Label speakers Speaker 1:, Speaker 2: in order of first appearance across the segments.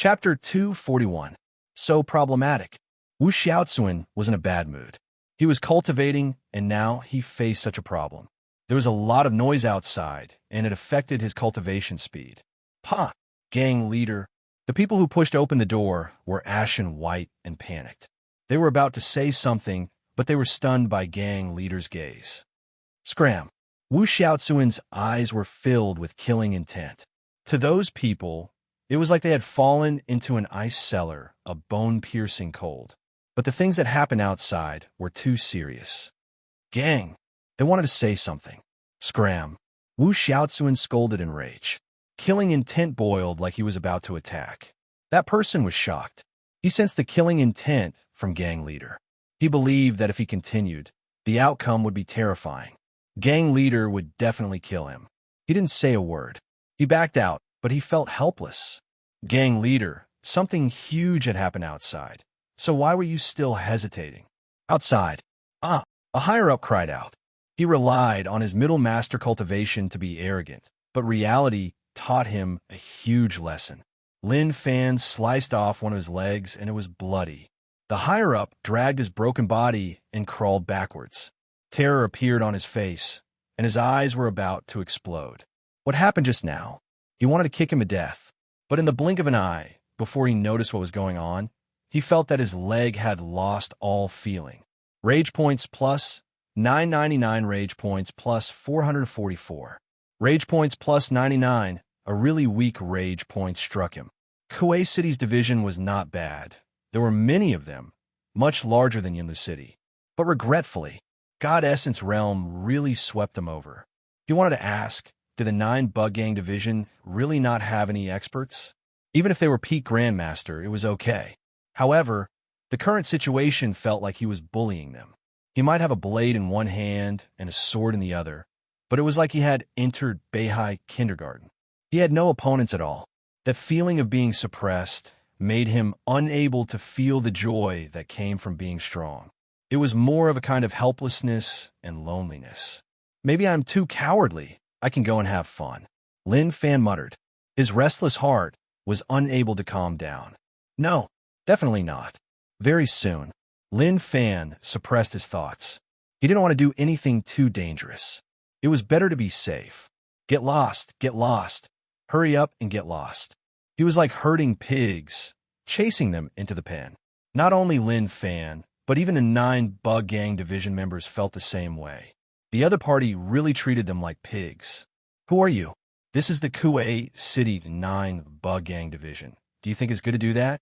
Speaker 1: Chapter 241. So problematic. Wu Xiaozuan was in a bad mood. He was cultivating, and now he faced such a problem. There was a lot of noise outside, and it affected his cultivation speed. Pa! Gang leader. The people who pushed open the door were ashen white and panicked. They were about to say something, but they were stunned by gang leader's gaze. Scram! Wu Xiaozuan's eyes were filled with killing intent. To those people, it was like they had fallen into an ice cellar, a bone-piercing cold. But the things that happened outside were too serious. Gang! They wanted to say something. Scram! Wu Xiaozuan scolded in rage. Killing intent boiled like he was about to attack. That person was shocked. He sensed the killing intent from gang leader. He believed that if he continued, the outcome would be terrifying. Gang leader would definitely kill him. He didn't say a word. He backed out, but he felt helpless. Gang leader, something huge had happened outside. So why were you still hesitating? Outside. A higher-up cried out. He relied on his middle master cultivation to be arrogant, but reality taught him a huge lesson. Lin Fan sliced off one of his legs, and it was bloody. The higher-up dragged his broken body and crawled backwards. Terror appeared on his face, and his eyes were about to explode. What happened just now? He wanted to kick him to death, but in the blink of an eye, before he noticed what was going on, he felt that his leg had lost all feeling. Rage points plus 999, rage points plus 444. Rage points plus 99, a really weak rage point struck him. Kuei City's division was not bad. There were many of them, much larger than Yunlu City. But regretfully, God Essence Realm really swept them over. He wanted to ask, did the 9 Bug Gang division really not have any experts? Even if they were peak Grandmaster, it was okay. However, the current situation felt like he was bullying them. He might have a blade in one hand and a sword in the other, but it was like he had entered Beihai kindergarten. He had no opponents at all. That feeling of being suppressed made him unable to feel the joy that came from being strong. It was more of a kind of helplessness and loneliness. Maybe I'm too cowardly. I can go and have fun. Lin Fan muttered. His restless heart was unable to calm down. No, definitely not. Very soon, Lin Fan suppressed his thoughts. He didn't want to do anything too dangerous. It was better to be safe. Get lost, get lost. Hurry up and get lost. He was like herding pigs, chasing them into the pen. Not only Lin Fan, but even the 9 Bug Gang division members felt the same way. The other party really treated them like pigs. Who are you? This is the Kuei City 9 Bug Gang division. Do you think it's good to do that?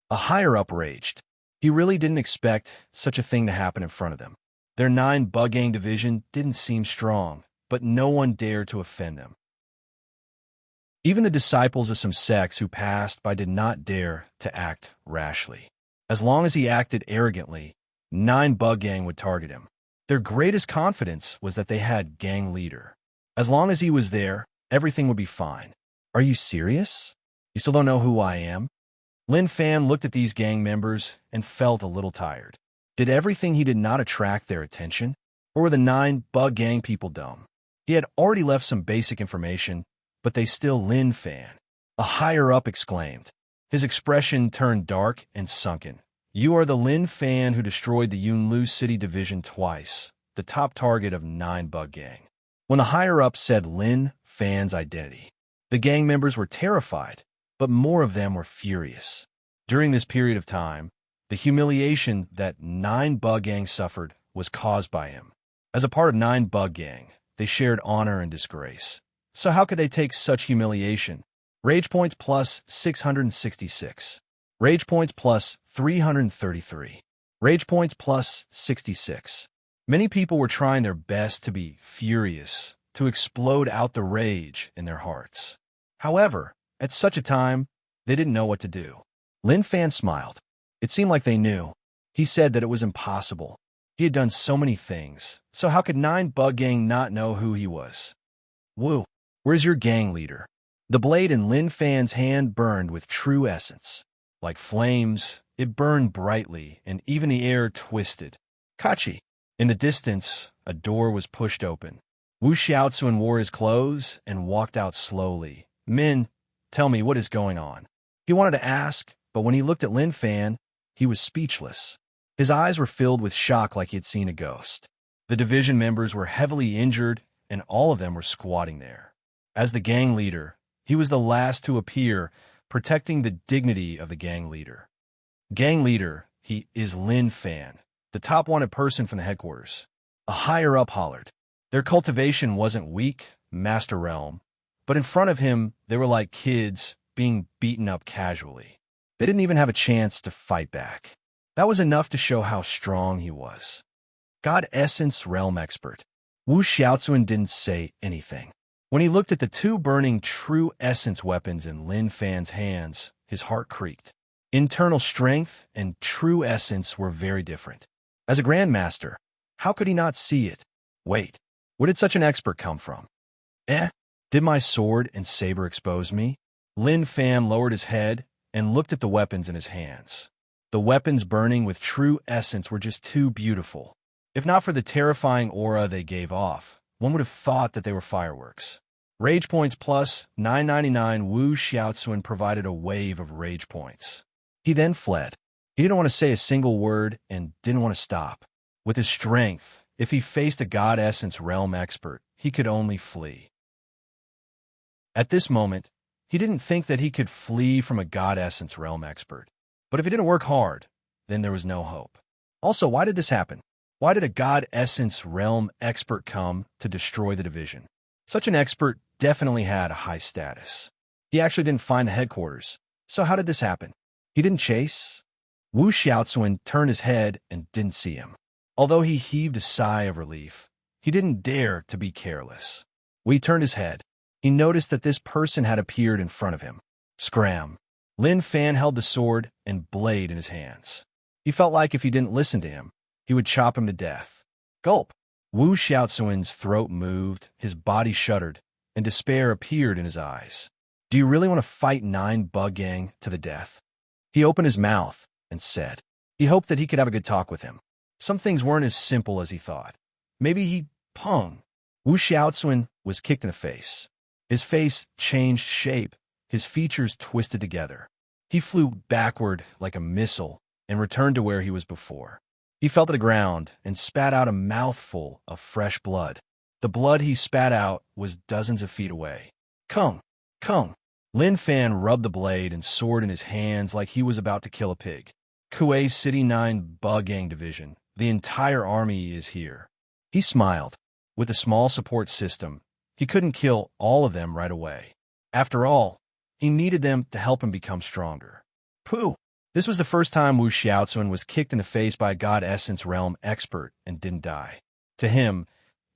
Speaker 1: A higher-up raged. He really didn't expect such a thing to happen in front of them. Their 9 Bug Gang division didn't seem strong, but no one dared to offend them. Even the disciples of some sects who passed by did not dare to act rashly. As long as he acted arrogantly, 9 Bug Gang would target him. Their greatest confidence was that they had gang leader. As long as he was there, everything would be fine. Are you serious? You still don't know who I am? Lin Fan looked at these gang members and felt a little tired. Did everything he did not attract their attention? Or were the 9 Bug Gang people dumb? He had already left some basic information, but they still Lin Fan. A higher-up exclaimed. His expression turned dark and sunken. You are the Lin Fan who destroyed the Yunlu City division twice, the top target of 9 Bug Gang. When the higher-up said Lin Fan's identity, the gang members were terrified, but more of them were furious. During this period of time, the humiliation that 9 Bug Gang suffered was caused by him. As a part of 9 Bug Gang, they shared honor and disgrace. So how could they take such humiliation? Rage points plus 666. Rage points plus 333. Rage points plus 66. Many people were trying their best to be furious, to explode out the rage in their hearts. However, at such a time, they didn't know what to do. Lin Fan smiled. It seemed like they knew. He said that it was impossible. He had done so many things, so how could 9 Bug Gang not know who he was? Wu, where's your gang leader? The blade in Lin Fan's hand burned with true essence. Like flames, it burned brightly, and even the air twisted. Kachi. In the distance, a door was pushed open. Wu Xiaozuan wore his clothes and walked out slowly. Min, tell me what is going on. He He wanted to ask, but when he looked at Lin Fan, he was speechless. His eyes were filled with shock like he had seen a ghost. The division members were heavily injured, and all of them were squatting there. As the gang leader, he was the last to appear, protecting the dignity of the gang leader. Gang leader, he is Lin Fan, the top wanted person from the headquarters. A higher-up hollered. Their cultivation wasn't weak, Master Realm, but in front of him, they were like kids being beaten up casually. They didn't even have a chance to fight back. That was enough to show how strong he was. God Essence Realm Expert. Wu Xiaozuan didn't say anything. When he looked at the two burning True Essence weapons in Lin Fan's hands, his heart creaked. Internal strength and True Essence were very different. As a Grandmaster, how could he not see it? Wait, where did such an expert come from? Did my sword and saber expose me? Lin Fan lowered his head and looked at the weapons in his hands. The weapons burning with True Essence were just too beautiful. If not for the terrifying aura they gave off, one would have thought that they were fireworks. Rage points plus 999. Wu Xiaozuan provided a wave of rage points. He then fled. He didn't want to say a single word and didn't want to stop. With his strength, if he faced a God Essence Realm expert, he could only flee. At this moment, he didn't think that he could flee from a God Essence Realm expert. But if he didn't work hard, then there was no hope. Also, why did this happen? Why did a God Essence Realm expert come to destroy the division? Such an expert definitely had a high status. He actually didn't find the headquarters. So how did this happen? He didn't chase? Wu Xiaozuan turned his head and didn't see him. Although he heaved a sigh of relief, he didn't dare to be careless. When he turned his head, he noticed that this person had appeared in front of him. Scram. Lin Fan held the sword and blade in his hands. He felt like if he didn't listen to him, he would chop him to death. Gulp. Wu Xiaozuan's throat moved, his body shuddered, and despair appeared in his eyes. Do you really want to fight 9 bug gang to the death? He opened his mouth and said. He hoped that he could have a good talk with him. Some things weren't as simple as he thought. Maybe he pung. Wu Xiaozuan was kicked in the face. His face changed shape, his features twisted together. He flew backward like a missile and returned to where he was before. He fell to the ground and spat out a mouthful of fresh blood. The blood he spat out was dozens of feet away. Kung! Kung! Lin Fan rubbed the blade and sword in his hands like he was about to kill a pig. Kuei City 9 Bug Gang Division. The entire army is here. He smiled. With a small support system, he couldn't kill all of them right away. After all, he needed them to help him become stronger. Pooh! This was the first time Wu Xiaozuan was kicked in the face by a God Essence Realm expert and didn't die. To him,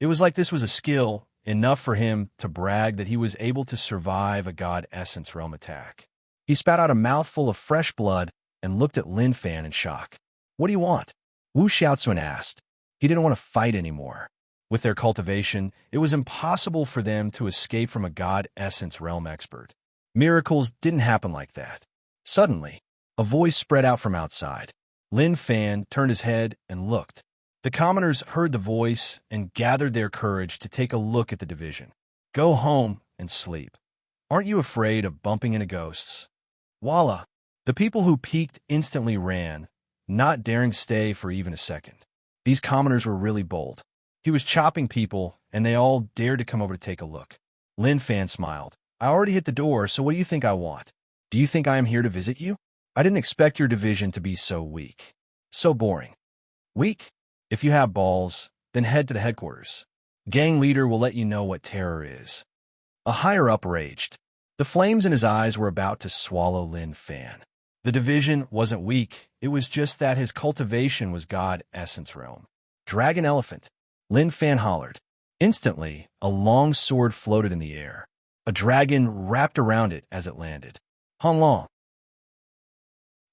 Speaker 1: it was like this was a skill enough for him to brag that he was able to survive a God Essence Realm attack. He spat out a mouthful of fresh blood and looked at Lin Fan in shock. What do you want? Wu Xiaozuan asked. He didn't want to fight anymore. With their cultivation, it was impossible for them to escape from a God Essence Realm expert. Miracles didn't happen like that. Suddenly, a voice spread out from outside. Lin Fan turned his head and looked. The commoners heard the voice and gathered their courage to take a look at the division. Go home and sleep. Aren't you afraid of bumping into ghosts? Voila! The people who peeked instantly ran, not daring to stay for even a second. These commoners were really bold. He was chopping people, and they all dared to come over to take a look. Lin Fan smiled. I already hit the door, so what do you think I want? Do you think I am here to visit you? I didn't expect your division to be so weak. So boring. Weak? If you have balls, then head to the headquarters. Gang leader will let you know what terror is. A higher-up raged. The flames in his eyes were about to swallow Lin Fan. The division wasn't weak, it was just that his cultivation was God Essence Realm. Dragon Elephant. Lin Fan hollered. Instantly, a long sword floated in the air. A dragon wrapped around it as it landed. Hong Long.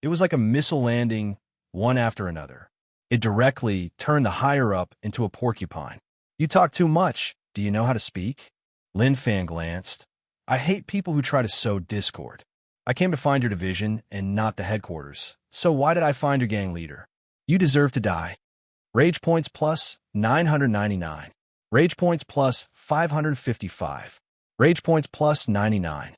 Speaker 1: It was like a missile landing, one after another. It directly turned the higher-up into a porcupine. You talk too much. Do you know how to speak? Lin Fan glanced. I hate people who try to sow discord. I came to find your division and not the headquarters. So why did I find your gang leader? You deserve to die. Rage points plus 999. Rage points plus 555. Rage points plus 99.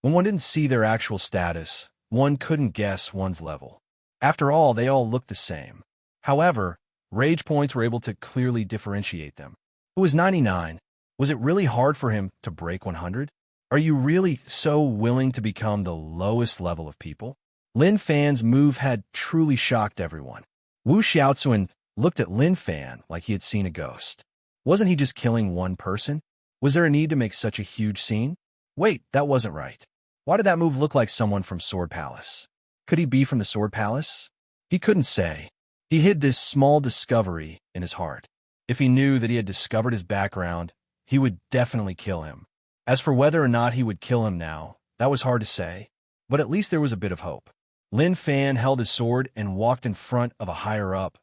Speaker 1: When one didn't see their actual status, one couldn't guess one's level. After all, they all looked the same. However, rage points were able to clearly differentiate them. Who was 99? Was it really hard for him to break 100? Are you really so willing to become the lowest level of people? Lin Fan's move had truly shocked everyone. Wu Xiaozuan looked at Lin Fan like he had seen a ghost. Wasn't he just killing one person? Was there a need to make such a huge scene? Wait, that wasn't right. Why did that move look like someone from Sword Palace? Could he be from the Sword Palace? He couldn't say. He hid this small discovery in his heart. If he knew that he had discovered his background, he would definitely kill him. As for whether or not he would kill him now, that was hard to say, but at least there was a bit of hope. Lin Fan held his sword and walked in front of a higher-up.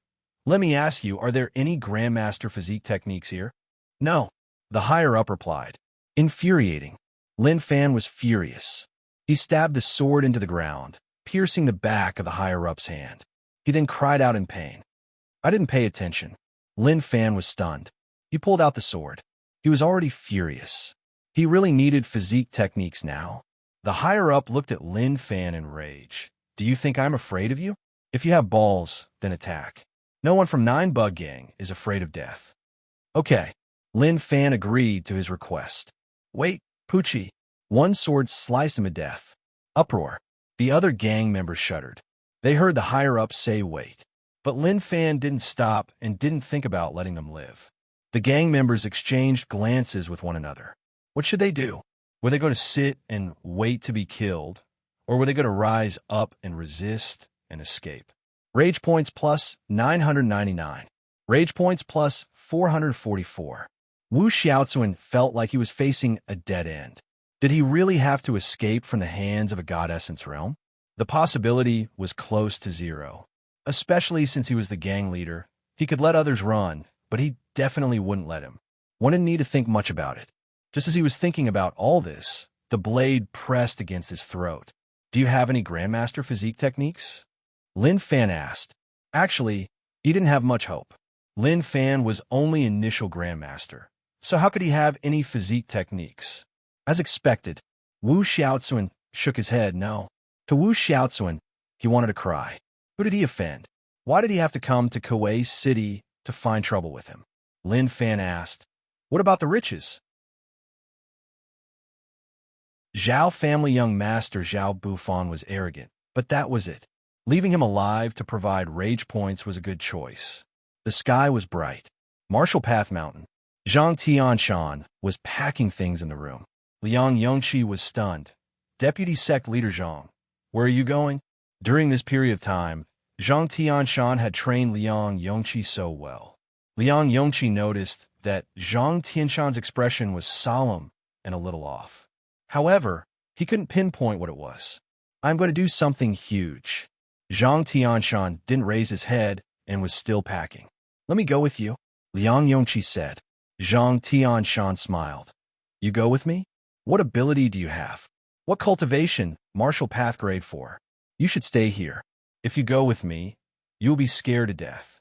Speaker 1: Let me ask you, are there any Grandmaster physique techniques here? No, the higher-up replied. Infuriating. Lin Fan was furious. He stabbed the sword into the ground, piercing the back of the higher-up's hand. He then cried out in pain. I didn't pay attention. Lin Fan was stunned. He pulled out the sword. He was already furious. He really needed physique techniques now. The higher-up looked at Lin Fan in rage. Do you think I'm afraid of you? If you have balls, then attack. No one from 9 Bug Gang is afraid of death. Okay. Lin Fan agreed to his request. Wait, Poochie. One sword sliced him to death. Uproar. The other gang members shuddered. They heard the higher-up say wait. But Lin Fan didn't stop and didn't think about letting them live. The gang members exchanged glances with one another. What should they do? Were they going to sit and wait to be killed? Or were they going to rise up and resist and escape? Rage points plus 999. Rage points plus 444. Wu Xiaozuan felt like he was facing a dead end. Did he really have to escape from the hands of a god essence realm? The possibility was close to zero. Especially since he was the gang leader. He could let others run, but he definitely wouldn't let him. One didn't need to think much about it. Just as he was thinking about all this, the blade pressed against his throat. Do you have any Grandmaster physique techniques? Lin Fan asked. Actually, he didn't have much hope. Lin Fan was only initial Grandmaster, so how could he have any physique techniques? As expected, Wu Xiaozuan shook his head no. To Wu Xiaozuan, he wanted to cry. Who did he offend? Why did he have to come to Kuei City to find trouble with him? Lin Fan asked. What about the riches? Zhao family young master Zhao Bufan was arrogant, but that was it. Leaving him alive to provide rage points was a good choice. The sky was bright. Martial Path Mountain. Zhang Tianshan was packing things in the room. Liang Yongqi was stunned. Deputy Sect Leader Zhang, where are you going? During this period of time, Zhang Tianshan had trained Liang Yongqi so well. Liang Yongqi noticed that Zhang Tianshan's expression was solemn and a little off. However, he couldn't pinpoint what it was. I'm going to do something huge. Zhang Tianshan didn't raise his head and was still packing. Let me go with you, Liang Yongqi said. Zhang Tianshan smiled. You go with me? What ability do you have? What cultivation, martial path grade 4? You should stay here. If you go with me, you will be scared to death.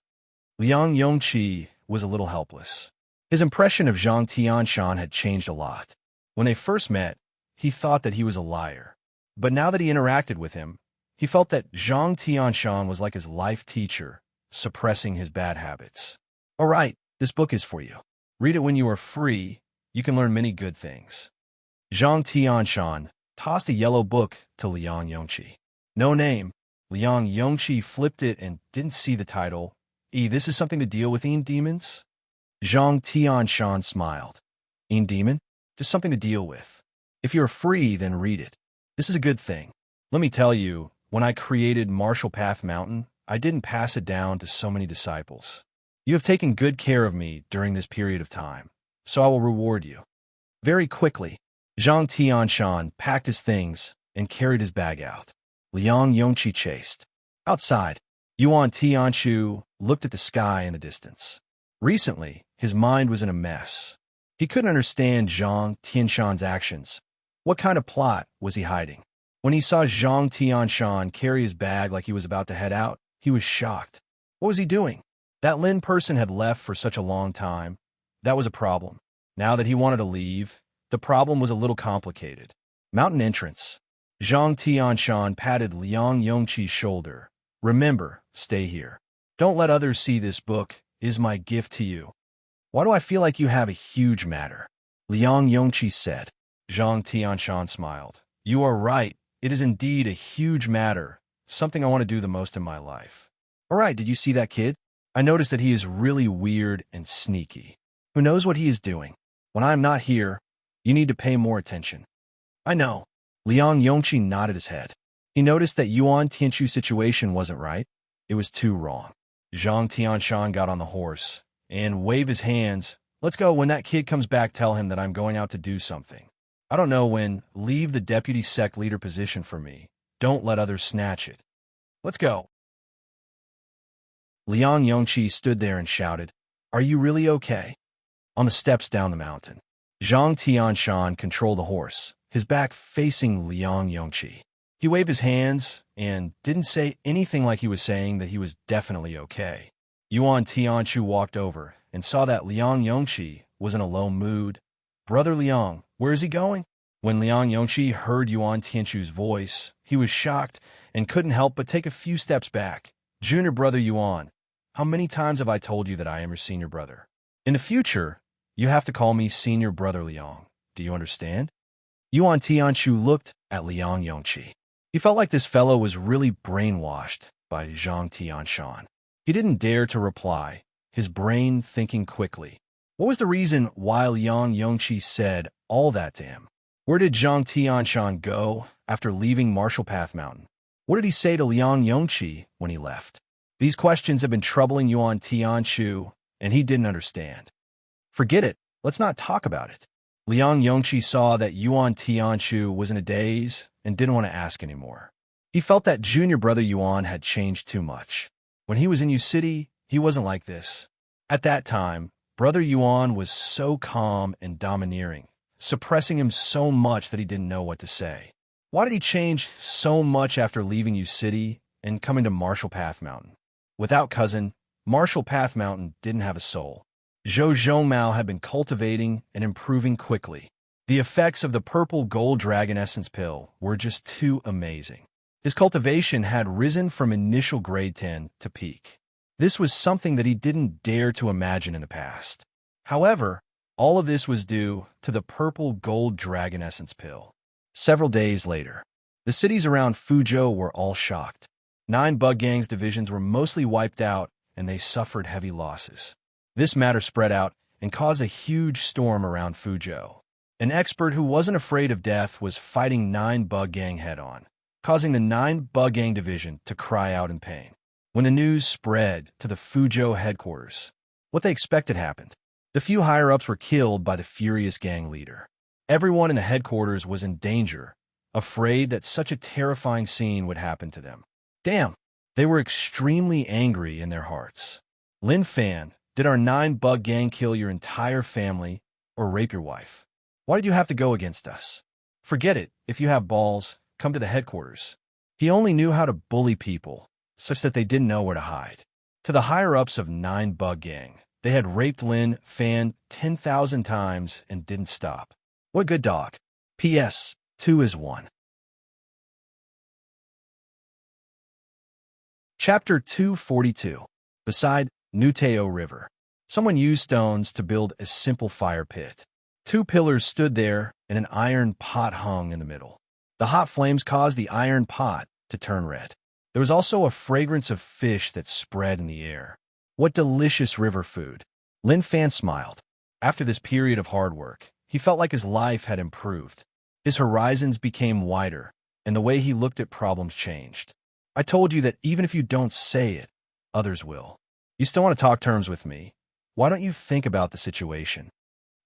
Speaker 1: Liang Yongqi was a little helpless. His impression of Zhang Tianshan had changed a lot. When they first met, he thought that he was a liar. But now that he interacted with him, he felt that Zhang Tianshan was like his life teacher, suppressing his bad habits. All right, this book is for you. Read it when you are free. You can learn many good things. Zhang Tianshan tossed a yellow book to Liang Yongqi. No name. Liang Yongqi flipped it and didn't see the title. This is something to deal with, demons? Zhang Tianshan smiled. Demon? Just something to deal with. If you're free, then read it. This is a good thing. Let me tell you, when I created Martial Path Mountain, I didn't pass it down to so many disciples. You have taken good care of me during this period of time, so I will reward you. Very quickly, Zhang Tianshan packed his things and carried his bag out. Liang Yongqi chased. Outside, Yuan Tianshu looked at the sky in the distance. Recently, his mind was in a mess. He couldn't understand Zhang Tianshan's actions. What kind of plot was he hiding? When he saw Zhang Tianshan carry his bag like he was about to head out, he was shocked. What was he doing? That Lin person had left for such a long time. That was a problem. Now that he wanted to leave, the problem was a little complicated. Mountain entrance. Zhang Tianshan patted Liang Yongqi's shoulder. Remember, stay here. Don't let others see this book, is my gift to you. Why do I feel like you have a huge matter? Liang Yongqi said. Zhang Tianshan smiled. You are right. It is indeed a huge matter, something I want to do the most in my life. All right, did you see that kid? I noticed that he is really weird and sneaky. Who knows what he is doing? When I am not here, you need to pay more attention. I know. Liang Yongqi nodded his head. He noticed that Yuan Tianchu's situation wasn't right. It was too wrong. Zhang Tianshan got on the horse and waved his hands. Let's go. When that kid comes back, tell him that I'm going out to do something. I don't know when. Leave the deputy sect leader position for me. Don't let others snatch it. Let's go. Liang Yongqi stood there and shouted, Are you really okay? On the steps down the mountain. Zhang Tianshan controlled the horse, his back facing Liang Yongqi. He waved his hands and didn't say anything like he was saying that he was definitely okay. Yuan Tianchu walked over and saw that Liang Yongqi was in a low mood. Brother Liang, where is he going? When Liang Yongqi heard Yuan Tianchu's voice, he was shocked and couldn't help but take a few steps back. Junior brother Yuan, how many times have I told you that I am your senior brother? In the future, you have to call me senior brother Liang. Do you understand? Yuan Tianchu looked at Liang Yongqi. He felt like this fellow was really brainwashed by Zhang Tianshan. He didn't dare to reply, his brain thinking quickly. What was the reason why Liang Yongqi said all that to him? Where did Zhang Tianshan go after leaving Marshall Path Mountain? What did he say to Liang Yongqi when he left? These questions have been troubling Yuan Tianchu, and he didn't understand. Forget it. Let's not talk about it. Liang Yongqi saw that Yuan Tianchu was in a daze and didn't want to ask anymore. He felt that junior brother Yuan had changed too much. When he was in U City, he wasn't like this. At that time, brother Yuan was so calm and domineering, suppressing him so much that he didn't know what to say. Why did he change so much after leaving U City and coming to Marshall Path Mountain? Without cousin, Marshall Path Mountain didn't have a soul. Zhou Zhongmao had been cultivating and improving quickly. The effects of the purple gold dragon essence pill were just too amazing. His cultivation had risen from initial grade 10 to peak. This was something that he didn't dare to imagine in the past. However, all of this was due to the purple gold dragon essence pill. Several days later, the cities around Fuzhou were all shocked. 9 bug gangs divisions were mostly wiped out, and they suffered heavy losses. This matter spread out and caused a huge storm around Fuzhou. An expert who wasn't afraid of death was fighting 9 bug gang head-on, causing the 9 bug gang division to cry out in pain. When the news spread to the Fuzhou headquarters, what they expected happened. The few higher-ups were killed by the furious gang leader. Everyone in the headquarters was in danger, afraid that such a terrifying scene would happen to them. Damn, they were extremely angry in their hearts. Lin Fan, did our 9 bug gang kill your entire family or rape your wife? Why did you have to go against us? Forget it. If you have balls, come to the headquarters. He only knew how to bully people, such that they didn't know where to hide. To the higher-ups of 9 bug gang, they had raped Lin Fan 10,000 times and didn't stop. What good dog. P.S. 2 is 1. Chapter 242. Beside Nuteo River. Someone used stones to build a simple fire pit. 2 pillars stood there, and an iron pot hung in the middle. The hot flames caused the iron pot to turn red. There was also a fragrance of fish that spread in the air. What delicious river food. Lin Fan smiled. After this period of hard work, he felt like his life had improved. His horizons became wider, and the way he looked at problems changed. I told you that even if you don't say it, others will. You still want to talk terms with me? Why don't you think about the situation?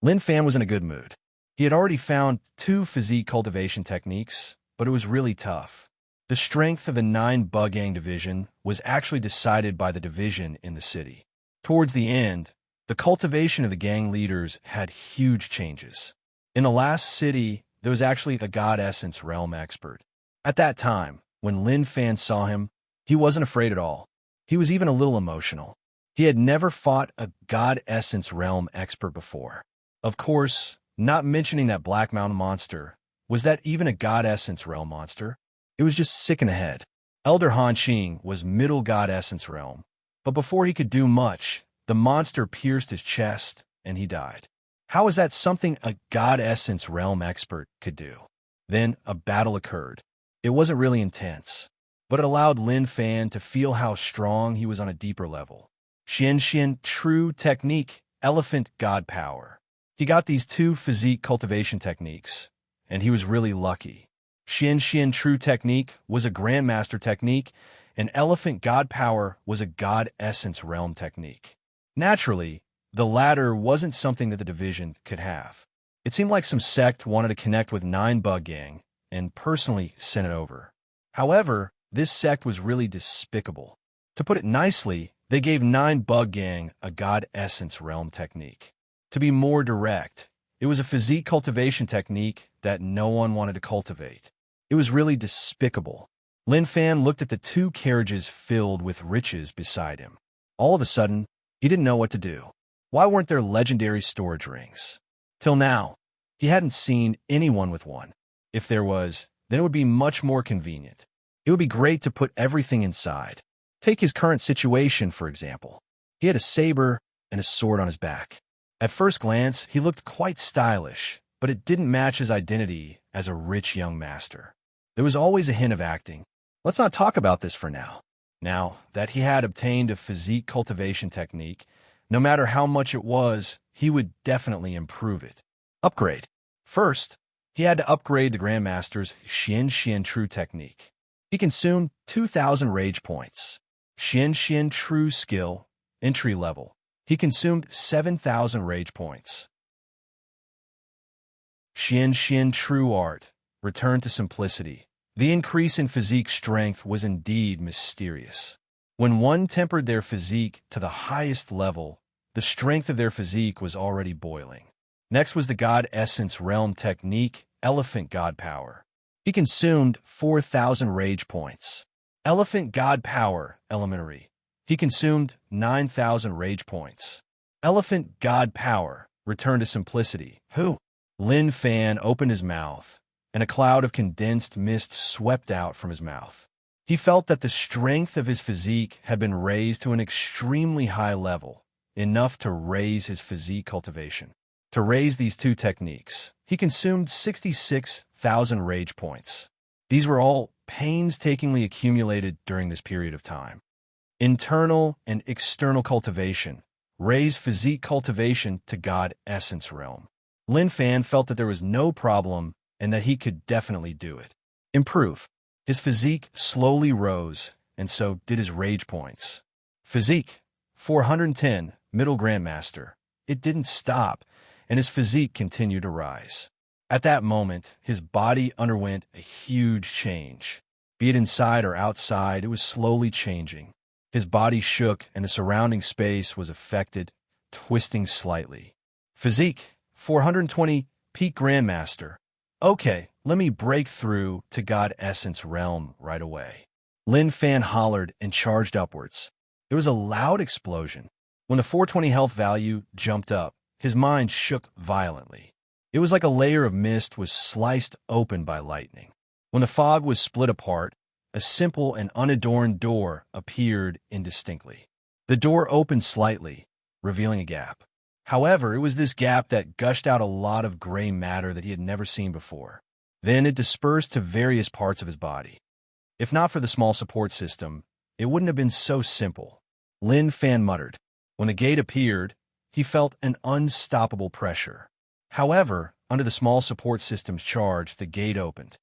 Speaker 1: Lin Fan was in a good mood. He had already found 2 physique cultivation techniques, but it was really tough. The strength of the 9 bug gang division was actually decided by the division in the city. Towards the end, the cultivation of the gang leaders had huge changes. In the last city, there was actually a God Essence realm expert. At that time, when Lin Fan saw him, he wasn't afraid at all. He was even a little emotional. He had never fought a God Essence realm expert before. Of course, not mentioning that Black Mountain monster, Was that even a god essence realm monster? It was just sick in the head. Elder Han Qing was middle god essence realm, but before he could do much, the monster pierced his chest and he died. How is that something a god essence realm expert could do? Then a battle occurred. It wasn't really intense, but it allowed Lin Fan to feel how strong he was on a deeper level. Xian true technique, elephant god power. He got these two physique cultivation techniques, and he was really lucky. Xian true technique was a grandmaster technique, and elephant god power was a god essence realm technique. Naturally, the latter wasn't something that the division could have. It seemed like some sect wanted to connect with 9 Bug Gang and personally sent it over. However, this sect was really despicable. To put it nicely, they gave 9 Bug Gang a god essence realm technique. To be more direct, it was a physique cultivation technique that no one wanted to cultivate. It was really despicable. Lin Fan looked at the 2 carriages filled with riches beside him. All of a sudden, he didn't know what to do. Why weren't there legendary storage rings? Till now, he hadn't seen anyone with one. If there was, then it would be much more convenient. It would be great to put everything inside. Take his current situation, for example. He had a saber and a sword on his back. At first glance, he looked quite stylish, but it didn't match his identity as a rich young master. There was always a hint of acting. Let's not talk about this for now. Now that he had obtained a physique cultivation technique, no matter how much it was, he would definitely improve it. Upgrade. First, he had to upgrade the Grandmaster's Xian True technique. He consumed 2,000 rage points. Xian True skill, entry level. He consumed 7,000 rage points. Xian True art, return to simplicity. The increase in physique strength was indeed mysterious. When one tempered their physique to the highest level, the strength of their physique was already boiling. Next was the God Essence Realm Technique, Elephant God Power. He consumed 4,000 rage points. Elephant God Power, Elementary. He consumed 9,000 rage points. Elephant God Power, Return to Simplicity. Who? Lin Fan opened his mouth, and a cloud of condensed mist swept out from his mouth. He felt that the strength of his physique had been raised to an extremely high level, enough to raise his physique cultivation. To raise these 2 techniques, he consumed 66,000 rage points. These were all painstakingly accumulated during this period of time. Internal and external cultivation. Raise physique cultivation to God Essence Realm. Lin Fan felt that there was no problem and that he could definitely do it. Improve. His physique slowly rose, and so did his rage points. Physique, 410, Middle Grandmaster. It didn't stop, and his physique continued to rise. At that moment, his body underwent a huge change. Be it inside or outside, it was slowly changing. His body shook, and the surrounding space was affected, twisting slightly. Physique, 420, Peak Grandmaster. Okay, let me break through to God Essence Realm right away. Lin Fan hollered and charged upwards. There was a loud explosion. When the 420 health value jumped up, his mind shook violently. It was like a layer of mist was sliced open by lightning. When the fog was split apart, a simple and unadorned door appeared indistinctly. The door opened slightly, revealing a gap. However, it was this gap that gushed out a lot of gray matter that he had never seen before. Then it dispersed to various parts of his body. If not for the small support system, it wouldn't have been so simple. Lin Fan muttered. When the gate appeared, he felt an unstoppable pressure. However, under the small support system's charge, the gate opened.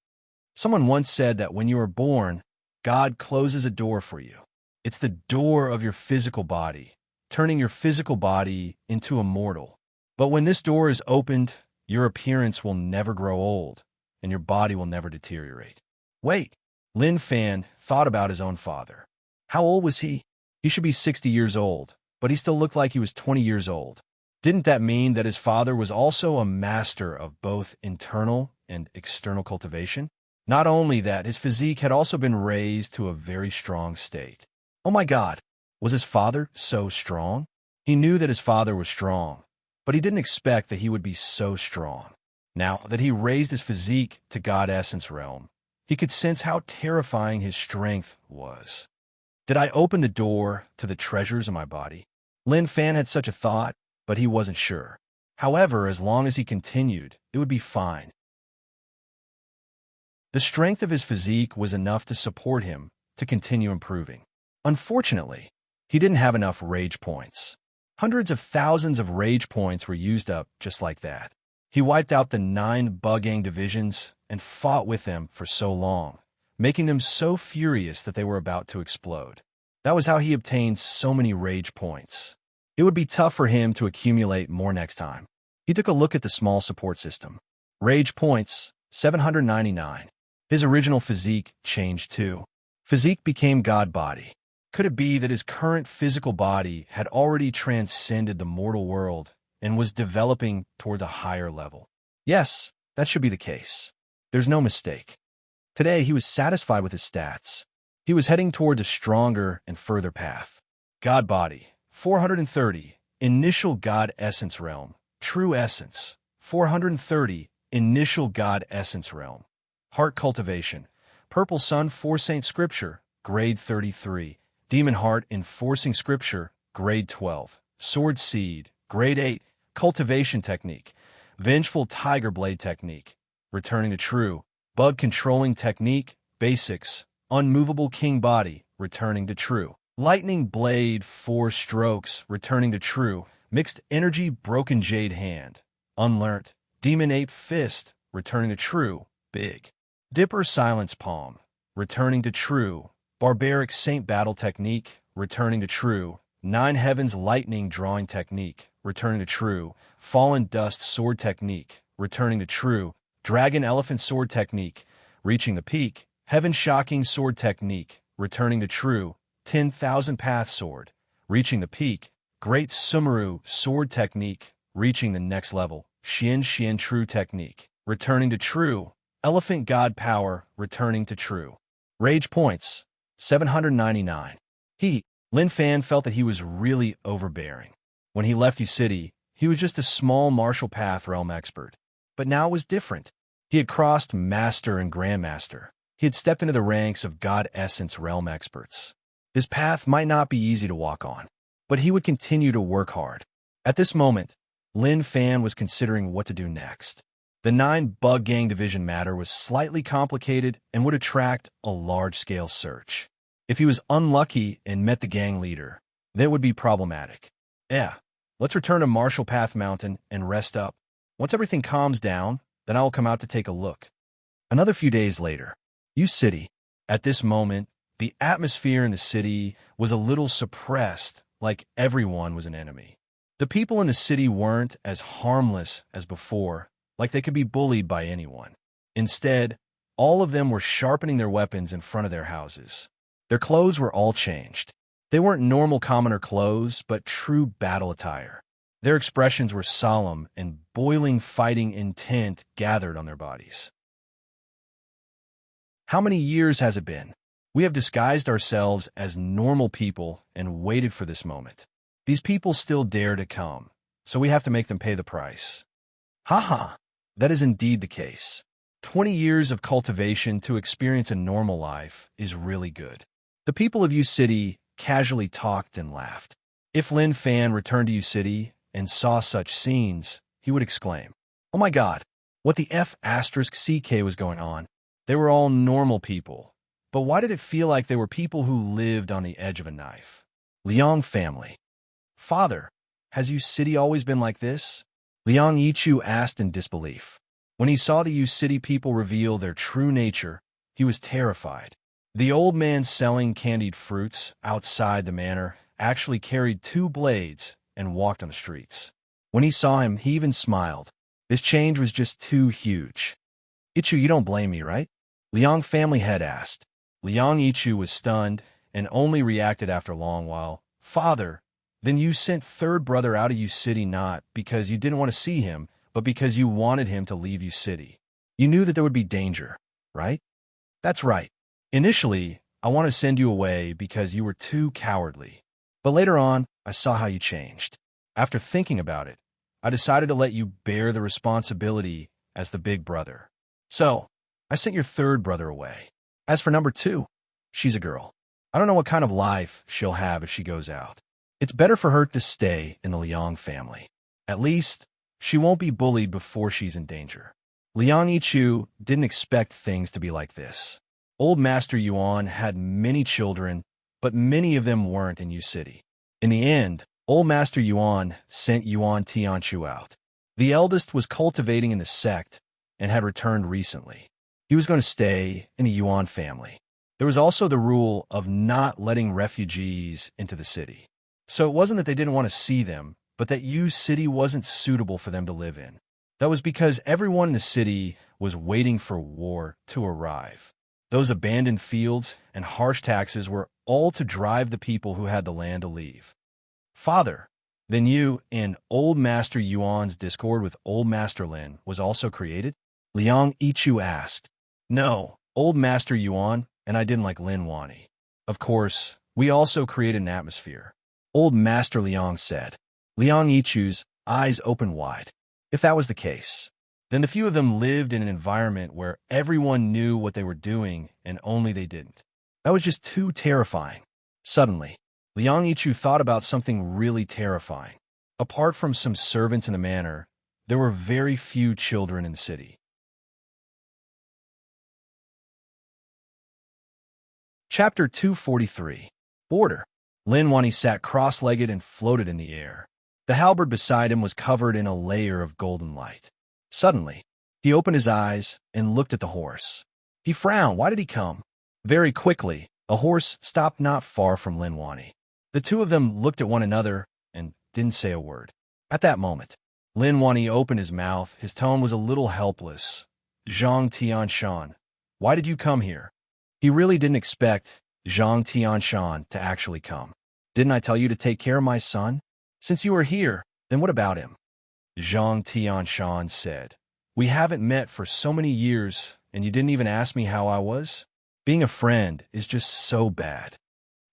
Speaker 1: Someone once said that when you are born, God closes a door for you. It's the door of your physical body, turning your physical body into a mortal. But when this door is opened, your appearance will never grow old, and your body will never deteriorate. Wait, Lin Fan thought about his own father. How old was he? He should be 60 years old, but he still looked like he was 20 years old. Didn't that mean that his father was also a master of both internal and external cultivation? Not only that, his physique had also been raised to a very strong state. Oh my God, was his father so strong? He knew that his father was strong, but he didn't expect that he would be so strong. Now that he raised his physique to God Essence realm, he could sense how terrifying his strength was. Did I open the door to the treasures in my body? Lin Fan had such a thought, but he wasn't sure. However, as long as he continued, it would be fine. The strength of his physique was enough to support him to continue improving. Unfortunately, he didn't have enough rage points. Hundreds of thousands of rage points were used up just like that. He wiped out the 9 Bugang divisions and fought with them for so long, making them so furious that they were about to explode. That was how he obtained so many rage points. It would be tough for him to accumulate more next time. He took a look at the small support system. Rage points, 799. His original physique changed too. Physique became God body. Could it be that his current physical body had already transcended the mortal world and was developing towards a higher level? Yes, that should be the case. There's no mistake. Today, he was satisfied with his stats. He was heading towards a stronger and further path. God body, 430. Initial God essence realm. True essence, 430. Initial God essence realm. Heart cultivation. Purple Sun Forsaint Scripture, grade 33. Demon Heart Enforcing Scripture, grade 12. Sword Seed, grade 8. Cultivation Technique. Vengeful Tiger Blade Technique, returning to true. Bug Controlling Technique, basics. Unmovable King Body, returning to true. Lightning Blade 4 strokes, returning to true. Mixed Energy Broken Jade Hand, unlearnt. Demon Ape Fist, returning to true, big. Dipper Silence Palm, returning to true. Barbaric Saint Battle Technique, returning to true. 9 Heavens Lightning Drawing Technique, returning to true. Fallen Dust Sword Technique, returning to true. Dragon Elephant Sword Technique, reaching the peak. Heaven Shocking Sword Technique, returning to true. 10,000 Path Sword, reaching the peak. Great Sumeru Sword Technique, reaching the next level. Xian True Technique, returning to true. Elephant God Power, returning to true. Rage points, 799. Lin Fan, felt that he was really overbearing. When he left U-City, he was just a small martial path realm expert. But now it was different. He had crossed Master and Grandmaster. He had stepped into the ranks of God Essence realm experts. His path might not be easy to walk on, but he would continue to work hard. At this moment, Lin Fan was considering what to do next. The 9 Bug Gang Division matter was slightly complicated and would attract a large-scale search. If he was unlucky and met the gang leader, that would be problematic. Let's return to Marshall Path Mountain and rest up. Once everything calms down, then I will come out to take a look. Another few days later, U-City. At this moment, the atmosphere in the city was a little suppressed, like everyone was an enemy. The people in the city weren't as harmless as before, like they could be bullied by anyone. Instead, all of them were sharpening their weapons in front of their houses. Their clothes were all changed. They weren't normal commoner clothes, but true battle attire. Their expressions were solemn, and boiling fighting intent gathered on their bodies. How many years has it been? We have disguised ourselves as normal people and waited for this moment. These people still dare to come, so we have to make them pay the price. That is indeed the case. 20 years of cultivation to experience a normal life is really good. The people of U-City casually talked and laughed. If Lin Fan returned to U-City and saw such scenes, he would exclaim, "Oh my God, what the F***CK was going on?" They were all normal people. But why did it feel like they were people who lived on the edge of a knife? Liang family. Father, has U-City always been like this? Liang Yichu asked in disbelief. When he saw the U-City people reveal their true nature, he was terrified. The old man selling candied fruits outside the manor actually carried 2 blades and walked on the streets. When he saw him, he even smiled. This change was just too huge. Ichu, you don't blame me, right? Liang family head asked. Liang Yichu was stunned and only reacted after a long while. Father, then you sent third brother out of U-City not because you didn't want to see him, but because you wanted him to leave U-City. You knew that there would be danger, right? That's right. Initially, I want to send you away because you were too cowardly. But later on, I saw how you changed. After thinking about it, I decided to let you bear the responsibility as the big brother. So, I sent your third brother away. As for number 2, she's a girl. I don't know what kind of life she'll have if she goes out. It's better for her to stay in the Liang family. At least, she won't be bullied before she's in danger. Liang Yichu didn't expect things to be like this. Old Master Yuan had many children, but many of them weren't in Yu City. In the end, Old Master Yuan sent Yuan Tianchu out. The eldest was cultivating in the sect and had returned recently. He was going to stay in the Yuan family. There was also the rule of not letting refugees into the city. So it wasn't that they didn't want to see them, but that Yu City wasn't suitable for them to live in. That was because everyone in the city was waiting for war to arrive. Those abandoned fields and harsh taxes were all to drive the people who had the land to leave. Father, then you and Old Master Yuan's discord with Old Master Lin was also created? Liang Yichu asked. No, Old Master Yuan and I didn't like Lin Wani. Of course, we also created an atmosphere. Old Master Liang said. Liang Yichu's eyes opened wide. If that was the case, then the few of them lived in an environment where everyone knew what they were doing and only they didn't. That was just too terrifying. Suddenly, Liang Yichu thought about something really terrifying. Apart from some servants in the manor, there were very few children in the city. Chapter 243. Order. Lin Wani sat cross-legged and floated in the air. The halberd beside him was covered in a layer of golden light. Suddenly, he opened his eyes and looked at the horse. He frowned. Why did he come? Very quickly, a horse stopped not far from Lin Wani. The two of them looked at one another and didn't say a word. At that moment, Lin Wani opened his mouth. His tone was a little helpless. Zhang Tianshan, why did you come here? He really didn't expect Zhang Tianshan to actually come. Didn't I tell you to take care of my son? Since you are here, then what about him? Zhang Tianshan said. We haven't met for so many years, and you didn't even ask me how I was? Being a friend is just so bad.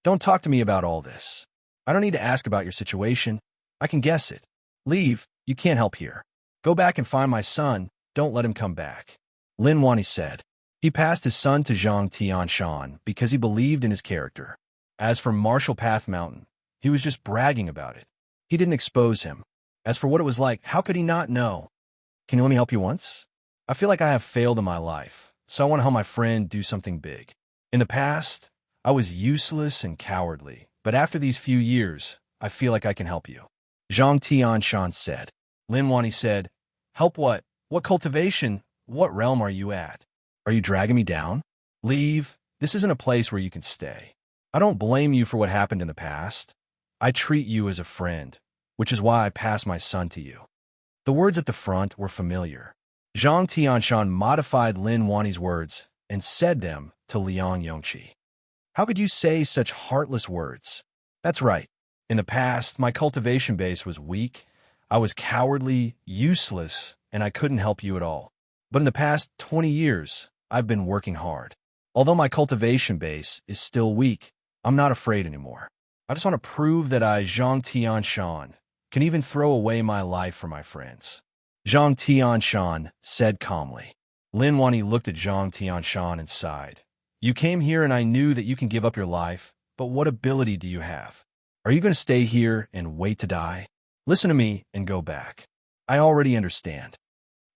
Speaker 1: Don't talk to me about all this. I don't need to ask about your situation. I can guess it. Leave. You can't help here. Go back and find my son. Don't let him come back. Lin Wani said. He passed his son to Zhang Tianshan because he believed in his character. As for Martial Path Mountain, he was just bragging about it. He didn't expose him. As for what it was like, how could he not know? Can you let me help you once? I feel like I have failed in my life, so I want to help my friend do something big. In the past, I was useless and cowardly, but after these few years, I feel like I can help you. Zhang Tianshan said. Lin Wani said, help what? What cultivation? What realm are you at? Are you dragging me down? Leave. This isn't a place where you can stay. I don't blame you for what happened in the past. I treat you as a friend, which is why I pass my son to you. The words at the front were familiar. Zhang Tianshan modified Lin Wani's words and said them to Liang Yongqi. How could you say such heartless words? That's right. In the past, my cultivation base was weak. I was cowardly, useless, and I couldn't help you at all. But in the past 20 years, I've been working hard. Although my cultivation base is still weak, I'm not afraid anymore. I just want to prove that I, Zhang Tianshan, can even throw away my life for my friends. Zhang Tianshan said calmly. Lin Wani looked at Zhang Tianshan and sighed. You came here and I knew that you can give up your life, but what ability do you have? Are you going to stay here and wait to die? Listen to me and go back. I already understand.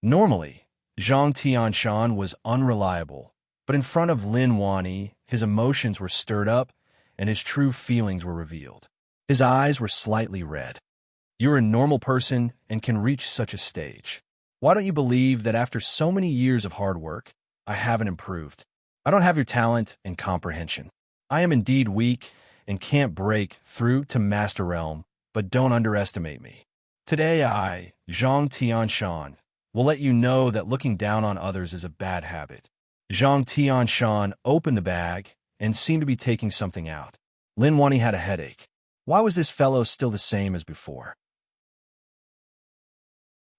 Speaker 1: Normally, Zhang Tianshan was unreliable, but in front of Lin Wani, his emotions were stirred up and his true feelings were revealed. His eyes were slightly red. You're a normal person and can reach such a stage. Why don't you believe that after so many years of hard work, I haven't improved? I don't have your talent and comprehension. I am indeed weak and can't break through to Master Realm, but don't underestimate me. Today I, Zhang Tianshan, will let you know that looking down on others is a bad habit. Zhang Tianshan opened the bag and seemed to be taking something out. Lin Wani had a headache. Why was this fellow still the same as before?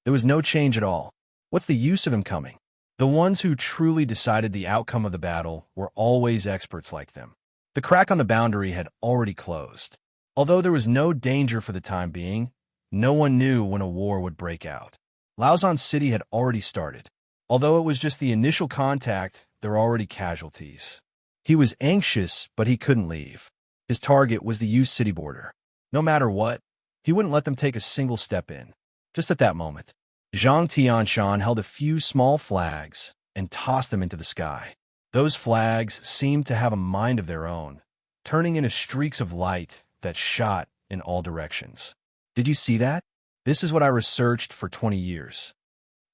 Speaker 1: There was no change at all. What's the use of him coming? The ones who truly decided the outcome of the battle were always experts like them. The crack on the boundary had already closed. Although there was no danger for the time being, no one knew when a war would break out. Laozan City had already started. Although it was just the initial contact, there were already casualties. He was anxious, but he couldn't leave. His target was the U city border. No matter what, he wouldn't let them take a single step in. Just at that moment, Zhang Tianshan held a few small flags and tossed them into the sky. Those flags seemed to have a mind of their own, turning into streaks of light that shot in all directions. Did you see that? This is what I researched for 20 years.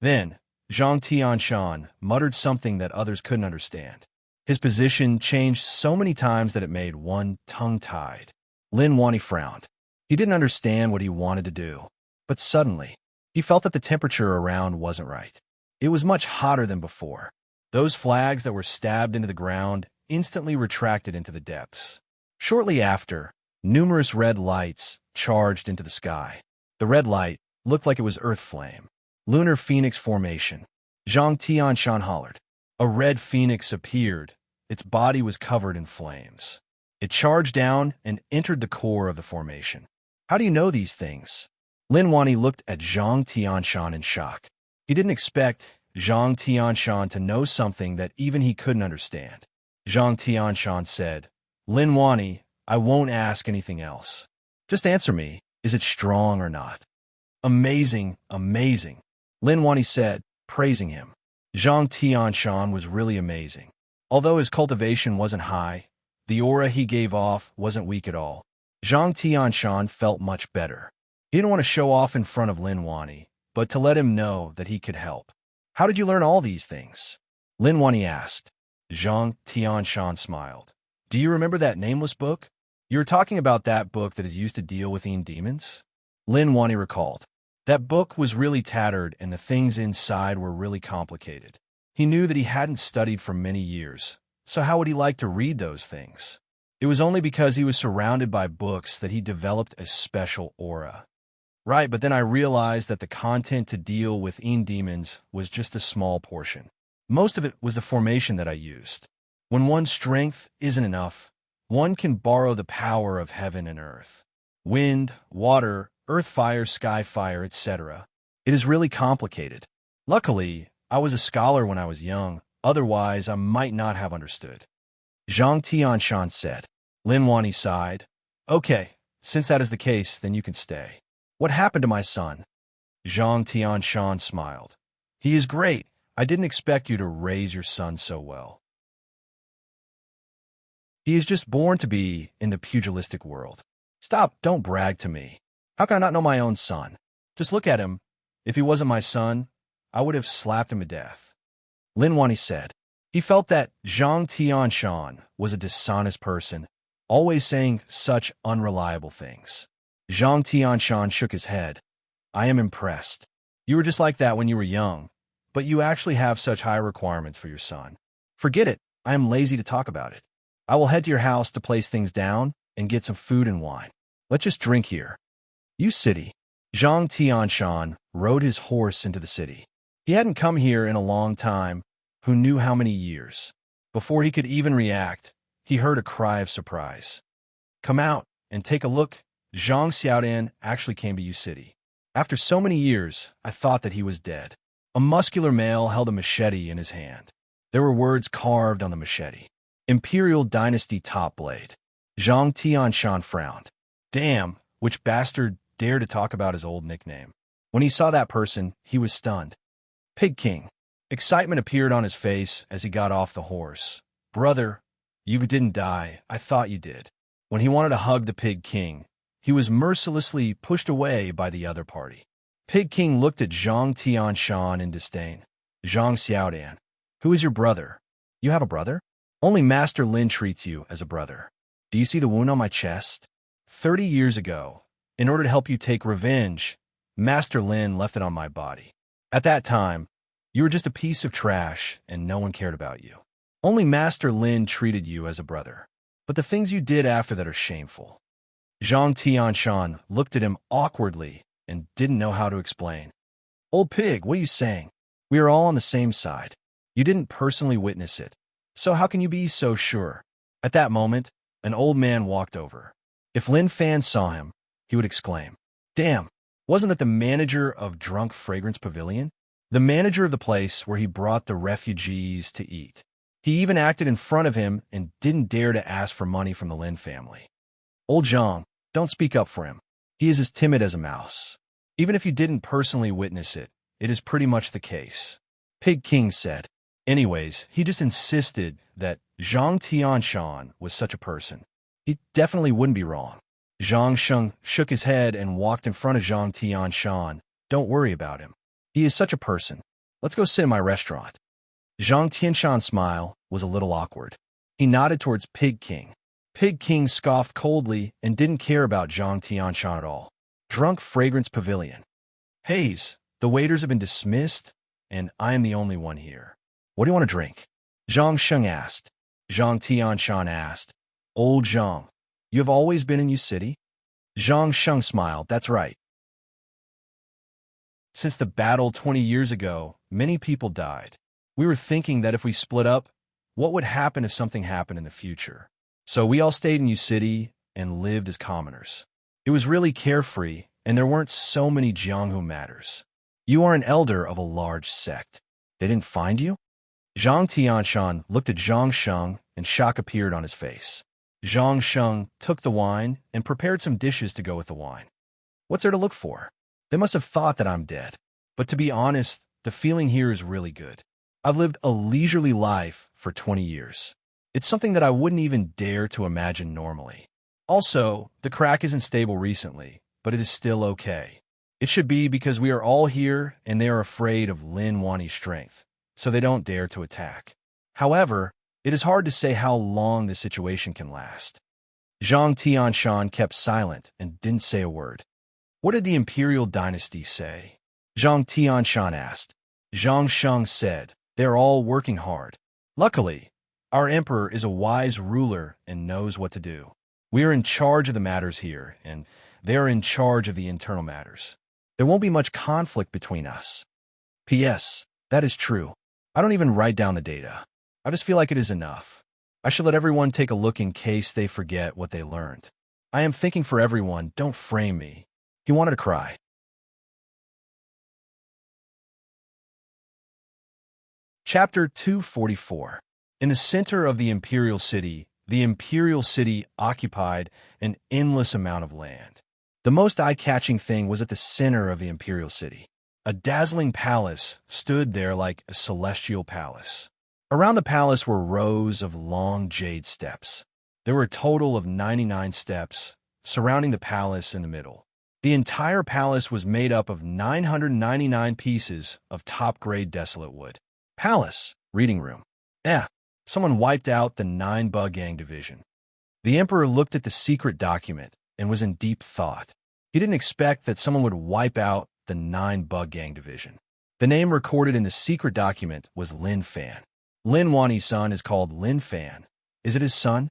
Speaker 1: Then, Zhang Tianshan muttered something that others couldn't understand. His position changed so many times that it made one tongue-tied. Lin Wani frowned. He didn't understand what he wanted to do. But suddenly, he felt that the temperature around wasn't right. It was much hotter than before. Those flags that were stabbed into the ground instantly retracted into the depths. Shortly after, numerous red lights charged into the sky. The red light looked like it was Earth flame. Lunar Phoenix Formation. Zhang Tianshan hollered. A red phoenix appeared. Its body was covered in flames. It charged down and entered the core of the formation. How do you know these things? Lin Wani looked at Zhang Tianshan in shock. He didn't expect Zhang Tianshan to know something that even he couldn't understand. Zhang Tianshan said, Lin Wani, I won't ask anything else. Just answer me, is it strong or not? Amazing, amazing, Lin Wani said, praising him. Zhang Tianshan was really amazing. Although his cultivation wasn't high, the aura he gave off wasn't weak at all. Zhang Tianshan felt much better. He didn't want to show off in front of Lin Wani, but to let him know that he could help. How did you learn all these things? Lin Wani asked. Zhang Tianshan smiled. Do you remember that nameless book? You were talking about that book that is used to deal with demons? Lin Wani recalled. That book was really tattered and the things inside were really complicated. He knew that he hadn't studied for many years, so how would he like to read those things? It was only because he was surrounded by books that he developed a special aura. Right, but then I realized that the content to deal with demons was just a small portion. Most of it was the formation that I used. When one's strength isn't enough, one can borrow the power of heaven and earth. Wind, water, earth fire, sky fire, etc. It is really complicated. Luckily, I was a scholar when I was young, otherwise I might not have understood. Zhang Tianshan said. Lin Wani sighed. Okay, since that is the case, then you can stay. What happened to my son? Zhang Tianshan smiled. He is great. I didn't expect you to raise your son so well. He is just born to be in the pugilistic world. Stop, don't brag to me. How can I not know my own son? Just look at him. If he wasn't my son, I would have slapped him to death. Lin Wani said. He felt that Zhang Tianshan was a dishonest person, always saying such unreliable things. Zhang Tianshan shook his head. I am impressed. You were just like that when you were young, but you actually have such high requirements for your son. Forget it. I am lazy to talk about it. I will head to your house to place things down and get some food and wine. Let's just drink here. You city. Zhang Tianshan rode his horse into the city. He hadn't come here in a long time. Who knew how many years? Before he could even react, he heard a cry of surprise. Come out and take a look. Zhang Xiaodan actually came to U City. After so many years, I thought that he was dead. A muscular male held a machete in his hand. There were words carved on the machete. Imperial Dynasty Top Blade. Zhang Tianshan frowned. Damn, which bastard dared to talk about his old nickname? When he saw that person, he was stunned. Pig King. Excitement appeared on his face as he got off the horse. Brother, you didn't die. I thought you did. When he wanted to hug the Pig King, he was mercilessly pushed away by the other party. Pig King looked at Zhang Tianshan in disdain. Zhang Xiaodan. Who is your brother? You have a brother? Only Master Lin treats you as a brother. Do you see the wound on my chest? 30 years ago, in order to help you take revenge, Master Lin left it on my body. At that time, you were just a piece of trash and no one cared about you. Only Master Lin treated you as a brother. But the things you did after that are shameful. Zhang Tianshan looked at him awkwardly and didn't know how to explain. Old pig, what are you saying? We are all on the same side. You didn't personally witness it. So how can you be so sure? At that moment, an old man walked over. If Lin Fan saw him, he would exclaim, Damn, wasn't that the manager of Drunk Fragrance Pavilion? the manager of the place where he brought the refugees to eat. He even acted in front of him and didn't dare to ask for money from the Lin family. Old Zhang, don't speak up for him. He is as timid as a mouse. Even if you didn't personally witness it, it is pretty much the case. Pig King said. Anyways, he just insisted that Zhang Tianshan was such a person. He definitely wouldn't be wrong. Zhang Sheng shook his head and walked in front of Zhang Tianshan. Don't worry about him. He is such a person. Let's go sit in my restaurant. Zhang Tianshan's smile was a little awkward. He nodded towards Pig King. Pig King scoffed coldly and didn't care about Zhang Tianshan at all. Drunk Fragrance Pavilion. Haze, the waiters have been dismissed, and I am the only one here. What do you want to drink? Zhang Sheng asked. Zhang Tianshan asked. Old Zhang, you have always been in Yu City? Zhang Sheng smiled. That's right. Since the battle 20 years ago, many people died. We were thinking that if we split up, what would happen if something happened in the future? So we all stayed in Yu City and lived as commoners. It was really carefree, and there weren't so many Jianghu matters. You are an elder of a large sect. They didn't find you? Zhang Tianshan looked at Zhang Sheng, and shock appeared on his face. Zhang Sheng took the wine and prepared some dishes to go with the wine. What's there to look for? They must have thought that I'm dead. But to be honest, the feeling here is really good. I've lived a leisurely life for 20 years. It's something that I wouldn't even dare to imagine normally. Also, the crack isn't stable recently, but it is still okay. It should be because we are all here and they are afraid of Lin Wani's strength, so they don't dare to attack. However, it is hard to say how long this situation can last. Zhang Tianshan kept silent and didn't say a word. What did the imperial dynasty say? Zhang Tianshan asked. Zhang Sheng said, they're all working hard. Luckily, our emperor is a wise ruler and knows what to do. We are in charge of the matters here, and they are in charge of the internal matters. There won't be much conflict between us. P.S. That is true. I don't even write down the data. I just feel like it is enough. I should let everyone take a look in case they forget what they learned. I am thinking for everyone, don't frame me. He wanted to cry. Chapter 244. In the center of the imperial city occupied an endless amount of land. The most eye-catching thing was at the center of the imperial city. A dazzling palace stood there like a celestial palace. Around the palace were rows of long jade steps. There were a total of 99 steps surrounding the palace in the middle. The entire palace was made up of 999 pieces of top-grade desolate wood. Palace, reading room. Someone wiped out the 9-bug gang division. The emperor looked at the secret document and was in deep thought. He didn't expect that someone would wipe out the 9-bug gang division. The name recorded in the secret document was Lin Fan. Lin Wani's son is called Lin Fan. Is it his son?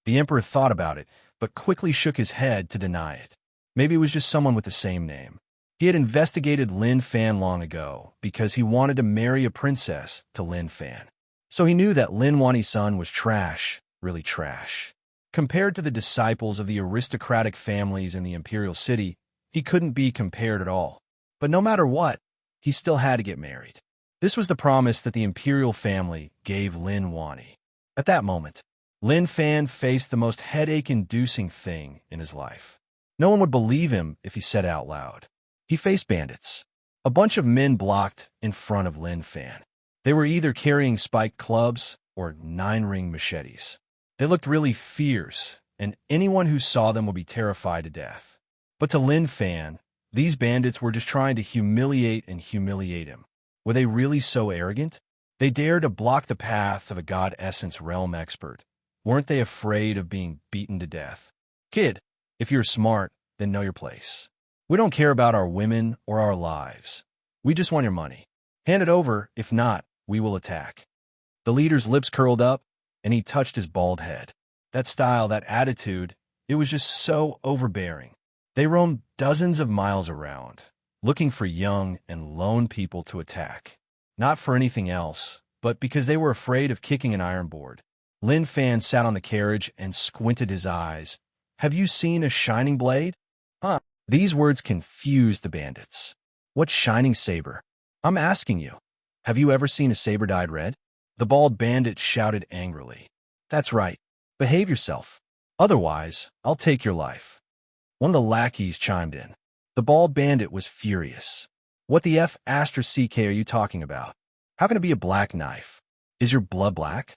Speaker 1: The emperor thought about it, but quickly shook his head to deny it. Maybe it was just someone with the same name. He had investigated Lin Fan long ago because he wanted to marry a princess to Lin Fan. So he knew that Lin Wani's son was trash, really trash. Compared to the disciples of the aristocratic families in the imperial city, he couldn't be compared at all. But no matter what, he still had to get married. This was the promise that the imperial family gave Lin Wani. At that moment, Lin Fan faced the most headache-inducing thing in his life. No one would believe him if he said it out loud. He faced bandits. A bunch of men blocked in front of Lin Fan. They were either carrying spiked clubs or 9-ring machetes. They looked really fierce, and anyone who saw them would be terrified to death. But to Lin Fan, these bandits were just trying to humiliate him. Were they really so arrogant? They dared to block the path of a God Essence realm expert. Weren't they afraid of being beaten to death? Kid, if you're smart, then know your place. We don't care about our women or our lives. We just want your money. Hand it over, if not, we will attack. The leader's lips curled up, and he touched his bald head. That style, that attitude, it was just so overbearing. They roamed dozens of miles around, looking for young and lone people to attack. Not for anything else, but because they were afraid of kicking an iron board. Lin Fan sat on the carriage and squinted his eyes. Have you seen a shining blade? These words confused the bandits. What shining saber? I'm asking you, have you ever seen a saber dyed red? The bald bandit shouted angrily. That's right. Behave yourself. Otherwise, I'll take your life. One of the lackeys chimed in. The bald bandit was furious. What the F*** are you talking about? How can it be a black knife? Is your blood black?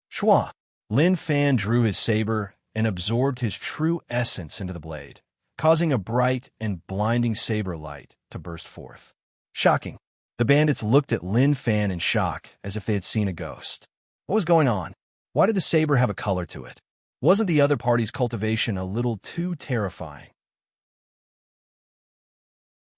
Speaker 1: Shua. Lin Fan drew his saber and absorbed his true essence into the blade, causing a bright and blinding saber light to burst forth. Shocking. The bandits looked at Lin Fan in shock as if they had seen a ghost. What was going on? Why did the saber have a color to it? Wasn't the other party's cultivation a little too terrifying?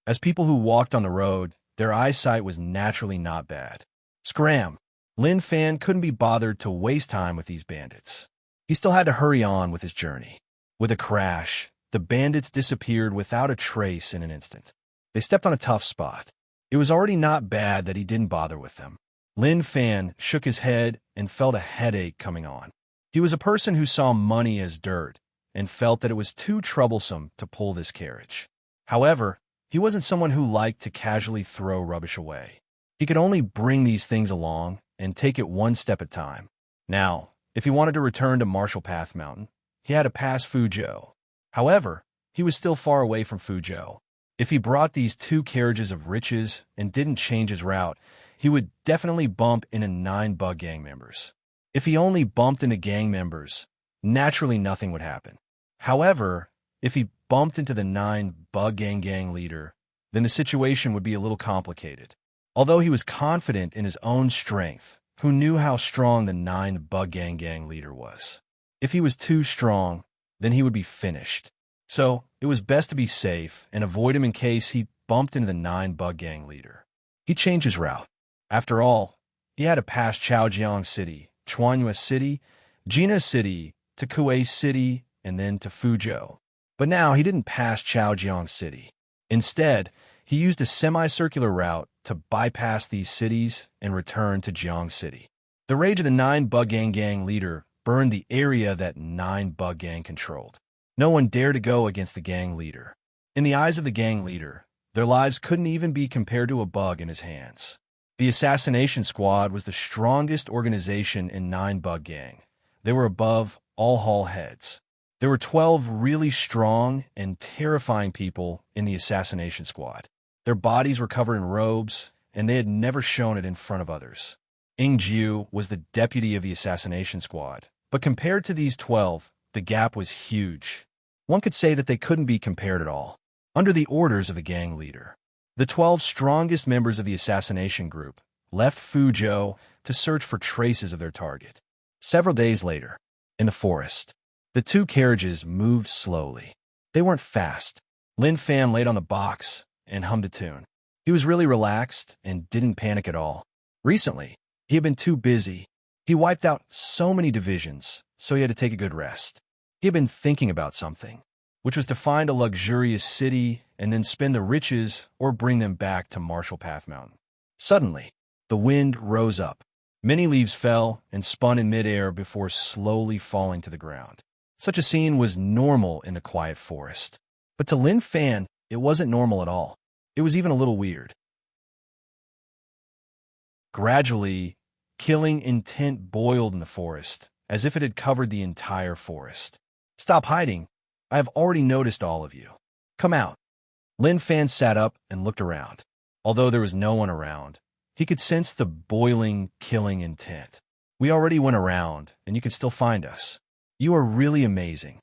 Speaker 1: As people who walked on the road, their eyesight was naturally not bad. Scram! Lin Fan couldn't be bothered to waste time with these bandits. He still had to hurry on with his journey. With a crash, the bandits disappeared without a trace in an instant. They stepped on a tough spot. It was already not bad that he didn't bother with them. Lin Fan shook his head and felt a headache coming on. He was a person who saw money as dirt and felt that it was too troublesome to pull this carriage. However, he wasn't someone who liked to casually throw rubbish away. He could only bring these things along and take it one step at a time. Now, if he wanted to return to Marshall Path Mountain, he had to pass Fuzhou. However, he was still far away from Fuzhou. If he brought these 2 carriages of riches and didn't change his route, he would definitely bump into 9 bug gang members. If he only bumped into gang members, naturally nothing would happen. However, if he bumped into the 9 bug gang leader, then the situation would be a little complicated. Although he was confident in his own strength, who knew how strong the 9 bug gang leader was? If he was too strong, then he would be finished. So, it was best to be safe and avoid him in case he bumped into the 9 bug gang leader. He changed his route. After all, he had to pass Chaojiang City, Chuanyue City, Jina City, to Kuei City, and then to Fuzhou. But now he didn't pass Chaojiang City. Instead, he used a semicircular route to bypass these cities and return to Jiang City. The rage of the 9 bug gang leader burned the area that 9 bug gang controlled. No one dared to go against the gang leader. In the eyes of the gang leader, their lives couldn't even be compared to a bug in his hands. The assassination squad was the strongest organization in 9 bug gang. They were above all hall heads. There were 12 really strong and terrifying people in the assassination squad. Their bodies were covered in robes, and they had never shown it in front of others. Ing Jiu was the deputy of the assassination squad, but compared to these 12, the gap was huge. One could say that they couldn't be compared at all. Under the orders of the gang leader, the 12 strongest members of the assassination group left Fuzhou to search for traces of their target. Several days later, in the forest, the 2 carriages moved slowly. They weren't fast. Lin Fan laid on the box and hummed a tune. He was really relaxed and didn't panic at all. Recently, he had been too busy. He wiped out so many divisions, so he had to take a good rest. He had been thinking about something, which was to find a luxurious city and then spend the riches or bring them back to Marshall Path Mountain. Suddenly, the wind rose up. Many leaves fell and spun in midair before slowly falling to the ground. Such a scene was normal in the quiet forest. But to Lin Fan, it wasn't normal at all. It was even a little weird. Gradually, killing intent boiled in the forest, as if it had covered the entire forest. Stop hiding. I have already noticed all of you. Come out. Lin Fan sat up and looked around. Although there was no one around, he could sense the boiling, killing intent. We already went around, and you can still find us. You are really amazing.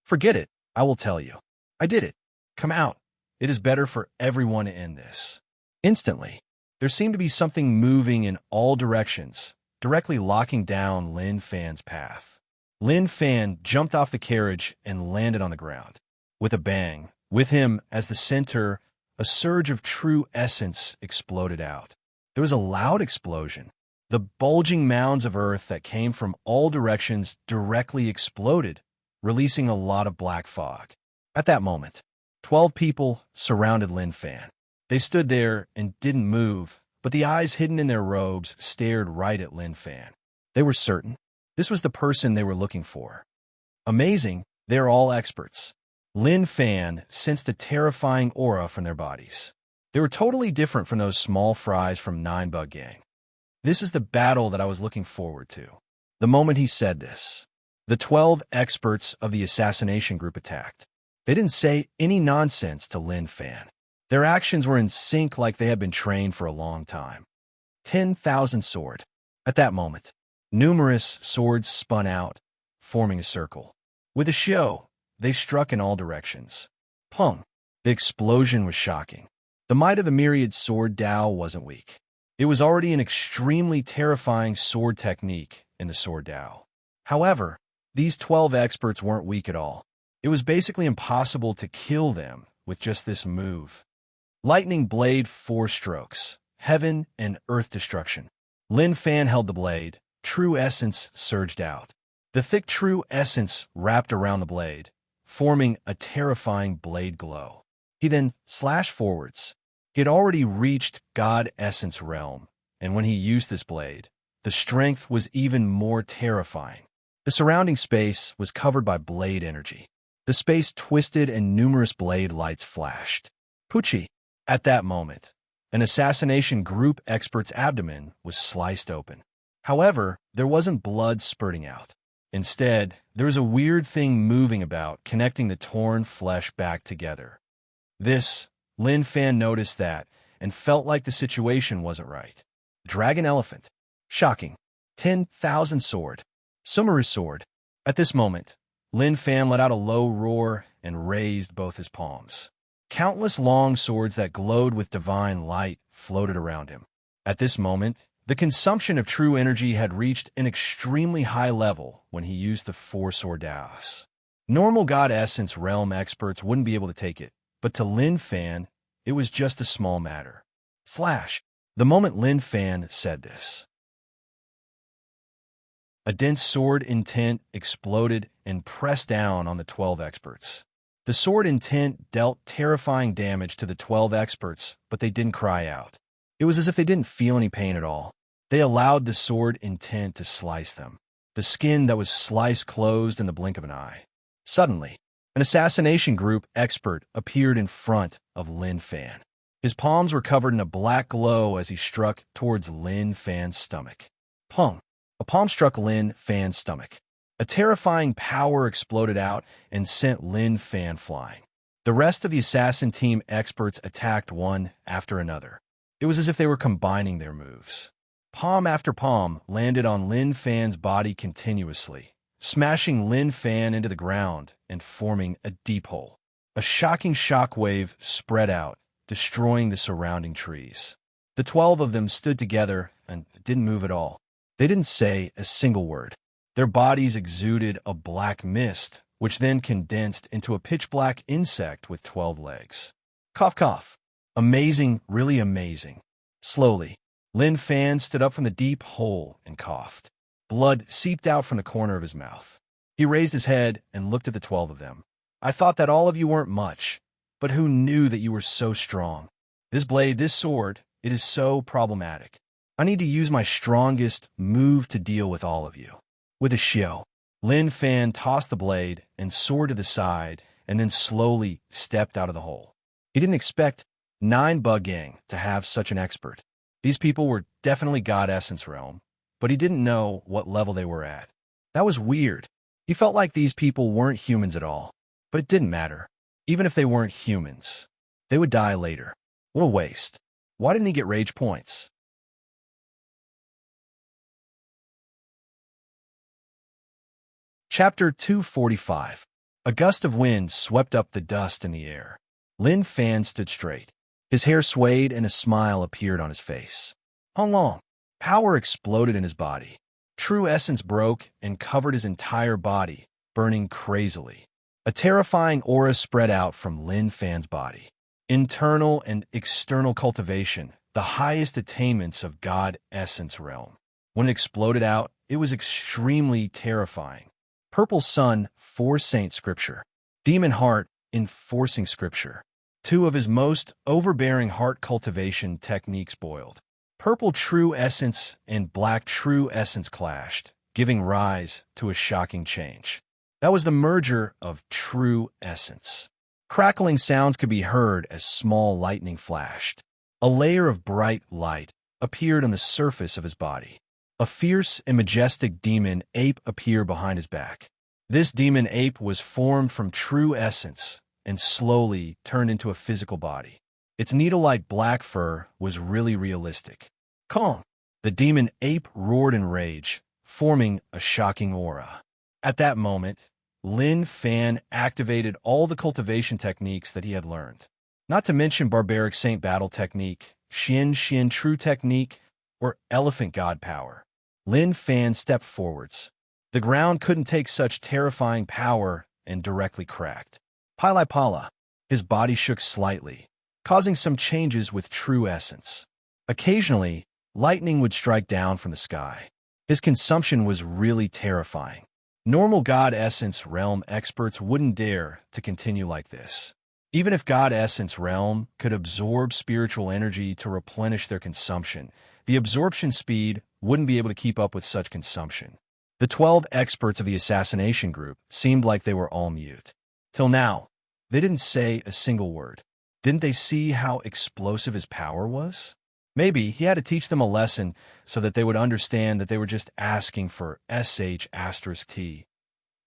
Speaker 1: Forget it, I will tell you. I did it. Come out. It is better for everyone to end this. Instantly, there seemed to be something moving in all directions, directly locking down Lin Fan's path. Lin Fan jumped off the carriage and landed on the ground. With a bang, with him as the center, a surge of true essence exploded out. There was a loud explosion. The bulging mounds of earth that came from all directions directly exploded, releasing a lot of black fog. At that moment, 12 people surrounded Lin Fan. They stood there and didn't move, but the eyes hidden in their robes stared right at Lin Fan. They were certain this was the person they were looking for. Amazing, they're all experts. Lin Fan sensed a terrifying aura from their bodies. They were totally different from those small fries from Nine Bug Gang. This is the battle that I was looking forward to. The moment he said this, the 12 experts of the assassination group attacked. They didn't say any nonsense to Lin Fan. Their actions were in sync like they had been trained for a long time. 10,000 sword. At that moment, numerous swords spun out, forming a circle. With a show, they struck in all directions. Pung! The explosion was shocking. The might of the myriad sword Dao wasn't weak. It was already an extremely terrifying sword technique in the sword Dao. However, these 12 experts weren't weak at all. It was basically impossible to kill them with just this move. Lightning blade 4 strokes. Heaven and earth destruction. Lin Fan held the blade. True essence surged out. The thick true essence wrapped around the blade, forming a terrifying blade glow. He then slashed forwards. He had already reached God Essence realm, and when he used this blade, the strength was even more terrifying. The surrounding space was covered by blade energy. The space twisted and numerous blade lights flashed. Pucci! At that moment, an assassination group expert's abdomen was sliced open. However, there wasn't blood spurting out. Instead, there was a weird thing moving about, connecting the torn flesh back together. Lin Fan noticed that and felt like the situation wasn't right. Dragon elephant. Shocking. 10,000 sword. Sumeru sword. At this moment, Lin Fan let out a low roar and raised both his palms. Countless long swords that glowed with divine light floated around him. At this moment, the consumption of true energy had reached an extremely high level when he used the 4 sword Daos. Normal God Essence realm experts wouldn't be able to take it, but to Lin Fan, it was just a small matter. Slash. The moment Lin Fan said this, a dense sword intent exploded and pressed down on the 12 experts. The sword intent dealt terrifying damage to the 12 experts, but they didn't cry out. It was as if they didn't feel any pain at all. They allowed the sword intent to slice them. The skin that was sliced closed in the blink of an eye. Suddenly, an assassination group expert appeared in front of Lin Fan. His palms were covered in a black glow as he struck towards Lin Fan's stomach. Pung! A palm struck Lin Fan's stomach. A terrifying power exploded out and sent Lin Fan flying. The rest of the assassin team experts attacked one after another. It was as if they were combining their moves. Palm after palm landed on Lin Fan's body continuously, smashing Lin Fan into the ground and forming a deep hole. A shocking shockwave spread out, destroying the surrounding trees. The 12 of them stood together and didn't move at all. They didn't say a single word. Their bodies exuded a black mist, which then condensed into a pitch-black insect with 12 legs. Cough, cough. Amazing, really amazing. Slowly, Lin Fan stood up from the deep hole and coughed. Blood seeped out from the corner of his mouth. He raised his head and looked at the 12 of them. I thought that all of you weren't much, but who knew that you were so strong? This blade, this sword, it is so problematic. I need to use my strongest move to deal with all of you. With a shio, Lin Fan tossed the blade and sword to the side and then slowly stepped out of the hole. He didn't expect 9 Bug Gang to have such an expert. These people were definitely God Essence realm, but he didn't know what level they were at. That was weird. He felt like these people weren't humans at all, but it didn't matter. Even if they weren't humans, they would die later. What a waste. Why didn't he get rage points? Chapter 245. A gust of wind swept up the dust in the air. Lin Fan stood straight. His hair swayed and a smile appeared on his face. How long? Power exploded in his body. True essence broke and covered his entire body, burning crazily. A terrifying aura spread out from Lin Fan's body. Internal and external cultivation, the highest attainments of God Essence realm. When it exploded out, it was extremely terrifying. Purple Sun, 4 Saint Scripture. Demon Heart, Enforcing Scripture. 2 of his most overbearing heart cultivation techniques boiled. Purple True Essence and Black True Essence clashed, giving rise to a shocking change. That was the merger of True Essence. Crackling sounds could be heard as small lightning flashed. A layer of bright light appeared on the surface of his body. A fierce and majestic demon ape appeared behind his back. This demon ape was formed from true essence and slowly turned into a physical body. Its needle-like black fur was really realistic. Calm! The demon ape roared in rage, forming a shocking aura. At that moment, Lin Fan activated all the cultivation techniques that he had learned. Not to mention barbaric saint battle technique, Xin true technique, or elephant god power. Lin Fan stepped forwards. The ground couldn't take such terrifying power and directly cracked. Pili Pala. His body shook slightly, causing some changes with true essence. Occasionally, lightning would strike down from the sky. His consumption was really terrifying. Normal God Essence Realm experts wouldn't dare to continue like this. Even if God Essence Realm could absorb spiritual energy to replenish their consumption, the absorption speed wouldn't be able to keep up with such consumption. The 12 experts of the assassination group seemed like they were all mute. Till now, they didn't say a single word. Didn't they see how explosive his power was? Maybe he had to teach them a lesson so that they would understand that they were just asking for *T.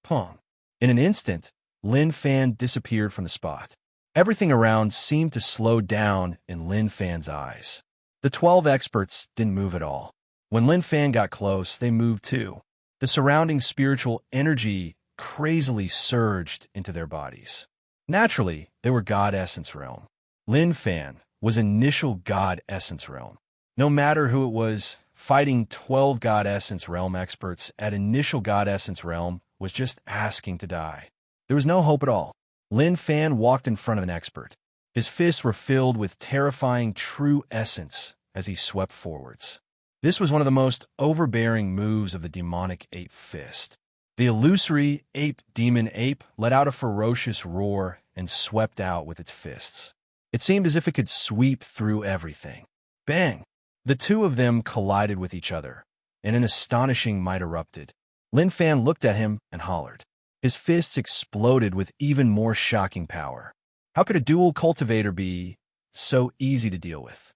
Speaker 1: Pong. In an instant, Lin Fan disappeared from the spot. Everything around seemed to slow down in Lin Fan's eyes. The 12 experts didn't move at all. When Lin Fan got close, they moved too. The surrounding spiritual energy crazily surged into their bodies. Naturally, they were God Essence Realm. Lin Fan was initial God Essence Realm. No matter who it was, fighting 12 God Essence Realm experts at initial God Essence Realm was just asking to die. There was no hope at all. Lin Fan walked in front of an expert. His fists were filled with terrifying true essence as he swept forwards. This was one of the most overbearing moves of the demonic ape fist. The illusory ape demon ape let out a ferocious roar and swept out with its fists. It seemed as if it could sweep through everything. Bang! The two of them collided with each other, and an astonishing might erupted. Lin Fan looked at him and hollered. His fists exploded with even more shocking power. How could a dual cultivator be so easy to deal with?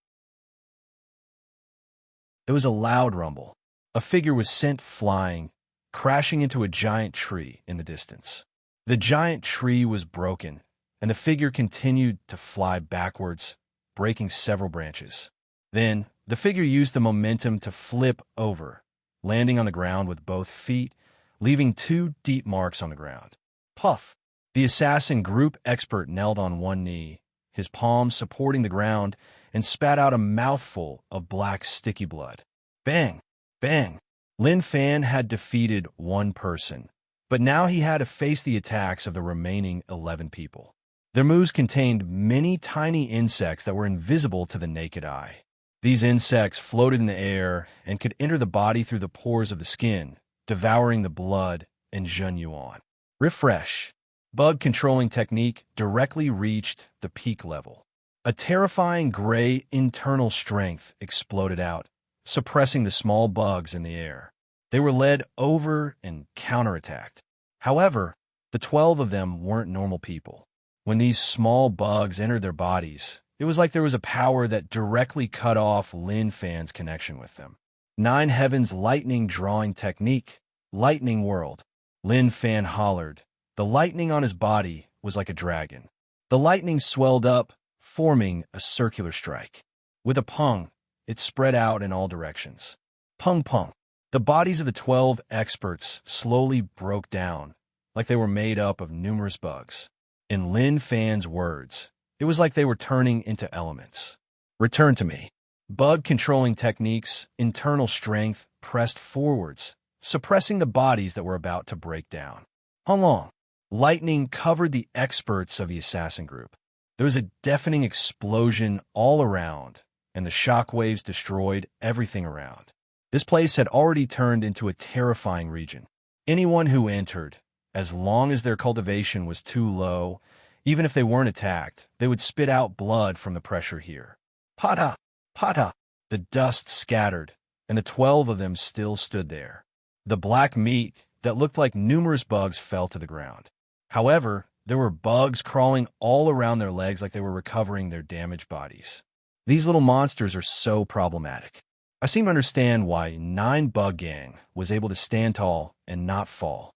Speaker 1: There was a loud rumble. A figure was sent flying, crashing into a giant tree in the distance. The giant tree was broken, and the figure continued to fly backwards, breaking several branches. Then, the figure used the momentum to flip over, landing on the ground with both feet, leaving 2 deep marks on the ground. Puff! The assassin group expert knelt on one knee, his palms supporting the ground, and spat out a mouthful of black sticky blood. Bang! Bang! Lin Fan had defeated one person, but now he had to face the attacks of the remaining 11 people. Their moves contained many tiny insects that were invisible to the naked eye. These insects floated in the air and could enter the body through the pores of the skin, devouring the blood and Zhenyuan. Refresh. Bug controlling technique directly reached the peak level. A terrifying gray internal strength exploded out, suppressing the small bugs in the air. They were led over and counterattacked. However, the 12 of them weren't normal people. When these small bugs entered their bodies, it was like there was a power that directly cut off Lin Fan's connection with them. 9 Heavens lightning drawing technique, lightning world. Lin Fan hollered. The lightning on his body was like a dragon. The lightning swelled up, forming a circular strike. With a pung, it spread out in all directions. Pung pung. The bodies of the 12 experts slowly broke down, like they were made up of numerous bugs. In Lin Fan's words, it was like they were turning into elements. Return to me. Bug controlling techniques, internal strength, pressed forwards, suppressing the bodies that were about to break down. How long? Lightning covered the experts of the assassin group. There was a deafening explosion all around, and the shockwaves destroyed everything around. This place had already turned into a terrifying region. Anyone who entered, as long as their cultivation was too low, even if they weren't attacked, they would spit out blood from the pressure here. Pata! Pata! The dust scattered, and the 12 of them still stood there. The black meat that looked like numerous bugs fell to the ground. However, There were bugs crawling all around their legs like they were recovering their damaged bodies. These little monsters are so problematic. I seem to understand why 9 Bug Gang was able to stand tall and not fall.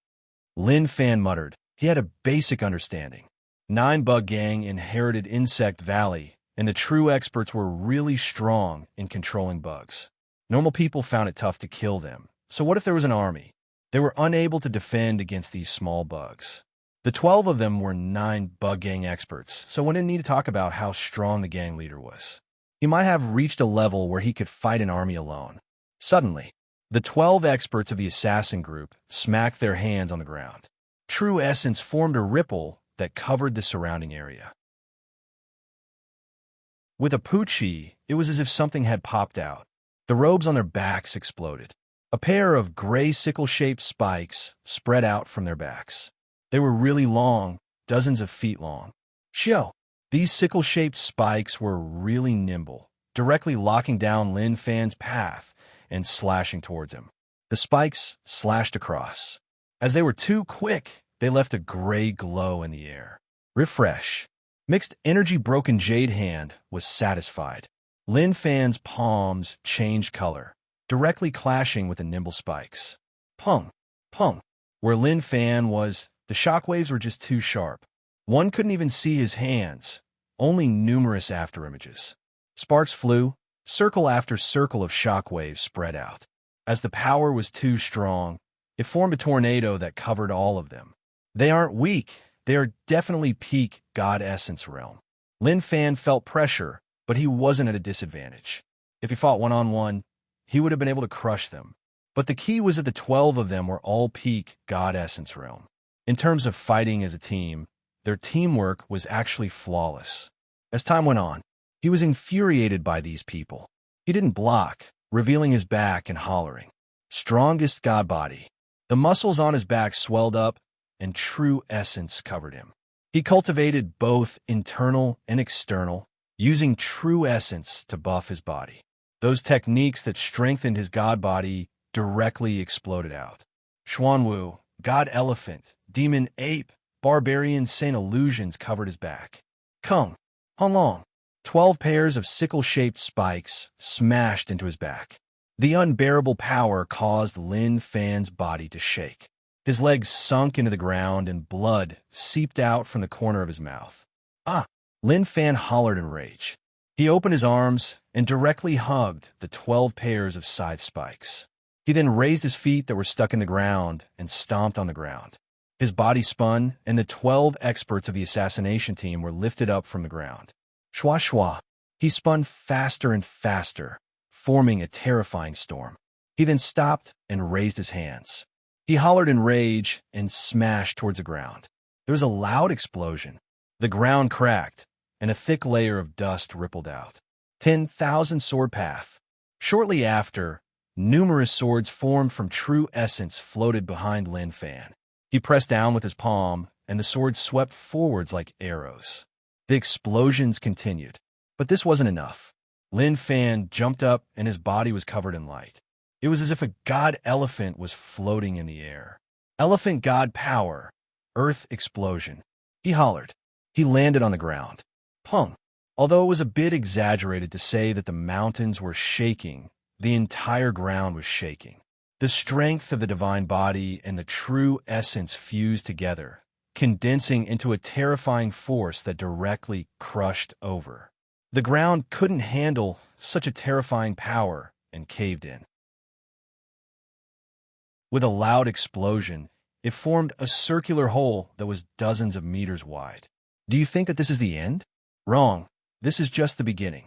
Speaker 1: Lin Fan muttered. He had a basic understanding. 9 Bug Gang inherited Insect Valley, and the true experts were really strong in controlling bugs. Normal people found it tough to kill them. So what if there was an army? They were unable to defend against these small bugs. The 12 of them were 9 Bug Gang experts, so one didn't need to talk about how strong the gang leader was. He might have reached a level where he could fight an army alone. Suddenly, the 12 experts of the assassin group smacked their hands on the ground. True essence formed a ripple that covered the surrounding area. With a poochie, it was as if something had popped out. The robes on their backs exploded. A pair of gray sickle-shaped spikes spread out from their backs. They were really long, dozens of feet long. Shio! These sickle-shaped spikes were really nimble, directly locking down Lin Fan's path and slashing towards him. The spikes slashed across. As they were too quick, they left a gray glow in the air. Refresh. Mixed energy broken jade hand was satisfied. Lin Fan's palms changed color, directly clashing with the nimble spikes. Pung, pung. Where Lin Fan was, the shockwaves were just too sharp. One couldn't even see his hands, only numerous afterimages. Sparks flew, circle after circle of shockwaves spread out. As the power was too strong, it formed a tornado that covered all of them. They aren't weak, they are definitely peak God Essence realm. Lin Fan felt pressure, but he wasn't at a disadvantage. If he fought one-on-one, he would have been able to crush them. But the key was that the 12 of them were all peak God Essence realm. In terms of fighting as a team, their teamwork was actually flawless. As time went on, he was infuriated by these people. He didn't block, revealing his back and hollering, "Strongest God body." The muscles on his back swelled up, and true essence covered him. He cultivated both internal and external, using true essence to buff his body. Those techniques that strengthened his God body directly exploded out. Xuanwu, God Elephant, Demon Ape, Barbarian Saint Illusions covered his back. Kung, Honglong, 12 pairs of sickle-shaped spikes smashed into his back. The unbearable power caused Lin Fan's body to shake. His legs sunk into the ground and blood seeped out from the corner of his mouth. Ah! Lin Fan hollered in rage. He opened his arms and directly hugged the 12 pairs of scythe spikes. He then raised his feet that were stuck in the ground and stomped on the ground. His body spun, and the 12 experts of the assassination team were lifted up from the ground. Shwa shwa. He spun faster and faster, forming a terrifying storm. He then stopped and raised his hands. He hollered in rage and smashed towards the ground. There was a loud explosion. The ground cracked, and a thick layer of dust rippled out. 10,000 sword path. Shortly after, numerous swords formed from true essence floated behind Lin Fan. He pressed down with his palm, and the swords swept forwards like arrows. The explosions continued, but this wasn't enough. Lin Fan jumped up, and his body was covered in light. It was as if a god elephant was floating in the air. Elephant god power. Earth explosion. He hollered. He landed on the ground. Pung. Although it was a bit exaggerated to say that the mountains were shaking, the entire ground was shaking. The strength of the divine body and the true essence fused together, condensing into a terrifying force that directly crushed over. The ground couldn't handle such a terrifying power and caved in. With a loud explosion, it formed a circular hole that was dozens of meters wide. Do you think that this is the end? Wrong. This is just the beginning.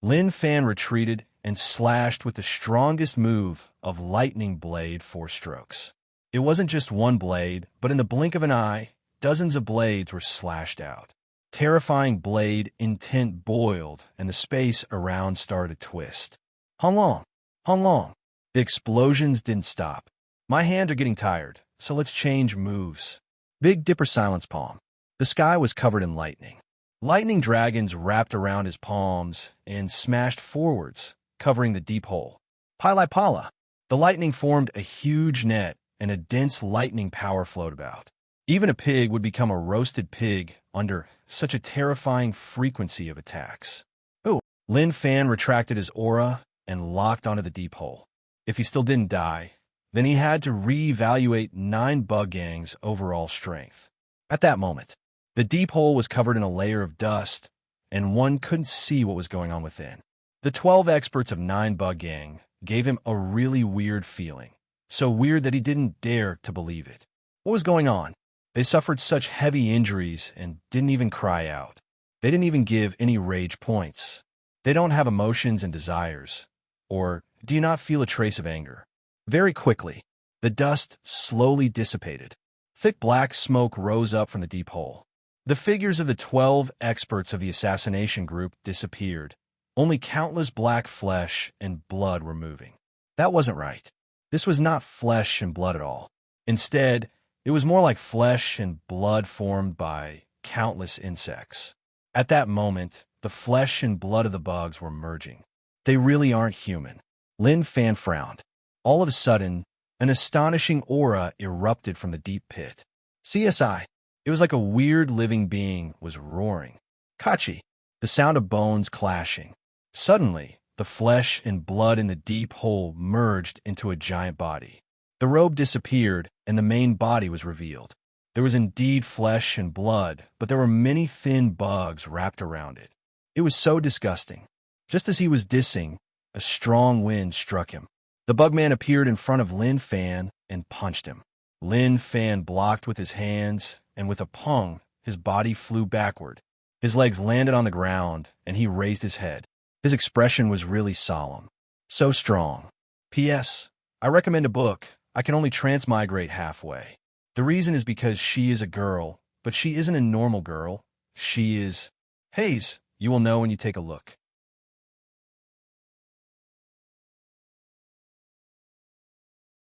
Speaker 1: Lin Fan retreated and slashed with the strongest move of Lightning Blade 4 strokes. It wasn't just one blade, but in the blink of an eye, dozens of blades were slashed out. Terrifying blade intent boiled, and the space around started to twist. Honglong, Honglong. The explosions didn't stop. My hands are getting tired, so let's change moves. Big Dipper Silence Palm. The sky was covered in lightning. Lightning dragons wrapped around his palms and smashed forwards, covering the deep hole. Pili Pala. The lightning formed a huge net, and a dense lightning power flowed about. Even a pig would become a roasted pig under such a terrifying frequency of attacks. Oh, Lin Fan retracted his aura and locked onto the deep hole. If he still didn't die, then he had to reevaluate 9 bug gangs' overall strength. At that moment, the deep hole was covered in a layer of dust, and one couldn't see what was going on within. The 12 experts of 9 bug gang gave him a really weird feeling, so weird that he didn't dare to believe it. What was going on? They suffered such heavy injuries and didn't even cry out. They didn't even give any rage points. They don't have emotions and desires. Or do you not feel a trace of anger? Very quickly, the dust slowly dissipated. Thick black smoke rose up from the deep hole. The figures of the 12 experts of the assassination group disappeared. Only countless black flesh and blood were moving. That wasn't right. This was not flesh and blood at all. Instead, it was more like flesh and blood formed by countless insects. At that moment, the flesh and blood of the bugs were merging. They really aren't human. Lin Fan frowned. All of a sudden, an astonishing aura erupted from the deep pit. CSI. It was like a weird living being was roaring. Kachi. The sound of bones clashing. Suddenly, the flesh and blood in the deep hole merged into a giant body. The robe disappeared, and the main body was revealed. There was indeed flesh and blood, but there were many thin bugs wrapped around it. It was so disgusting. Just as he was dissing, a strong wind struck him. The bugman appeared in front of Lin Fan and punched him. Lin Fan blocked with his hands, and with a pung, his body flew backward. His legs landed on the ground, and he raised his head. His expression was really solemn. So strong. P.S. I recommend a book. I can only transmigrate halfway. The reason is because she is a girl, but she isn't a normal girl. She is... Hayes, you will know when you take a look.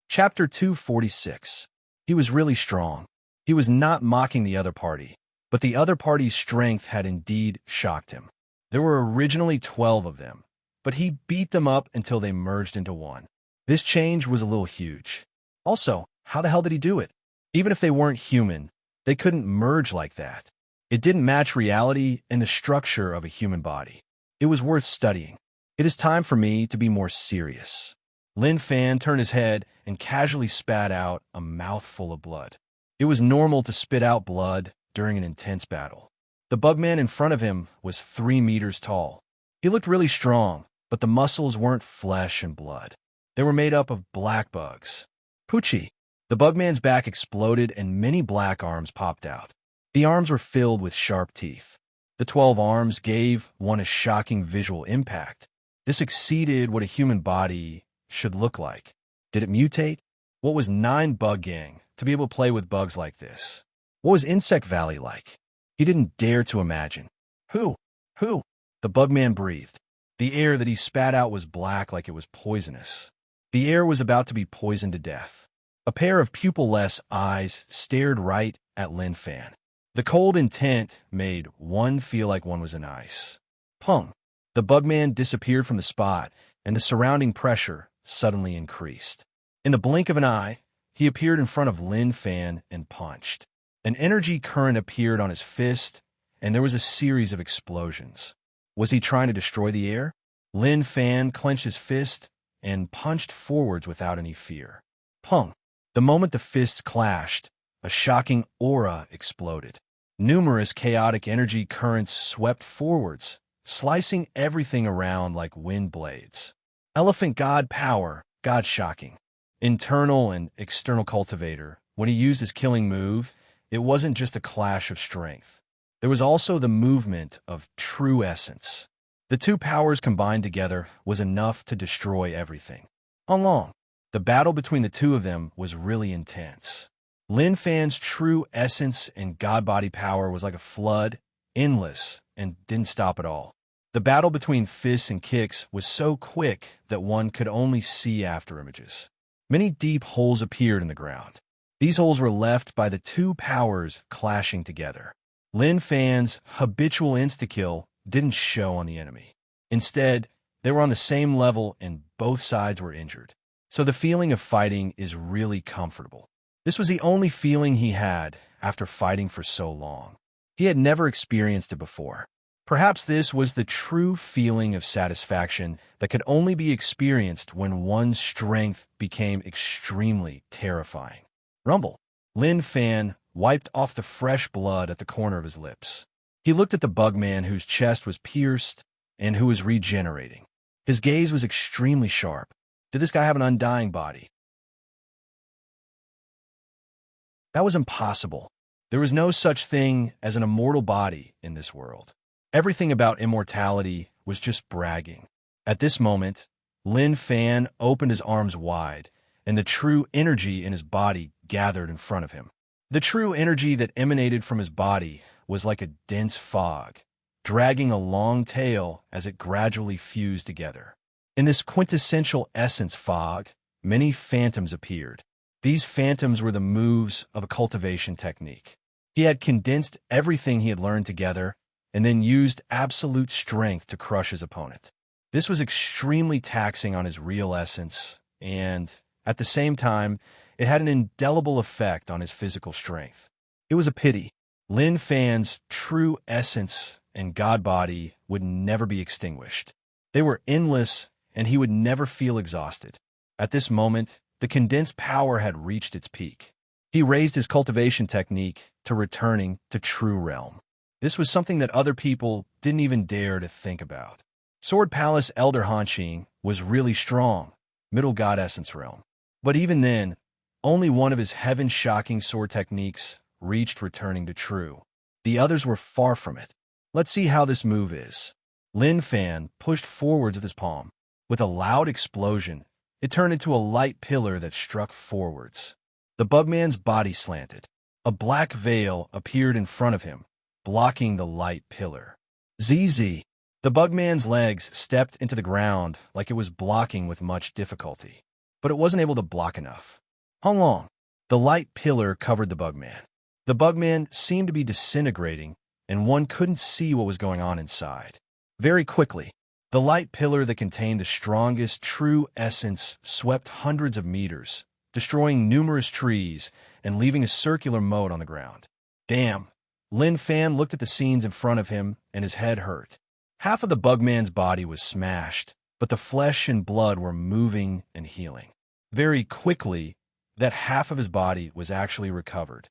Speaker 1: Chapter 246. He was really strong. He was not mocking the other party, but the other party's strength had indeed shocked him. There were originally 12 of them, but he beat them up until they merged into one. This change was a little huge. Also, how the hell did he do it? Even if they weren't human, they couldn't merge like that. It didn't match reality and the structure of a human body. It was worth studying. It is time for me to be more serious. Lin Fan turned his head and casually spat out a mouthful of blood. It was normal to spit out blood during an intense battle. The bugman in front of him was 3 meters tall. He looked really strong, but the muscles weren't flesh and blood. They were made up of black bugs. Poochie. The bugman's back exploded and many black arms popped out. The arms were filled with sharp teeth. The 12 arms gave one a shocking visual impact. This exceeded what a human body should look like. Did it mutate? What was 9 bug gang to be able to play with bugs like this? What was Insect Valley like? He didn't dare to imagine. Who? The bugman breathed. The air that he spat out was black like it was poisonous. The air was about to be poisoned to death. A pair of pupil-less eyes stared right at Lin Fan. The cold intent made one feel like one was in ice. Pung! The bugman disappeared from the spot, and the surrounding pressure suddenly increased. In the blink of an eye, he appeared in front of Lin Fan and punched. An energy current appeared on his fist, and there was a series of explosions. Was he trying to destroy the air? Lin Fan clenched his fist and punched forwards without any fear. Pung! The moment the fists clashed, a shocking aura exploded. Numerous chaotic energy currents swept forwards, slicing everything around like wind blades. Elephant God power, God shocking. Internal and external cultivator. When he used his killing move, it wasn't just a clash of strength. There was also the movement of true essence. The 2 powers combined together was enough to destroy everything. How long? The battle between the 2 of them was really intense. Lin Fan's true essence and god body power was like a flood, endless, and didn't stop at all. The battle between fists and kicks was so quick that one could only see after images. Many deep holes appeared in the ground. These holes were left by the 2 powers clashing together. Lin Fan's habitual insta-kill didn't show on the enemy. Instead, they were on the same level and both sides were injured. So the feeling of fighting is really comfortable. This was the only feeling he had after fighting for so long. He had never experienced it before. Perhaps this was the true feeling of satisfaction that could only be experienced when one's strength became extremely terrifying. Rumble. Lin Fan wiped off the fresh blood at the corner of his lips. He looked at the bugman whose chest was pierced and who was regenerating. His gaze was extremely sharp. Did this guy have an undying body? That was impossible. There was no such thing as an immortal body in this world. Everything about immortality was just bragging. At this moment, Lin Fan opened his arms wide, and the true energy in his body gathered in front of him. The true energy that emanated from his body was like a dense fog, dragging a long tail as it gradually fused together. In this quintessential essence fog, many phantoms appeared. These phantoms were the moves of a cultivation technique. He had condensed everything he had learned together and then used absolute strength to crush his opponent. This was extremely taxing on his real essence, and, at the same time, it had an indelible effect on his physical strength. It was a pity. Lin Fan's true essence and god body would never be extinguished. They were endless, and he would never feel exhausted. At this moment, the condensed power had reached its peak. He raised his cultivation technique to returning to true realm. This was something that other people didn't even dare to think about. Sword Palace Elder Hanqing was really strong, middle god essence realm. But even then, only one of his heaven-shocking sword techniques reached returning to true. The others were far from it. Let's see how this move is. Lin Fan pushed forwards with his palm. With a loud explosion, it turned into a light pillar that struck forwards. The bugman's body slanted. A black veil appeared in front of him, blocking the light pillar. ZZ. The bugman's legs stepped into the ground like it was blocking with much difficulty, but it wasn't able to block enough. Hung long. The light pillar covered the bugman. The bugman seemed to be disintegrating, and one couldn't see what was going on inside. Very quickly, the light pillar that contained the strongest true essence swept hundreds of meters, destroying numerous trees and leaving a circular moat on the ground. Damn. Lin Fan looked at the scenes in front of him, and his head hurt. Half of the bugman's body was smashed, but the flesh and blood were moving and healing. Very quickly, that half of his body was actually recovered.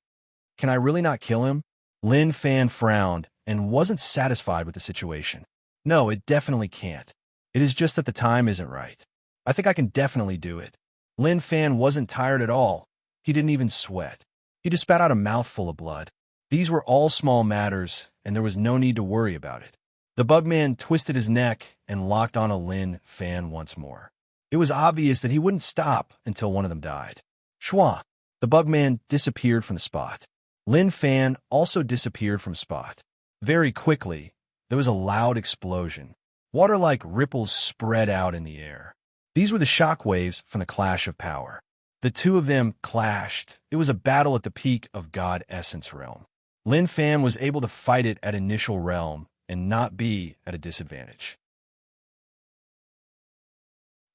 Speaker 1: Can I really not kill him? Lin Fan frowned and wasn't satisfied with the situation. No, it definitely can't. It is just that the time isn't right. I think I can definitely do it. Lin Fan wasn't tired at all. He didn't even sweat. He just spat out a mouthful of blood. These were all small matters, and there was no need to worry about it. The bugman twisted his neck and locked on a Lin Fan once more. It was obvious that he wouldn't stop until one of them died. Shwa! The bugman disappeared from the spot. Lin Fan also disappeared from spot. Very quickly, there was a loud explosion. Water-like ripples spread out in the air. These were the shock waves from the clash of power. The two of them clashed. It was a battle at the peak of God Essence Realm. Lin Fan was able to fight it at initial realm and not be at a disadvantage.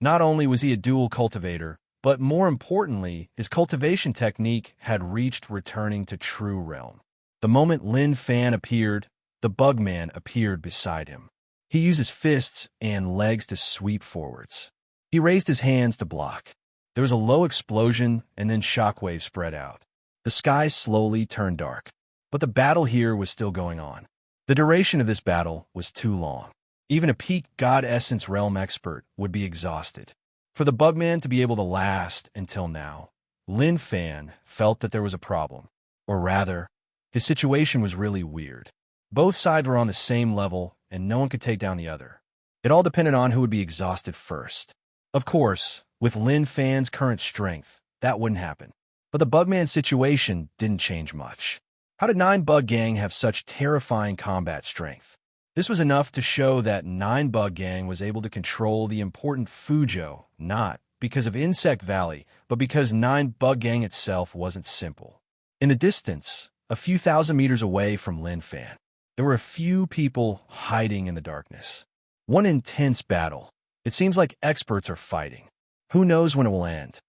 Speaker 1: Not only was he a dual cultivator, but more importantly, his cultivation technique had reached returning to true realm. The moment Lin Fan appeared, the bugman appeared beside him. He used his fists and legs to sweep forwards. He raised his hands to block. There was a low explosion, and then shockwaves spread out. The sky slowly turned dark. But the battle here was still going on. The duration of this battle was too long. Even a peak God Essence Realm expert would be exhausted. For the bugman to be able to last until now, Lin Fan felt that there was a problem. Or rather, his situation was really weird. Both sides were on the same level, and no one could take down the other. It all depended on who would be exhausted first. Of course, with Lin Fan's current strength, that wouldn't happen. But the bugman's situation didn't change much. How did 9 Bug Gang have such terrifying combat strength? This was enough to show that 9 Bug Gang was able to control the important Fuzhou, not because of Insect Valley, but because 9 Bug Gang itself wasn't simple. In the distance, a few thousand meters away from Lin Fan, there were a few people hiding in the darkness. One intense battle. It seems like experts are fighting. Who knows when it will end?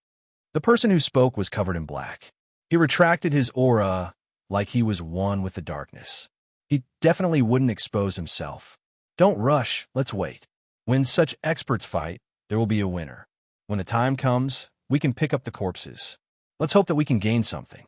Speaker 1: The person who spoke was covered in black. He retracted his aura, like he was one with the darkness. He definitely wouldn't expose himself. Don't rush, let's wait. When such experts fight, there will be a winner. When the time comes, we can pick up the corpses. Let's hope that we can gain something.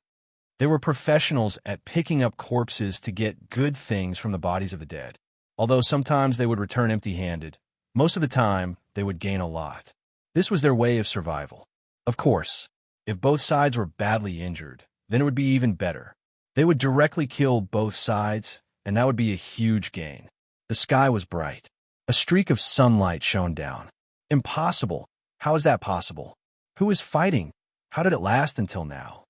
Speaker 1: They were professionals at picking up corpses to get good things from the bodies of the dead. Although sometimes they would return empty-handed, most of the time they would gain a lot. This was their way of survival. Of course, if both sides were badly injured, then it would be even better. They would directly kill both sides, and that would be a huge gain. The sky was bright. A streak of sunlight shone down. Impossible. How is that possible? Who is fighting? How did it last until now?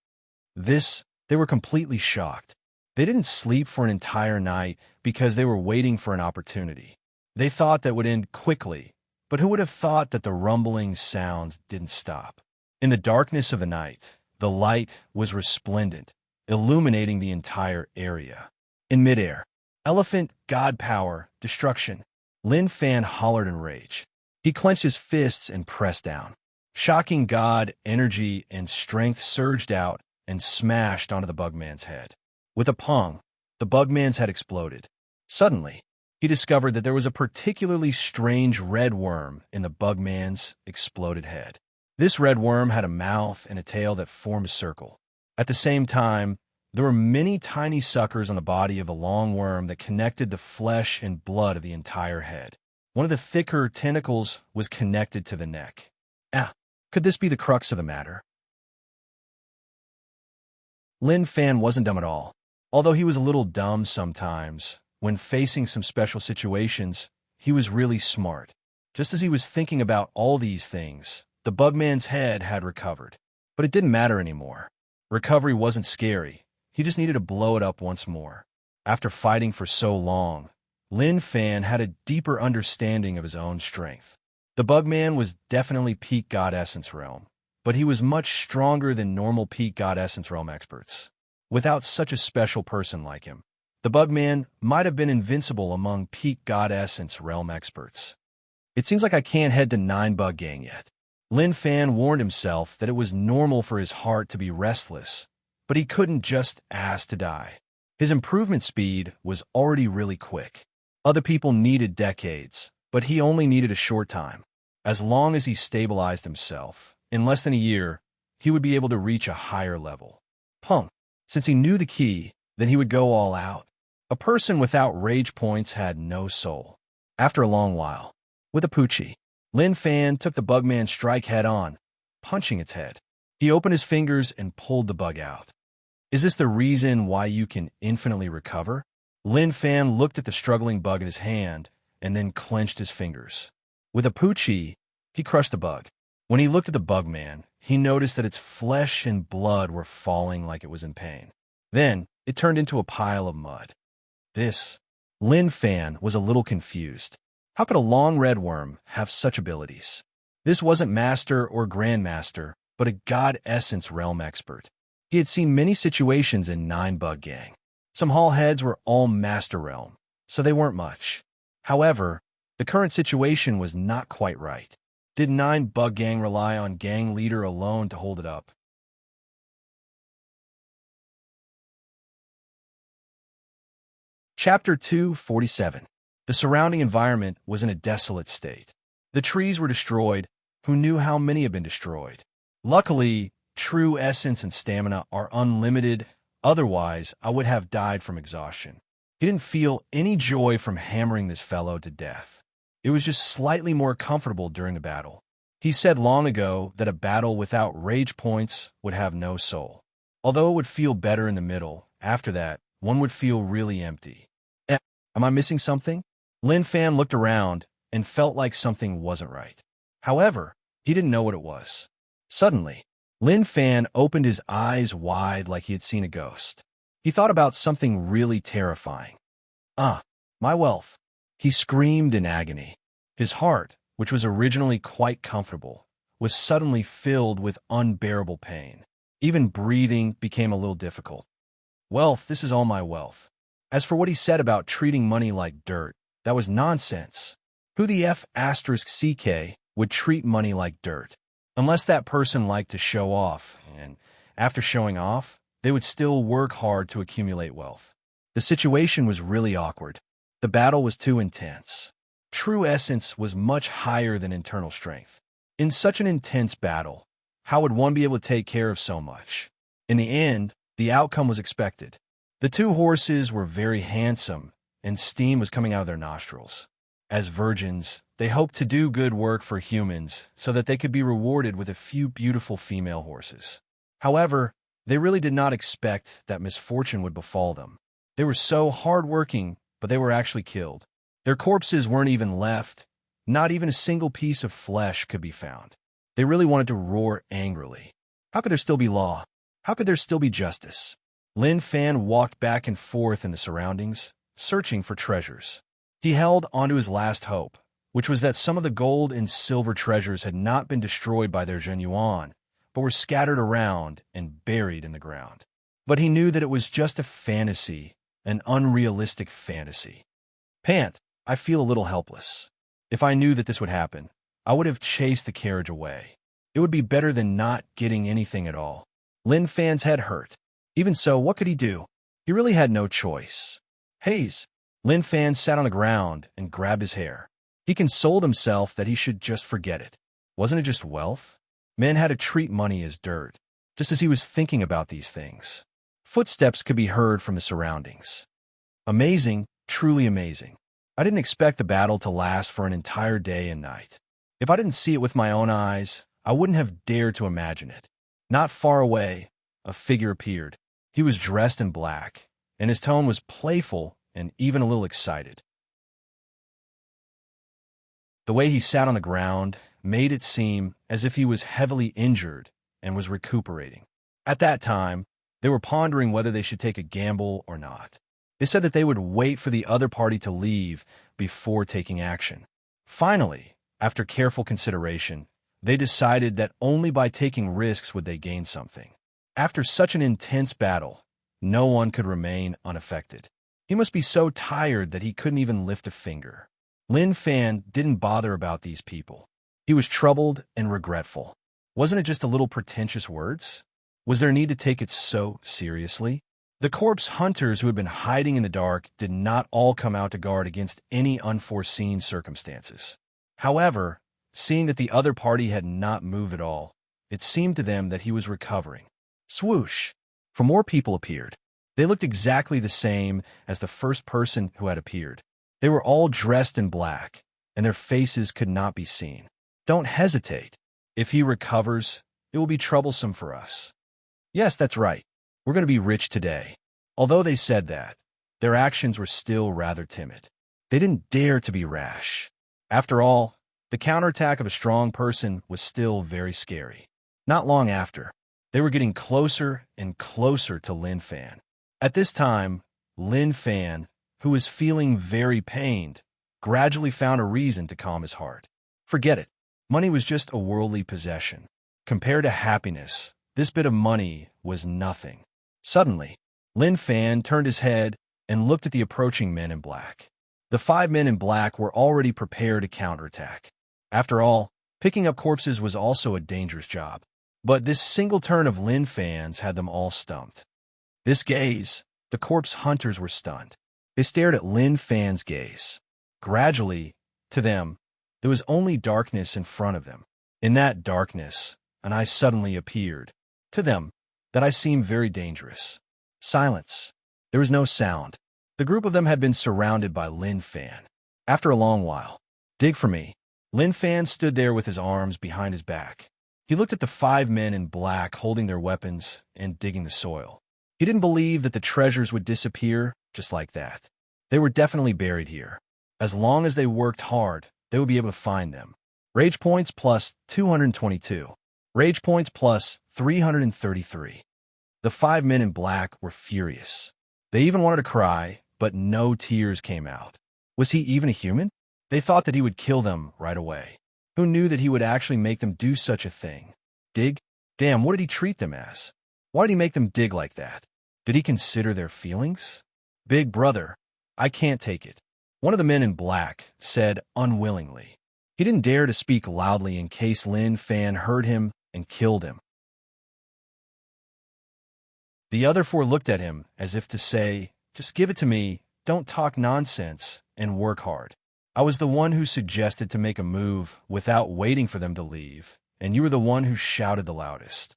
Speaker 1: They were completely shocked. They didn't sleep for an entire night because they were waiting for an opportunity. They thought that would end quickly, but who would have thought that the rumbling sounds didn't stop? In the darkness of the night, the light was resplendent, illuminating the entire area. In midair, elephant, god power, destruction. Lin Fan hollered in rage. He clenched his fists and pressed down. Shocking god, energy, and strength surged out and smashed onto the bugman's head. With a pong, the bugman's head exploded. Suddenly, he discovered that there was a particularly strange red worm in the bugman's exploded head. This red worm had a mouth and a tail that formed a circle. At the same time, there were many tiny suckers on the body of the long worm that connected the flesh and blood of the entire head. One of the thicker tentacles was connected to the neck. Could this be the crux of the matter? Lin Fan wasn't dumb at all. Although he was a little dumb sometimes, when facing some special situations, he was really smart. Just as he was thinking about all these things, the bugman's head had recovered. But it didn't matter anymore. Recovery wasn't scary. He just needed to blow it up once more. After fighting for so long, Lin Fan had a deeper understanding of his own strength. The bugman was definitely peak God Essence realm, but he was much stronger than normal peak God Essence realm experts. Without such a special person like him, the bugman might have been invincible among peak God Essence realm experts. It seems like I can't head to 9 Bug Gang yet. Lin Fan warned himself that it was normal for his heart to be restless, but he couldn't just ask to die. His improvement speed was already really quick. Other people needed decades, but he only needed a short time. As long as he stabilized himself, in less than a year, he would be able to reach a higher level. Since he knew the key, then he would go all out. A person without rage points had no soul. After a long while, with a poochie, Lin Fan took the bugman's strike head on, punching its head. He opened his fingers and pulled the bug out. Is this the reason why you can infinitely recover? Lin Fan looked at the struggling bug in his hand and then clenched his fingers. With a poochie, he crushed the bug. When he looked at the bugman, he noticed that its flesh and blood were falling like it was in pain. Then, it turned into a pile of mud. Lin Fan was a little confused. How could a long red worm have such abilities? This wasn't Master or Grandmaster, but a God Essence realm expert. He had seen many situations in 9 Bug Gang. Some Hall heads were all Master Realm, so they weren't much. However, the current situation was not quite right. Did 9 Bug Gang rely on gang leader alone to hold it up? Chapter 247. The surrounding environment was in a desolate state. The trees were destroyed. Who knew how many had been destroyed? Luckily, true essence and stamina are unlimited. Otherwise, I would have died from exhaustion. He didn't feel any joy from hammering this fellow to death. It was just slightly more comfortable during the battle. He said long ago that a battle without rage points would have no soul. Although it would feel better in the middle, after that, one would feel really empty. Am I missing something? Lin Fan looked around and felt like something wasn't right. However, he didn't know what it was. Suddenly, Lin Fan opened his eyes wide like he had seen a ghost. He thought about something really terrifying. My wealth. He screamed in agony. His heart, which was originally quite comfortable, was suddenly filled with unbearable pain. Even breathing became a little difficult. Wealth, this is all my wealth. As for what he said about treating money like dirt, that was nonsense. Who the F***CK would treat money like dirt? Unless that person liked to show off, and after showing off, they would still work hard to accumulate wealth. The situation was really awkward. The battle was too intense. True essence was much higher than internal strength. In such an intense battle, how would one be able to take care of so much? In the end, the outcome was expected. The two horses were very handsome, and steam was coming out of their nostrils. As virgins, they hoped to do good work for humans so that they could be rewarded with a few beautiful female horses. However, they really did not expect that misfortune would befall them. They were so hard-working, but they were actually killed. Their corpses weren't even left. Not even a single piece of flesh could be found. They really wanted to roar angrily. How could there still be law? How could there still be justice? Lin Fan walked back and forth in the surroundings, searching for treasures. He held onto his last hope, which was that some of the gold and silver treasures had not been destroyed by their Zhenyuan, but were scattered around and buried in the ground. But he knew that it was just a fantasy, an unrealistic fantasy. Pant, I feel a little helpless. If I knew that this would happen, I would have chased the carriage away. It would be better than not getting anything at all. Lin Fan's head hurt. Even so, what could he do? He really had no choice. Haze. Lin Fan sat on the ground and grabbed his hair. He consoled himself that he should just forget it. Wasn't it just wealth? Men had to treat money as dirt, just as he was thinking about these things. Footsteps could be heard from the surroundings. Amazing, truly amazing. I didn't expect the battle to last for an entire day and night. If I didn't see it with my own eyes, I wouldn't have dared to imagine it. Not far away, a figure appeared. He was dressed in black, and his tone was playful and even a little excited. The way he sat on the ground made it seem as if he was heavily injured and was recuperating. At that time, they were pondering whether they should take a gamble or not. They said that they would wait for the other party to leave before taking action. Finally, after careful consideration, they decided that only by taking risks would they gain something. After such an intense battle, no one could remain unaffected. He must be so tired that he couldn't even lift a finger. Lin Fan didn't bother about these people. He was troubled and regretful. Wasn't it just a little pretentious words? Was there need to take it so seriously? The corpse hunters who had been hiding in the dark did not all come out to guard against any unforeseen circumstances. However, seeing that the other party had not moved at all, it seemed to them that he was recovering. Swoosh! For more people appeared. They looked exactly the same as the first person who had appeared. They were all dressed in black, and their faces could not be seen. Don't hesitate. If he recovers, it will be troublesome for us. Yes, that's right. We're going to be rich today. Although they said that, their actions were still rather timid. They didn't dare to be rash. After all, the counterattack of a strong person was still very scary. Not long after, they were getting closer and closer to Lin Fan. At this time, Lin Fan, who was feeling very pained, gradually found a reason to calm his heart. Forget it. Money was just a worldly possession. Compared to happiness, this bit of money was nothing. Suddenly, Lin Fan turned his head and looked at the approaching men in black. The 5 men in black were already prepared to counterattack. After all, picking up corpses was also a dangerous job. But this single turn of Lin Fan's had them all stumped. This gaze, the corpse hunters were stunned. They stared at Lin Fan's gaze. Gradually, to them, there was only darkness in front of them. In that darkness, an eye suddenly appeared. To them, that eye seemed very dangerous. Silence. There was no sound. The group of them had been surrounded by Lin Fan. After a long while, dig for me. Lin Fan stood there with his arms behind his back. He looked at the 5 men in black holding their weapons and digging the soil. He didn't believe that the treasures would disappear just like that. They were definitely buried here. As long as they worked hard, they would be able to find them. Rage points plus 222. Rage points plus 333. The 5 men in black were furious. They even wanted to cry, but no tears came out. Was he even a human? They thought that he would kill them right away. Who knew that he would actually make them do such a thing? Dig? Damn, what did he treat them as? Why did he make them dig like that? Did he consider their feelings? Big brother, I can't take it. One of the men in black said unwillingly. He didn't dare to speak loudly in case Lin Fan heard him and killed him. The other four looked at him as if to say, "Just give it to me, don't talk nonsense, and work hard." I was the one who suggested to make a move without waiting for them to leave, and you were the one who shouted the loudest.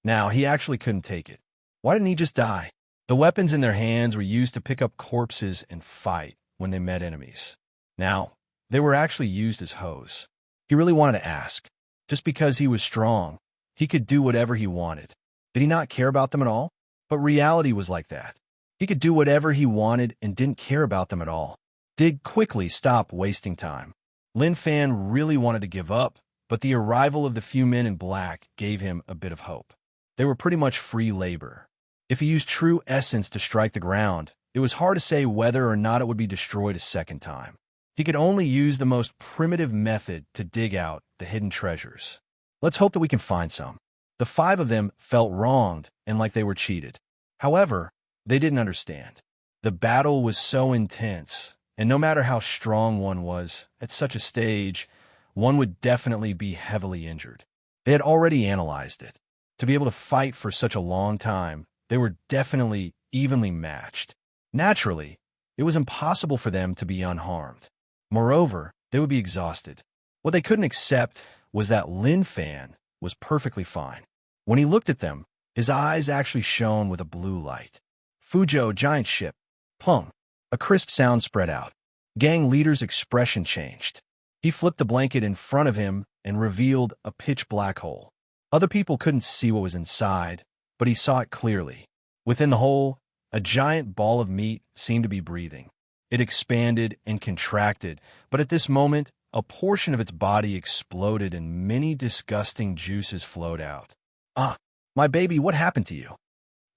Speaker 1: Now, he actually couldn't take it. Why didn't he just die? The weapons in their hands were used to pick up corpses and fight when they met enemies. Now, they were actually used as hoes. He really wanted to ask. Just because he was strong, he could do whatever he wanted. Did he not care about them at all? But reality was like that. He could do whatever he wanted and didn't care about them at all. Dig quickly, stop wasting time. Lin Fan really wanted to give up, but the arrival of the few men in black gave him a bit of hope. They were pretty much free labor. If he used true essence to strike the ground, it was hard to say whether or not it would be destroyed a second time. He could only use the most primitive method to dig out the hidden treasures. Let's hope that we can find some. The five of them felt wronged and like they were cheated. However, they didn't understand. The battle was so intense, and no matter how strong one was, at such a stage, one would definitely be heavily injured. They had already analyzed it. To be able to fight for such a long time, they were definitely evenly matched. Naturally, it was impossible for them to be unharmed. Moreover, they would be exhausted. What they couldn't accept was that Lin Fan was perfectly fine. When he looked at them, his eyes actually shone with a blue light. Fuzhou, giant ship. Pung. A crisp sound spread out. Gang leader's expression changed. He flipped the blanket in front of him and revealed a pitch black hole. Other people couldn't see what was inside, but he saw it clearly. Within the hole, a giant ball of meat seemed to be breathing. It expanded and contracted, but at this moment, a portion of its body exploded and many disgusting juices flowed out. "Ah, my baby, what happened to you?"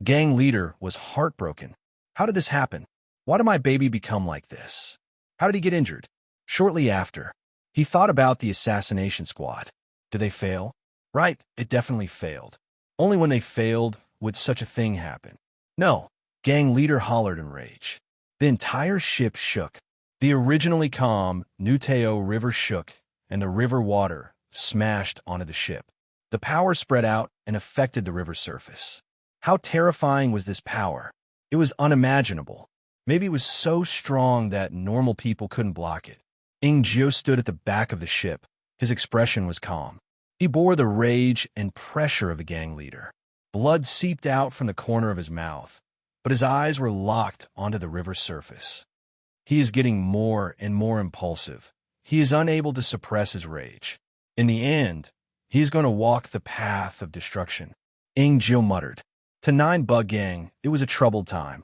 Speaker 1: Gang leader was heartbroken. "How did this happen? Why did my baby become like this? How did he get injured?" Shortly after, he thought about the assassination squad. Did they fail? Right, it definitely failed. Only when they failed would such a thing happen. No, gang leader hollered in rage. The entire ship shook. The originally calm Nuteo River shook, and the river water smashed onto the ship. The power spread out and affected the river surface. How terrifying was this power? It was unimaginable. Maybe it was so strong that normal people couldn't block it. Ingjiu stood at the back of the ship. His expression was calm. He bore the rage and pressure of the gang leader. Blood seeped out from the corner of his mouth, but his eyes were locked onto the river surface. He is getting more and more impulsive. He is unable to suppress his rage. In the end, he is going to walk the path of destruction. Ingjiu muttered. To 9-Bug Gang, it was a troubled time.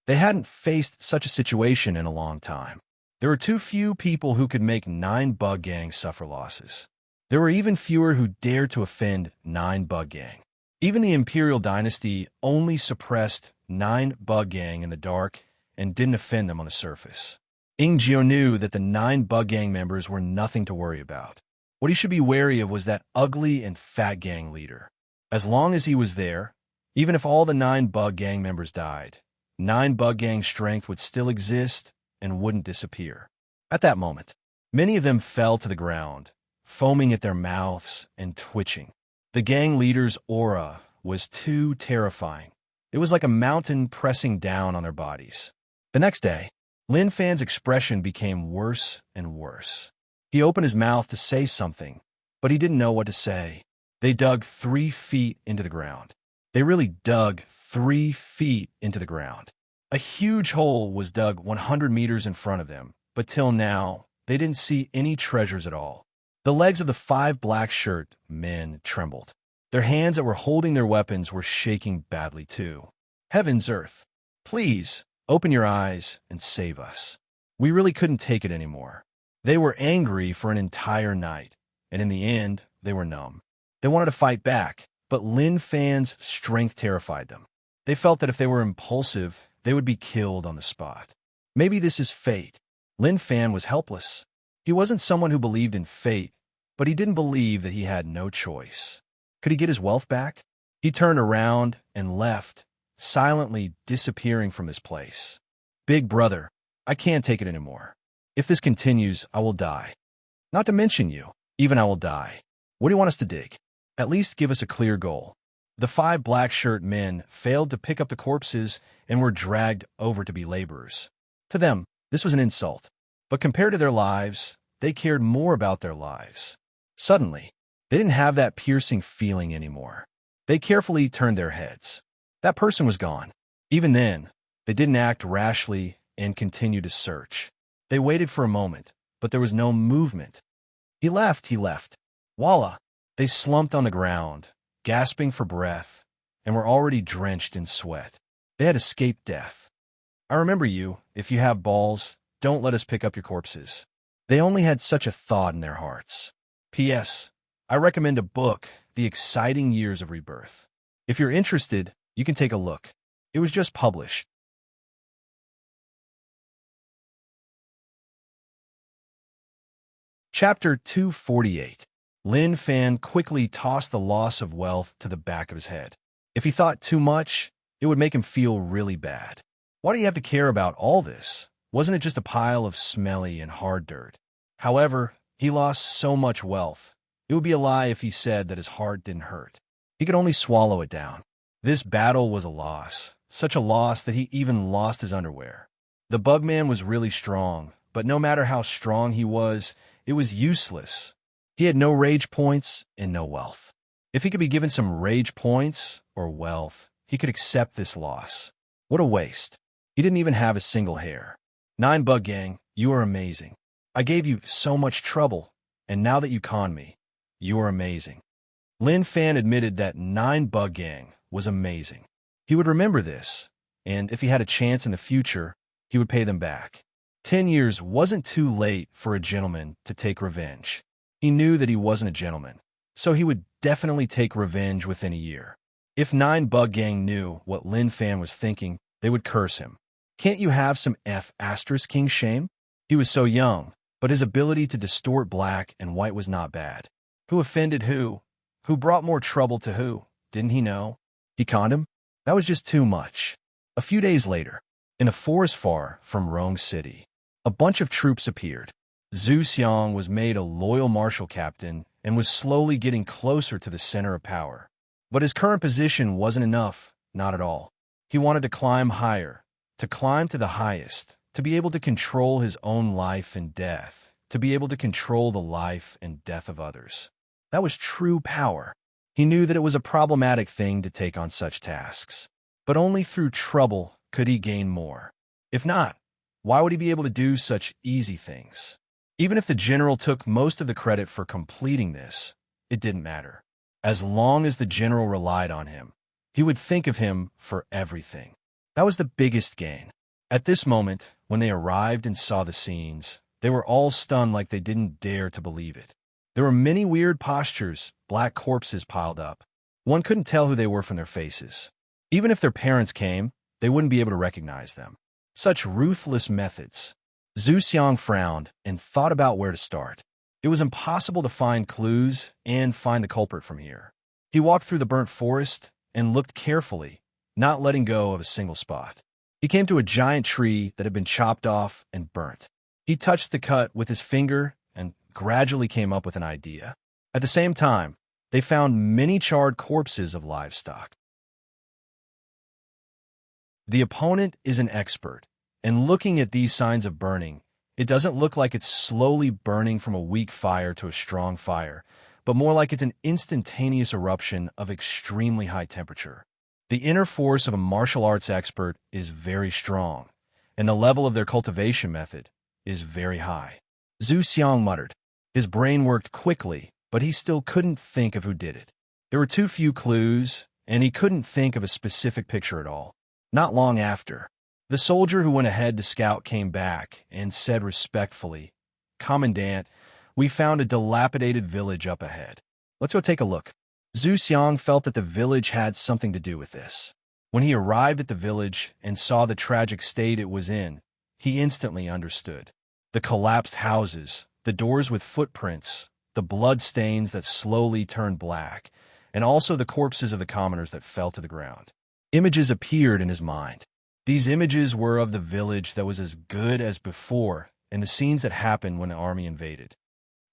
Speaker 1: They hadn't faced such a situation in a long time. There were too few people who could make 9-Bug Gang suffer losses. There were even fewer who dared to offend 9-Bug Gang. Even the Imperial Dynasty only suppressed 9-Bug Gang in the dark and didn't offend them on the surface. Ingjiu knew that the 9-Bug Gang members were nothing to worry about. What he should be wary of was that ugly and fat gang leader. As long as he was there, even if all the 9-Bug Gang members died, 9-Bug Gang's strength would still exist and wouldn't disappear. At that moment, many of them fell to the ground, foaming at their mouths and twitching. The gang leader's aura was too terrifying. It was like a mountain pressing down on their bodies. The next day, Lin Fan's expression became worse and worse. He opened his mouth to say something, but he didn't know what to say. They dug 3 feet into the ground. They really dug 3 feet into the ground. A huge hole was dug 100 meters in front of them, but till now, they didn't see any treasures at all. The legs of the 5 black-shirt men trembled. Their hands that were holding their weapons were shaking badly too. Heavens, earth, please, open your eyes and save us. We really couldn't take it anymore. They were angry for an entire night, and in the end, they were numb. They wanted to fight back, but Lin Fan's strength terrified them. They felt that if they were impulsive, they would be killed on the spot. Maybe this is fate. Lin Fan was helpless. He wasn't someone who believed in fate, but he didn't believe that he had no choice. Could he get his wealth back? He turned around and left, silently disappearing from this place. Big brother, I can't take it anymore. If this continues, I will die. Not to mention you, even I will die. What do you want us to dig? At least give us a clear goal. The 5 black-shirt men failed to pick up the corpses and were dragged over to be laborers. To them, this was an insult. But compared to their lives, they cared more about their lives. Suddenly, they didn't have that piercing feeling anymore. They carefully turned their heads. That person was gone. Even then, they didn't act rashly and continued to search. They waited for a moment, but there was no movement. He left. Voila! They slumped on the ground, gasping for breath, and were already drenched in sweat. They had escaped death. I remember you. If you have balls, don't let us pick up your corpses. They only had such a thought in their hearts. P.S. I recommend a book, The Exciting Years of Rebirth. If you're interested, you can take a look. It was just published. Chapter 248. Lin Fan quickly tossed the loss of wealth to the back of his head. If he thought too much, it would make him feel really bad. Why do you have to care about all this? Wasn't it just a pile of smelly and hard dirt? However, he lost so much wealth. It would be a lie if he said that his heart didn't hurt. He could only swallow it down. This battle was a loss, such a loss that he even lost his underwear. The Bugman was really strong, but no matter how strong he was, it was useless. He had no rage points and no wealth. If he could be given some rage points or wealth, he could accept this loss. What a waste. He didn't even have a single hair. 9 Bug Gang, you are amazing. I gave you so much trouble, and now that you conned me, you are amazing. Lin Fan admitted that 9 Bug Gang was amazing. He would remember this, and if he had a chance in the future, he would pay them back. 10 years wasn't too late for a gentleman to take revenge. He knew that he wasn't a gentleman, so he would definitely take revenge within a year. If 9 Bug Gang knew what Lin Fan was thinking, they would curse him. Can't you have some King shame? He was so young, but his ability to distort black and white was not bad. Who offended who? Who brought more trouble to who? Didn't he know? He conned him? That was just too much. A few days later, in a forest far from Rong City, a bunch of troops appeared. Zhu Xiang was made a loyal marshal captain and was slowly getting closer to the center of power. But his current position wasn't enough, not at all. He wanted to climb higher, to climb to the highest, to be able to control his own life and death, to be able to control the life and death of others. That was true power. He knew that it was a problematic thing to take on such tasks. But only through trouble could he gain more. If not, why would he be able to do such easy things? Even if the general took most of the credit for completing this, it didn't matter. As long as the general relied on him, he would think of him for everything. That was the biggest gain. At this moment, when they arrived and saw the scenes, they were all stunned like they didn't dare to believe it. There were many weird postures, black corpses piled up. One couldn't tell who they were from their faces. Even if their parents came, they wouldn't be able to recognize them. Such ruthless methods. Zhu Xiang frowned and thought about where to start. It was impossible to find clues and find the culprit from here. He walked through the burnt forest and looked carefully, not letting go of a single spot. He came to a giant tree that had been chopped off and burnt. He touched the cut with his finger and gradually came up with an idea. At the same time, they found many charred corpses of livestock. The opponent is an expert, and looking at these signs of burning, it doesn't look like it's slowly burning from a weak fire to a strong fire, but more like it's an instantaneous eruption of extremely high temperature. The inner force of a martial arts expert is very strong, and the level of their cultivation method is very high. Zhu Xiang muttered. His brain worked quickly, but he still couldn't think of who did it. There were too few clues, and he couldn't think of a specific picture at all. Not long after, the soldier who went ahead to scout came back and said respectfully, "Commandant, we found a dilapidated village up ahead. Let's go take a look." Zhu Xiang felt that the village had something to do with this. When he arrived at the village and saw the tragic state it was in, he instantly understood. The collapsed houses, the doors with footprints, the blood stains that slowly turned black, and also the corpses of the commoners that fell to the ground. Images appeared in his mind. These images were of the village that was as good as before and the scenes that happened when the army invaded.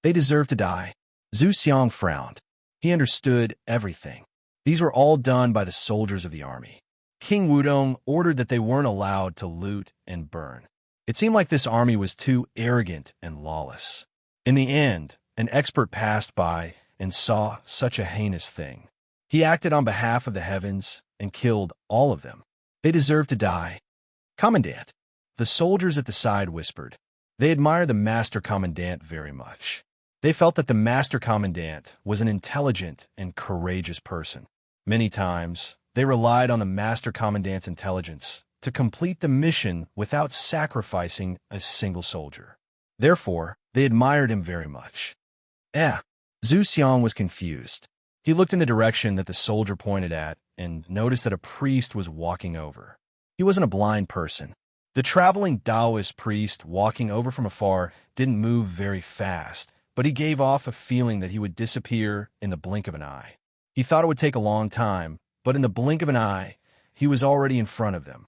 Speaker 1: They deserved to die. Zhu Xiang frowned. He understood everything. These were all done by the soldiers of the army. King Wudong ordered that they weren't allowed to loot and burn. It seemed like this army was too arrogant and lawless. In the end, an expert passed by and saw such a heinous thing. He acted on behalf of the heavens and killed all of them. They deserve to die. Commandant, the soldiers at the side whispered. They admired the master commandant very much. They felt that the master commandant was an intelligent and courageous person. Many times, they relied on the master commandant's intelligence to complete the mission without sacrificing a single soldier. Therefore, they admired him very much. Zhu Xiang was confused. He looked in the direction that the soldier pointed at and noticed that a priest was walking over. He wasn't a blind person. The traveling Taoist priest walking over from afar didn't move very fast, but he gave off a feeling that he would disappear in the blink of an eye. He thought it would take a long time, but in the blink of an eye, he was already in front of them.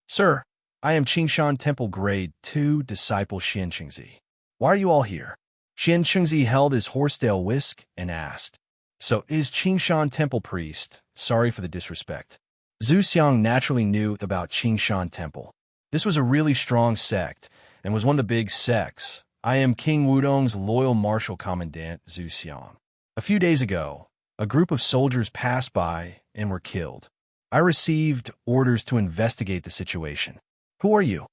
Speaker 1: Sir, I am Qingshan Temple Grade 2 Disciple Xian Qingzi. Why are you all here? Xian Qingzi held his horsetail whisk and asked. So is Qingshan Temple Priest. Sorry for the disrespect. Zhu Xiang naturally knew about Qingshan Temple. This was a really strong sect and was one of the big sects. I am King Wudong's loyal martial commandant, Zhu Xiang. A few days ago, a group of soldiers passed by and were killed. I received orders to investigate the situation. Who are you?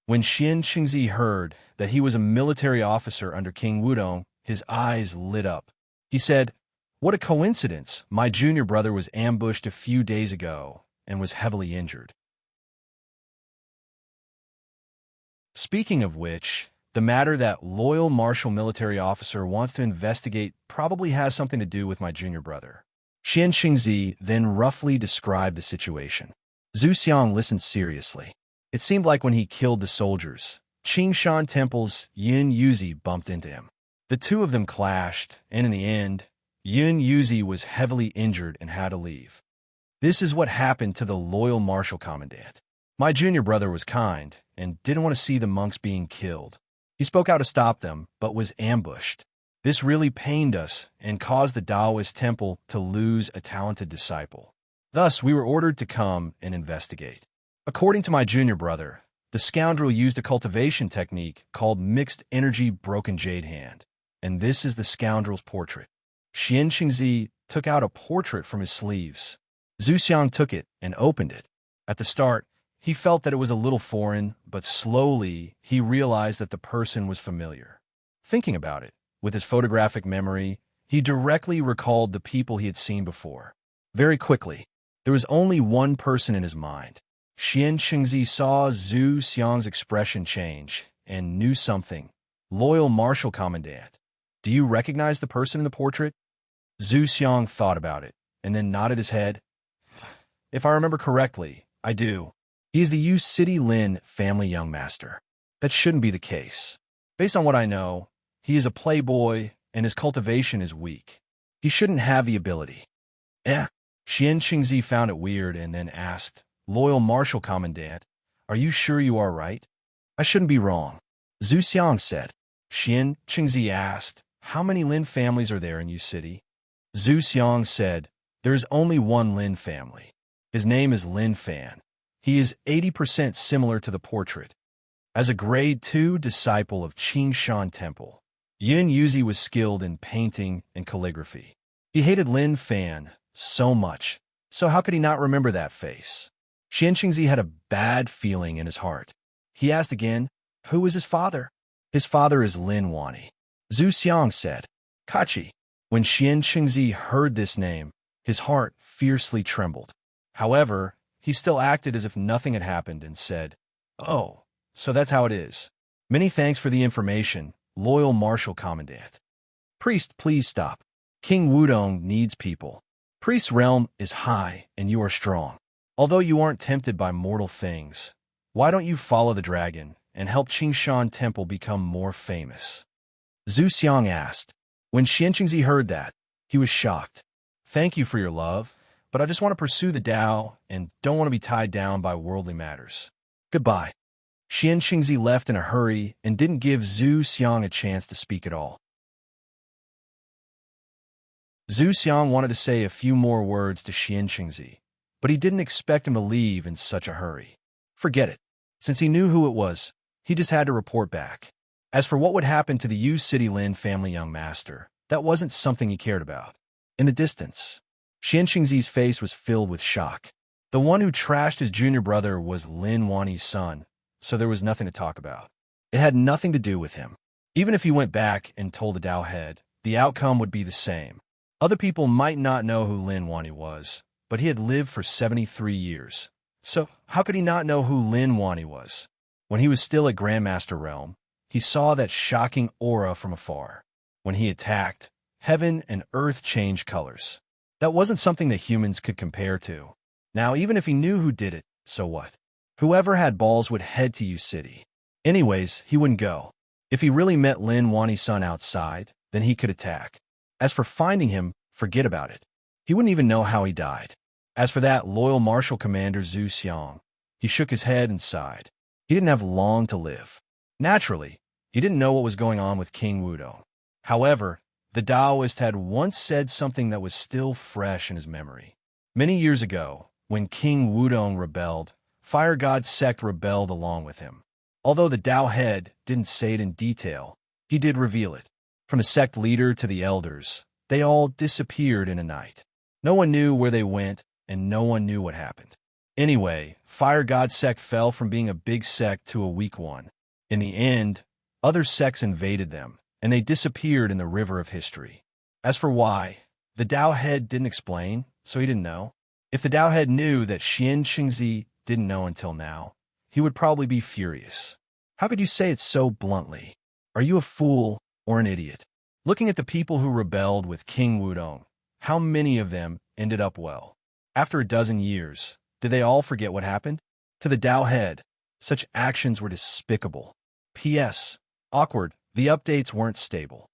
Speaker 1: When Xian Qingzi heard that he was a military officer under King Wudong, his eyes lit up. He said, "What a coincidence! My junior brother was ambushed a few days ago and was heavily injured." Speaking of which, the matter that loyal martial military officer wants to investigate probably has something to do with my junior brother. Xian Qingzi then roughly described the situation. Zhu Xiang listened seriously. It seemed like when he killed the soldiers, Qingshan Temple's Yin Yuzi bumped into him. The two of them clashed, and in the end, Yin Yuzi was heavily injured and had to leave. This is what happened to the loyal martial commandant. My junior brother was kind and didn't want to see the monks being killed. He spoke out to stop them, but was ambushed. This really pained us and caused the Taoist temple to lose a talented disciple. Thus, we were ordered to come and investigate. According to my junior brother, the scoundrel used a cultivation technique called mixed energy broken jade hand, and this is the scoundrel's portrait. Xian Qingzi took out a portrait from his sleeves. Zhu Xiang took it and opened it. At the start, he felt that it was a little foreign, but slowly he realized that the person was familiar. Thinking about it, with his photographic memory, he directly recalled the people he had seen before. Very quickly, there was only one person in his mind. Xian Qingzi saw Zhu Xiang's expression change and knew something. Loyal martial commandant. Do you recognize the person in the portrait? Zhu Xiang thought about it and then nodded his head. If I remember correctly, I do. He is the Yu City Lin family young master. That shouldn't be the case. Based on what I know, he is a playboy and his cultivation is weak. He shouldn't have the ability. Xian Qingzi found it weird and then asked, Loyal martial commandant, are you sure you are right? I shouldn't be wrong. Zhu Xiang said. Xian Qingzi asked, how many Lin families are there in Yu City? Zhu Xiang said, there is only one Lin family. His name is Lin Fan. He is 80% similar to the portrait. As a grade 2 disciple of Qingshan Temple, Yin Yuzi was skilled in painting and calligraphy. He hated Lin Fan so much, so how could he not remember that face? Xian Qingzi had a bad feeling in his heart. He asked again, who is his father? His father is Lin Wani. Zhu Xiang said. Kachi. When Xian Qingzi heard this name, his heart fiercely trembled. However, he still acted as if nothing had happened and said, oh, so that's how it is. Many thanks for the information, loyal martial commandant. Priest, please stop. King Wudong needs people. Priest's realm is high and you are strong. Although you aren't tempted by mortal things, why don't you follow the dragon and help Qingshan Temple become more famous? Zhu Xiang asked. When Xian Qingzi heard that, he was shocked. Thank you for your love, but I just want to pursue the Tao and don't want to be tied down by worldly matters. Goodbye. Xian Qingzi left in a hurry and didn't give Zhu Xiang a chance to speak at all. Zhu Xiang wanted to say a few more words to Xianqingzi, but he didn't expect him to leave in such a hurry. Forget it. Since he knew who it was, he just had to report back. As for what would happen to the Yu City Lin family young master, that wasn't something he cared about. In the distance, Xianqingzi's face was filled with shock. The one who trashed his junior brother was Lin Wani's son, so there was nothing to talk about. It had nothing to do with him. Even if he went back and told the Dao head, the outcome would be the same. Other people might not know who Lin Wani was, but he had lived for 73 years. So how could he not know who Lin Wani was? When he was still at Grandmaster Realm, he saw that shocking aura from afar. When he attacked, heaven and earth changed colors. That wasn't something that humans could compare to. Now, even if he knew who did it, so what? Whoever had balls would head to Yu City. Anyways, he wouldn't go. If he really met Lin Wani's son outside, then he could attack. As for finding him, forget about it. He wouldn't even know how he died. As for that loyal martial commander Zhu Xiang, he shook his head and sighed. He didn't have long to live. Naturally, he didn't know what was going on with King Wudong. However, the Taoist had once said something that was still fresh in his memory. Many years ago, when King Wudong rebelled, Fire God's sect rebelled along with him. Although the Tao head didn't say it in detail, he did reveal it. From the sect leader to the elders, they all disappeared in a night. No one knew where they went, and no one knew what happened. Anyway, Fire God's sect fell from being a big sect to a weak one. In the end, other sects invaded them, and they disappeared in the river of history. As for why, the Tao head didn't explain, so he didn't know. If the Tao head knew that Xianqingzi didn't know until now, he would probably be furious. How could you say it so bluntly? Are you a fool or an idiot? Looking at the people who rebelled with King Wudong, how many of them ended up well? After a dozen years, did they all forget what happened? To the Tao head, such actions were despicable. P.S. Awkward, the updates weren't stable.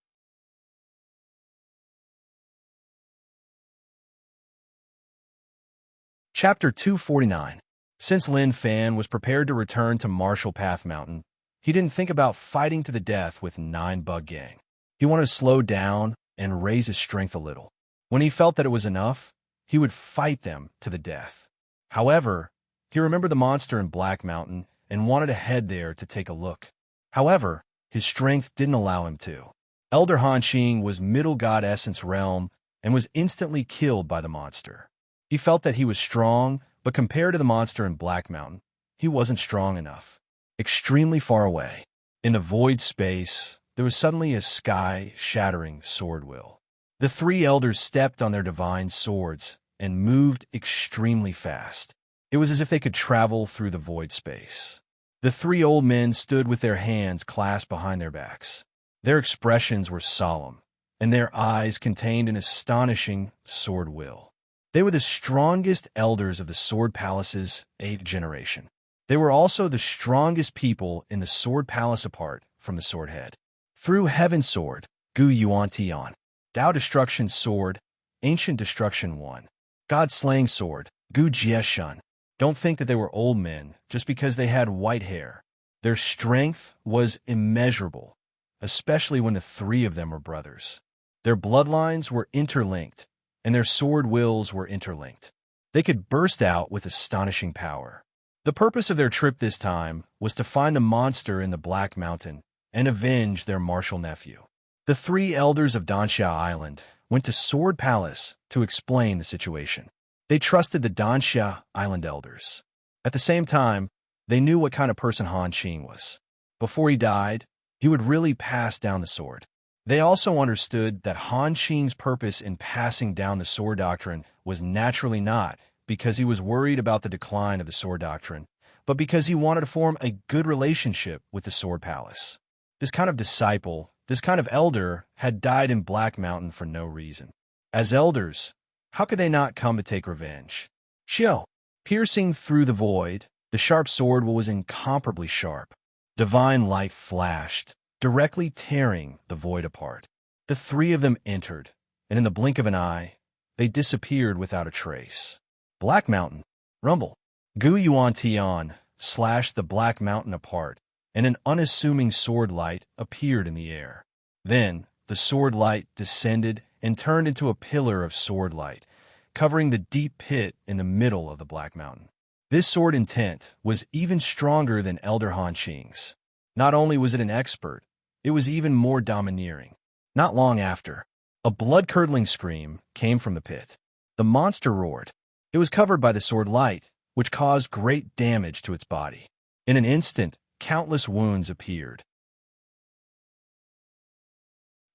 Speaker 1: Chapter 249. Since Lin Fan was prepared to return to Marshall Path Mountain, he didn't think about fighting to the death with 9 Bug Gang. He wanted to slow down and raise his strength a little. When he felt that it was enough, he would fight them to the death. However, he remembered the monster in Black Mountain and wanted to head there to take a look. However, his strength didn't allow him to. Elder Han Xing was Middle God Essence Realm and was instantly killed by the monster. He felt that he was strong, but compared to the monster in Black Mountain, he wasn't strong enough. Extremely far away, in the void space, there was suddenly a sky-shattering sword will. The 3 elders stepped on their divine swords and moved extremely fast. It was as if they could travel through the void space. The 3 old men stood with their hands clasped behind their backs. Their expressions were solemn, and their eyes contained an astonishing sword will. They were the strongest elders of the Sword Palace's 8th generation. They were also the strongest people in the Sword Palace apart from the Sword Head. Through Heaven Sword, Gu Yuan Tian. Tao Destruction Sword, Ancient Destruction 1. God Slaying Sword, Gu Jieshun. Don't think that they were old men just because they had white hair. Their strength was immeasurable, especially when the 3 of them were brothers. Their bloodlines were interlinked, and their sword wills were interlinked. They could burst out with astonishing power. The purpose of their trip this time was to find the monster in the Black Mountain and avenge their martial nephew. The 3 elders of Danxia Island went to Sword Palace to explain the situation. They trusted the Danxia Island elders. At the same time, they knew what kind of person Han Xing was. Before he died, he would really pass down the sword. They also understood that Han Xing's purpose in passing down the sword doctrine was naturally not because he was worried about the decline of the sword doctrine, but because he wanted to form a good relationship with the Sword Palace. This kind of disciple, this kind of elder, had died in Black Mountain for no reason. As elders, how could they not come to take revenge? Xiao, piercing through the void, the sharp sword was incomparably sharp. Divine light flashed, directly tearing the void apart. The 3 of them entered, and in the blink of an eye, they disappeared without a trace. Black Mountain, rumble. Gu Yuan Tian slashed the Black Mountain apart, and an unassuming sword light appeared in the air. Then, the sword light descended and turned into a pillar of sword light, covering the deep pit in the middle of the Black Mountain. This sword intent was even stronger than Elder Han Qing's. Not only was it an expert, it was even more domineering. Not long after, a blood-curdling scream came from the pit. The monster roared. It was covered by the sword light, which caused great damage to its body. In an instant, countless wounds appeared.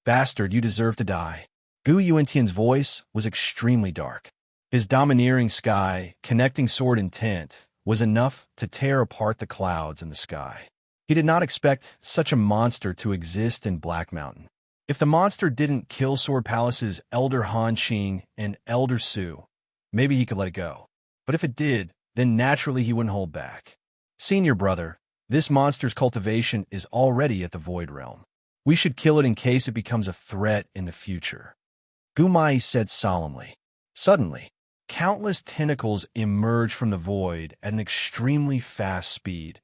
Speaker 1: "Bastard, you deserve to die." Gu Yuantian's voice was extremely dark. His domineering sky, connecting sword intent, was enough to tear apart the clouds in the sky. He did not expect such a monster to exist in Black Mountain. If the monster didn't kill Sword Palace's Elder Han Qing and Elder Su, maybe he could let it go. But if it did, then naturally he wouldn't hold back. "Senior brother, this monster's cultivation is already at the Void Realm. We should kill it in case it becomes a threat in the future," Gu Mai said solemnly. Suddenly, countless tentacles emerged from the void at an extremely fast speed,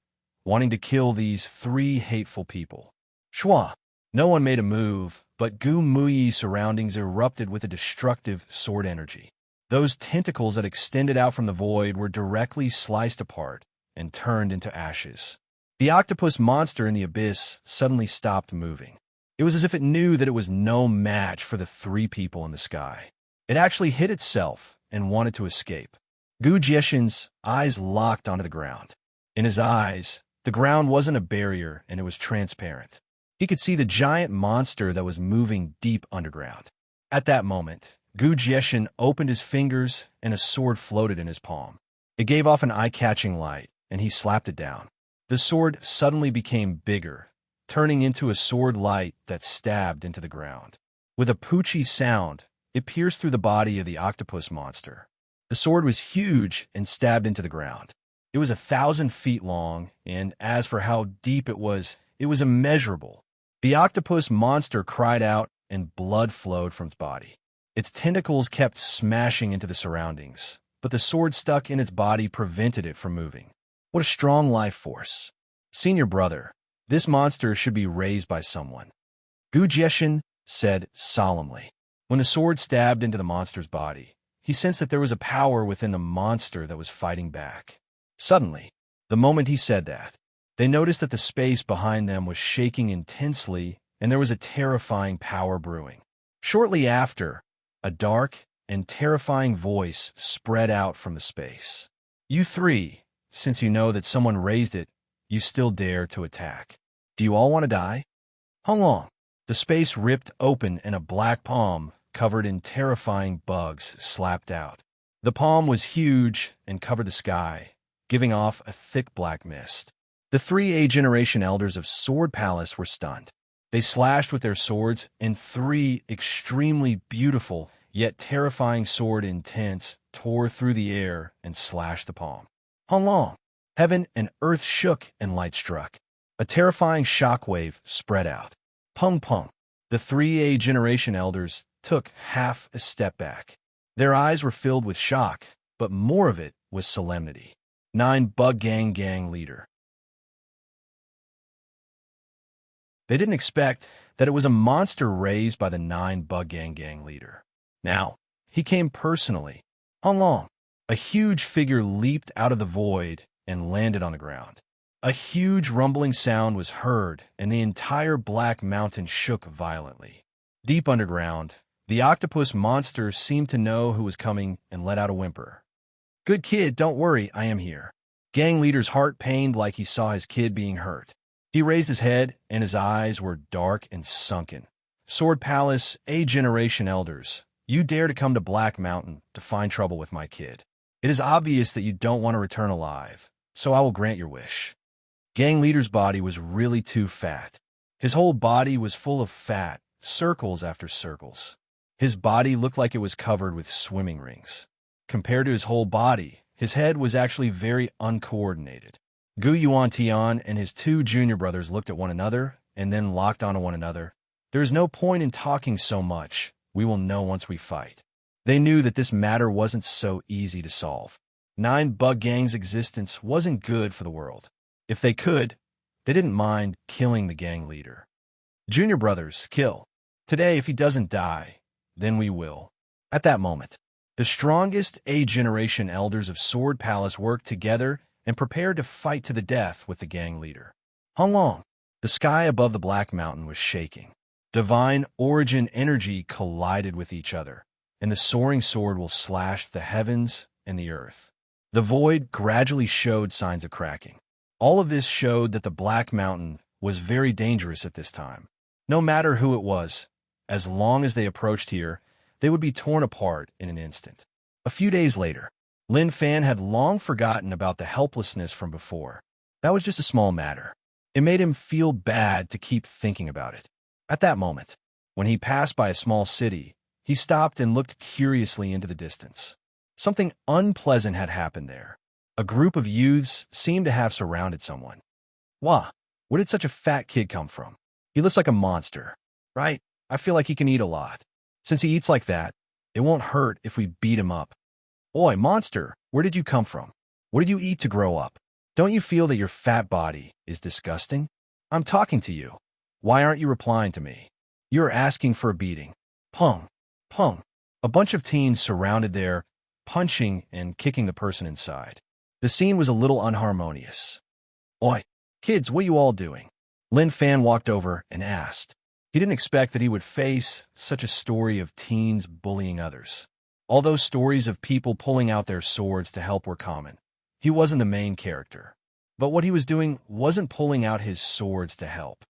Speaker 1: wanting to kill these three hateful people. Shua! No one made a move, but Gu Muyi's surroundings erupted with a destructive sword energy. Those tentacles that extended out from the void were directly sliced apart and turned into ashes. The octopus monster in the abyss suddenly stopped moving. It was as if it knew that it was no match for the three people in the sky. It actually hid itself and wanted to escape. Gu Jieshin's eyes locked onto the ground. In his eyes, the ground wasn't a barrier and it was transparent. He could see the giant monster that was moving deep underground. At that moment, Gu Jieshin opened his fingers and a sword floated in his palm. It gave off an eye-catching light, and he slapped it down. The sword suddenly became bigger, turning into a sword light that stabbed into the ground. With a poochie sound, it pierced through the body of the octopus monster. The sword was huge and stabbed into the ground. It was 1,000 feet long, and as for how deep it was immeasurable. The octopus monster cried out, and blood flowed from its body. Its tentacles kept smashing into the surroundings, but the sword stuck in its body prevented it from moving. What a strong life force. "Senior brother, this monster should be raised by someone," Gu Jieshin said solemnly. When the sword stabbed into the monster's body, he sensed that there was a power within the monster that was fighting back. Suddenly, the moment he said that, they noticed that the space behind them was shaking intensely and there was a terrifying power brewing. Shortly after, a dark and terrifying voice spread out from the space. "You three, since you know that someone raised it, you still dare to attack. Do you all want to die?" "How long?" The space ripped open and a black palm, covered in terrifying bugs, slapped out. The palm was huge and covered the sky, giving off a thick black mist. The 3A generation elders of Sword Palace were stunned. They slashed with their swords, and three extremely beautiful yet terrifying sword intents tore through the air and slashed the palm. How long? Heaven and earth shook and light struck. A terrifying shockwave spread out. Pung pung. The 3A generation elders took half a step back. Their eyes were filled with shock, but more of it was solemnity. 9 Bug Gang leader. They didn't expect that it was a monster raised by the 9 Bug Gang leader. Now, he came personally. How long? A huge figure leaped out of the void and landed on the ground. A huge rumbling sound was heard, and the entire Black Mountain shook violently. Deep underground, the octopus monster seemed to know who was coming and let out a whimper. "Good kid, don't worry, I am here." Gang leader's heart pained like he saw his kid being hurt. He raised his head, and his eyes were dark and sunken. "Sword Palace, A generation elders, you dare to come to Black Mountain to find trouble with my kid. It is obvious that you don't want to return alive, so I will grant your wish." Gang leader's body was really too fat. His whole body was full of fat, circles after circles. His body looked like it was covered with swimming rings. Compared to his whole body, his head was actually very uncoordinated. Gu Yuantian and his 2 junior brothers looked at one another and then locked onto one another. "There is no point in talking so much. We will know once we fight." They knew that this matter wasn't so easy to solve. 9 Bug Gang's existence wasn't good for the world. If they could, they didn't mind killing the gang leader. "Junior brothers, kill. Today, if he doesn't die, then we will. At that moment, the strongest A-generation elders of Sword Palace worked together and prepared to fight to the death with the gang leader. Hung Long. The sky above the Black Mountain was shaking. Divine origin energy collided with each other, and the soaring sword will slash the heavens and the earth. The void gradually showed signs of cracking. All of this showed that the Black Mountain was very dangerous at this time. No matter who it was, as long as they approached here, they would be torn apart in an instant. A few days later, Lin Fan had long forgotten about the helplessness from before. That was just a small matter. It made him feel bad to keep thinking about it. At that moment, when he passed by a small city, he stopped and looked curiously into the distance. Something unpleasant had happened there. A group of youths seemed to have surrounded someone. Wah, where did such a fat kid come from? He looks like a monster, right? I feel like he can eat a lot. Since he eats like that, it won't hurt if we beat him up. Oi, monster, where did you come from? What did you eat to grow up? Don't you feel that your fat body is disgusting? I'm talking to you. Why aren't you replying to me? You're asking for a beating. Pung, pung. A bunch of teens surrounded there, punching and kicking the person inside. The scene was a little unharmonious. Oi, kids, what are you all doing? Lin Fan walked over and asked. He didn't expect that he would face such a story of teens bullying others. All those stories of people pulling out their swords to help were common. He wasn't the main character. But what he was doing wasn't pulling out his swords to help.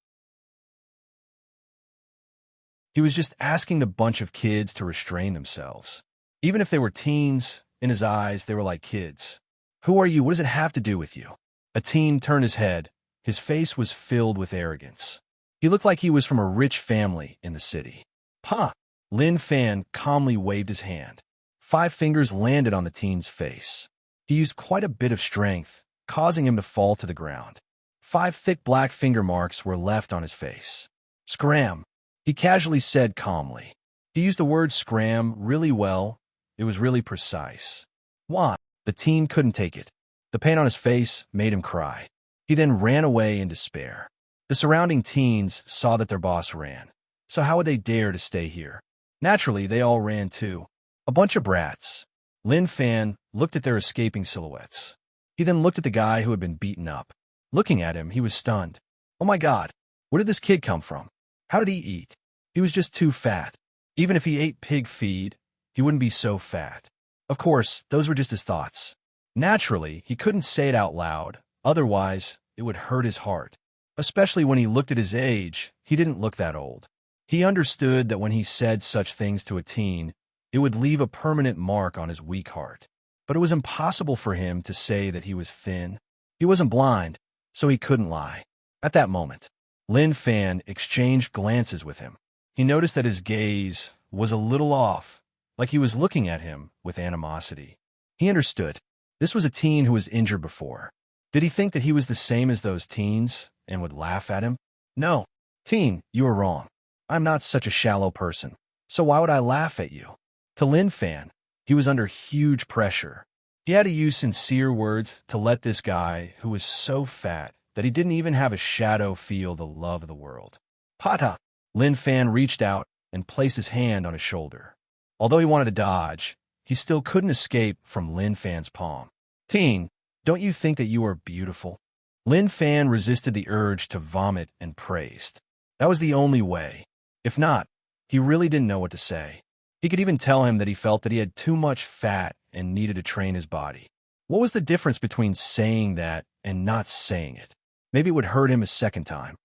Speaker 1: He was just asking the bunch of kids to restrain themselves. Even if they were teens, in his eyes, they were like kids. Who are you? What does it have to do with you? A teen turned his head. His face was filled with arrogance. He looked like he was from a rich family in the city. Ha! Lin Fan calmly waved his hand. 5 fingers landed on the teen's face. He used quite a bit of strength, causing him to fall to the ground. 5 thick black finger marks were left on his face. Scram, he casually said calmly. He used the word scram really well. It was really precise. Why? The teen couldn't take it. The pain on his face made him cry. He then ran away in despair. The surrounding teens saw that their boss ran. So how would they dare to stay here? Naturally, they all ran too. A bunch of brats. Lin Fan looked at their escaping silhouettes. He then looked at the guy who had been beaten up. Looking at him, he was stunned. Oh my God, where did this kid come from? How did he eat? He was just too fat. Even if he ate pig feed, he wouldn't be so fat. Of course, those were just his thoughts. Naturally, he couldn't say it out loud. Otherwise, it would hurt his heart. Especially when he looked at his age, he didn't look that old. He understood that when he said such things to a teen, it would leave a permanent mark on his weak heart. But it was impossible for him to say that he was thin. He wasn't blind, so he couldn't lie. At that moment, Lin Fan exchanged glances with him. He noticed that his gaze was a little off, like he was looking at him with animosity. He understood. This was a teen who was injured before. Did he think that he was the same as those teens and would laugh at him? No. Teen, you are wrong. I'm not such a shallow person, so why would I laugh at you? To Lin Fan, he was under huge pressure. He had to use sincere words to let this guy, who was so fat that he didn't even have a shadow, feel the love of the world. Pata! Lin Fan reached out and placed his hand on his shoulder. Although he wanted to dodge, he still couldn't escape from Lin Fan's palm. Teen, don't you think that you are beautiful? Lin Fan resisted the urge to vomit and praised. That was the only way. If not, he really didn't know what to say. He could even tell him that he felt that he had too much fat and needed to train his body. What was the difference between saying that and not saying it? Maybe it would hurt him a second time.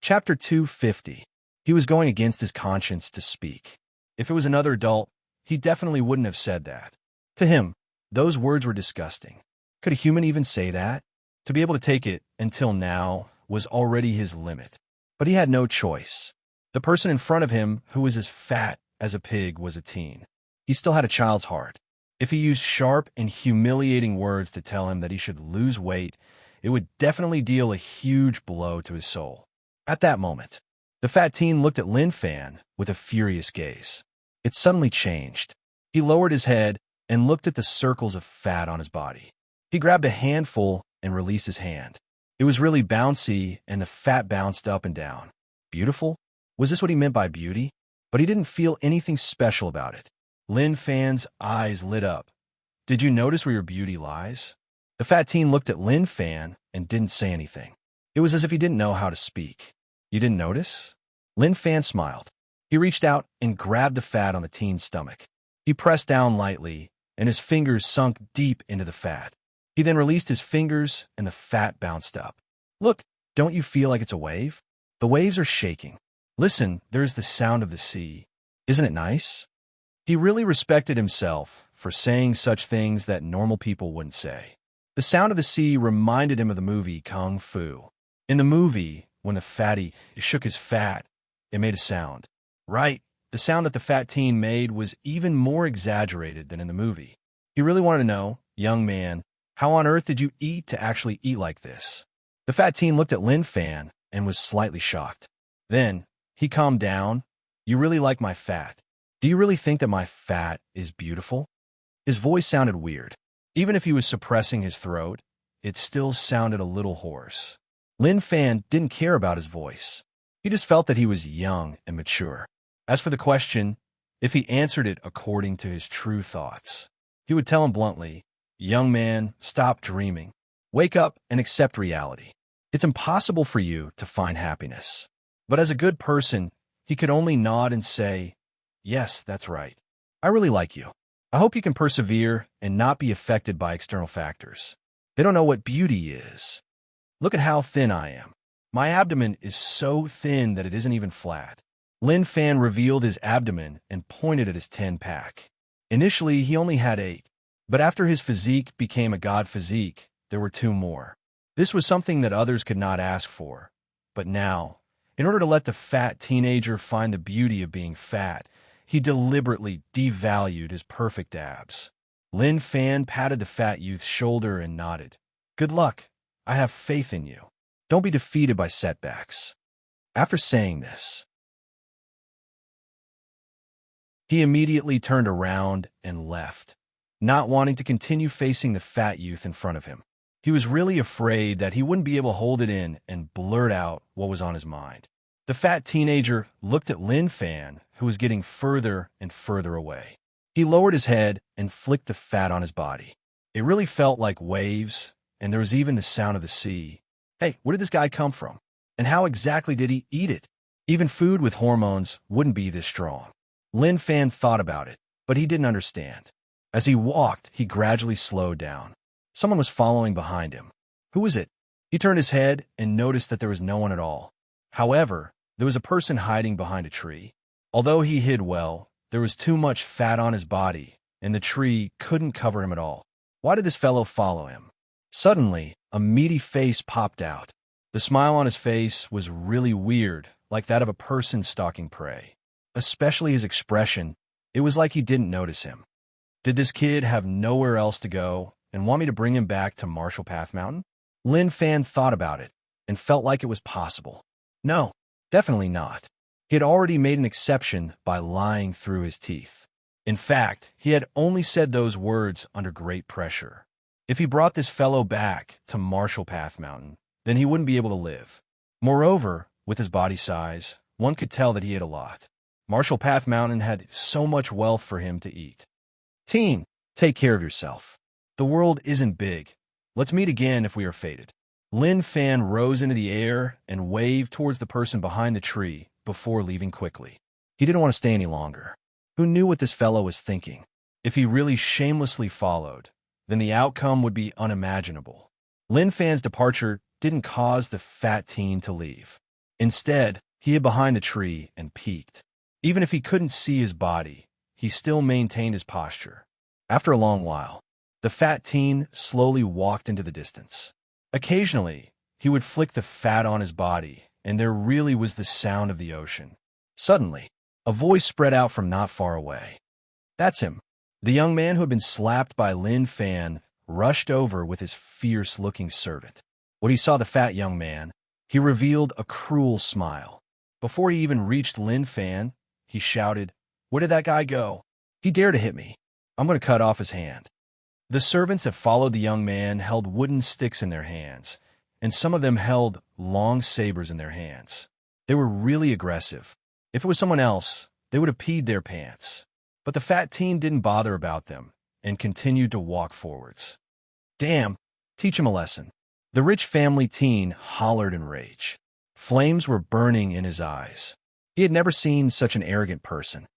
Speaker 1: Chapter 250. He was going against his conscience to speak. If it was another adult, he definitely wouldn't have said that. To him, those words were disgusting. Could a human even say that? To be able to take it, until now, was already his limit. But he had no choice. The person in front of him, who was as fat as a pig, was a teen. He still had a child's heart. If he used sharp and humiliating words to tell him that he should lose weight, it would definitely deal a huge blow to his soul. At that moment, the fat teen looked at Lin Fan with a furious gaze. It suddenly changed. He lowered his head and looked at the circles of fat on his body. He grabbed a handful and released his hand. It was really bouncy, and the fat bounced up and down. Beautiful? Was this what he meant by beauty? But he didn't feel anything special about it. Lin Fan's eyes lit up. Did you notice where your beauty lies? The fat teen looked at Lin Fan and didn't say anything. It was as if he didn't know how to speak. You didn't notice? Lin Fan smiled. He reached out and grabbed the fat on the teen's stomach. He pressed down lightly, and his fingers sunk deep into the fat. He then released his fingers, and the fat bounced up. Look, don't you feel like it's a wave? The waves are shaking. Listen, there's the sound of the sea. Isn't it nice? He really respected himself for saying such things that normal people wouldn't say. The sound of the sea reminded him of the movie Kung Fu. In the movie, when the fatty shook his fat, it made a sound. Right, the sound that the fat teen made was even more exaggerated than in the movie. He really wanted to know, young man, how on earth did you eat to actually eat like this? The fat teen looked at Lin Fan and was slightly shocked. Then, he calmed down. You really like my fat. Do you really think that my fat is beautiful? His voice sounded weird. Even if he was suppressing his throat, it still sounded a little hoarse. Lin Fan didn't care about his voice. He just felt that he was young and mature. As for the question, if he answered it according to his true thoughts, he would tell him bluntly, young man, stop dreaming. Wake up and accept reality. It's impossible for you to find happiness. But as a good person, he could only nod and say, yes, that's right. I really like you. I hope you can persevere and not be affected by external factors. They don't know what beauty is. Look at how thin I am. My abdomen is so thin that it isn't even flat. Lin Fan revealed his abdomen and pointed at his 10-pack. Initially, he only had 8. But after his physique became a god physique, there were 2 more. This was something that others could not ask for. But now, in order to let the fat teenager find the beauty of being fat, he deliberately devalued his perfect abs. Lin Fan patted the fat youth's shoulder and nodded. Good luck. I have faith in you. Don't be defeated by setbacks. After saying this, he immediately turned around and left, not wanting to continue facing the fat youth in front of him. He was really afraid that he wouldn't be able to hold it in and blurt out what was on his mind. The fat teenager looked at Lin Fan, who was getting further and further away. He lowered his head and flicked the fat on his body. It really felt like waves, and there was even the sound of the sea. Hey, where did this guy come from? And how exactly did he eat it? Even food with hormones wouldn't be this strong. Lin Fan thought about it, but he didn't understand. As he walked, he gradually slowed down. Someone was following behind him. Who was it? He turned his head and noticed that there was no one at all. However, there was a person hiding behind a tree. Although he hid well, there was too much fat on his body, and the tree couldn't cover him at all. Why did this fellow follow him? Suddenly, a meaty face popped out. The smile on his face was really weird, like that of a person stalking prey. Especially his expression, it was like he didn't notice him. Did this kid have nowhere else to go and want me to bring him back to Marshall Path Mountain? Lin Fan thought about it and felt like it was possible. No, definitely not. He had already made an exception by lying through his teeth. In fact, he had only said those words under great pressure. If he brought this fellow back to Marshall Path Mountain, then he wouldn't be able to live. Moreover, with his body size, one could tell that he ate a lot. Marshall Path Mountain had so much wealth for him to eat. Teen, take care of yourself. The world isn't big. Let's meet again if we are fated. Lin Fan rose into the air and waved towards the person behind the tree before leaving quickly. He didn't want to stay any longer. Who knew what this fellow was thinking? If he really shamelessly followed, then the outcome would be unimaginable. Lin Fan's departure didn't cause the fat teen to leave. Instead, he hid behind the tree and peeked. Even if he couldn't see his body, he still maintained his posture. After a long while, the fat teen slowly walked into the distance. Occasionally, he would flick the fat on his body, and there really was the sound of the ocean. Suddenly, a voice spread out from not far away. That's him. The young man who had been slapped by Lin Fan rushed over with his fierce-looking servant. When he saw the fat young man, he revealed a cruel smile. Before he even reached Lin Fan, he shouted, "Where did that guy go? He dared to hit me. I'm going to cut off his hand." The servants that followed the young man held wooden sticks in their hands, and some of them held long sabers in their hands. They were really aggressive. If it was someone else, they would have peed their pants. But the fat teen didn't bother about them and continued to walk forwards. Damn, teach him a lesson. The rich family teen hollered in rage. Flames were burning in his eyes. He had never seen such an arrogant person.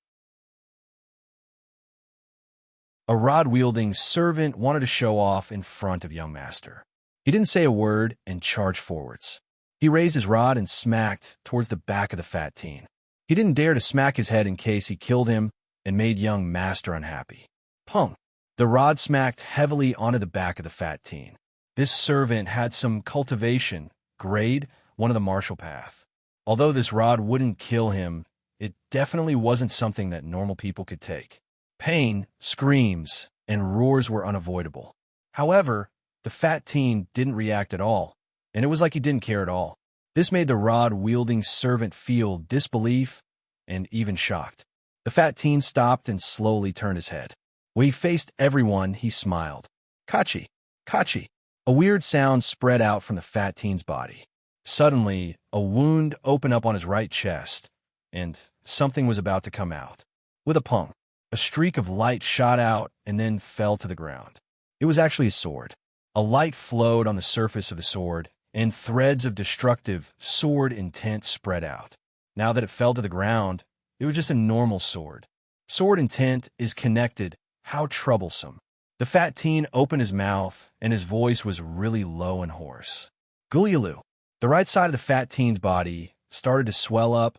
Speaker 1: A rod-wielding servant wanted to show off in front of young master. He didn't say a word and charged forwards. He raised his rod and smacked towards the back of the fat teen. He didn't dare to smack his head in case he killed him and made young master unhappy. Pong! The rod smacked heavily onto the back of the fat teen. This servant had some cultivation, grade 1 of the martial path. Although this rod wouldn't kill him, it definitely wasn't something that normal people could take. Pain, screams, and roars were unavoidable. However, the fat teen didn't react at all, and it was like he didn't care at all. This made the rod-wielding servant feel disbelief and even shocked. The fat teen stopped and slowly turned his head. When he faced everyone, he smiled. Kachi! Kachi! A weird sound spread out from the fat teen's body. Suddenly, a wound opened up on his right chest, and something was about to come out. With a pong, a streak of light shot out and then fell to the ground. It was actually a sword. A light flowed on the surface of the sword, and threads of destructive sword intent spread out. Now that it fell to the ground, it was just a normal sword. Sword intent is connected. How troublesome. The fat teen opened his mouth, and his voice was really low and hoarse. Gulialu. The right side of the fat teen's body started to swell up,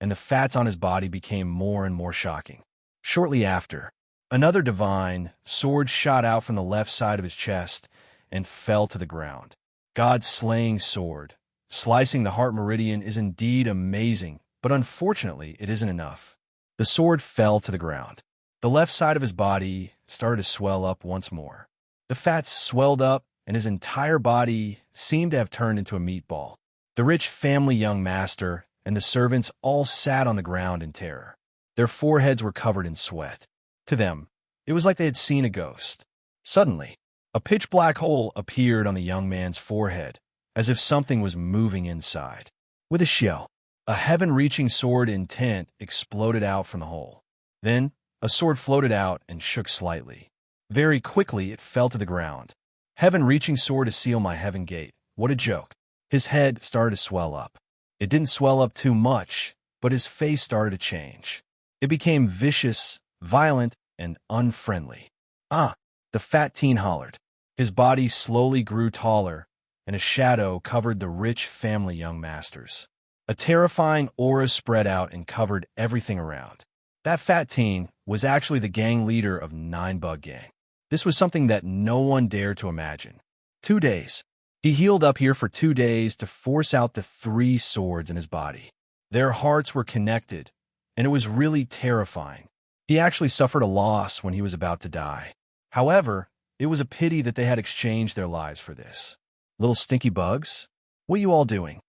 Speaker 1: and the fats on his body became more and more shocking. Shortly after, another divine sword shot out from the left side of his chest and fell to the ground. God's slaying sword. Slicing the heart meridian is indeed amazing, but unfortunately it isn't enough. The sword fell to the ground. The left side of his body started to swell up once more. The fats swelled up, and his entire body seemed to have turned into a meatball. The rich family young master and the servants all sat on the ground in terror. Their foreheads were covered in sweat. To them, it was like they had seen a ghost. Suddenly, a pitch-black hole appeared on the young man's forehead, as if something was moving inside. With a shell, a heaven-reaching sword intent exploded out from the hole. Then, a sword floated out and shook slightly. Very quickly, it fell to the ground. Heaven-reaching sword to seal my heaven gate. What a joke. His head started to swell up. It didn't swell up too much, but his face started to change. It became vicious, violent, and unfriendly. Ah! The fat teen hollered. His body slowly grew taller, and a shadow covered the rich family young masters. A terrifying aura spread out and covered everything around. That fat teen was actually the gang leader of 9 Bug Gang. This was something that no one dared to imagine. 2 days. He healed up here for 2 days to force out the 3 swords in his body. Their hearts were connected, and it was really terrifying. He actually suffered a loss when he was about to die. However, it was a pity that they had exchanged their lives for this. Little stinky bugs? What are you all doing?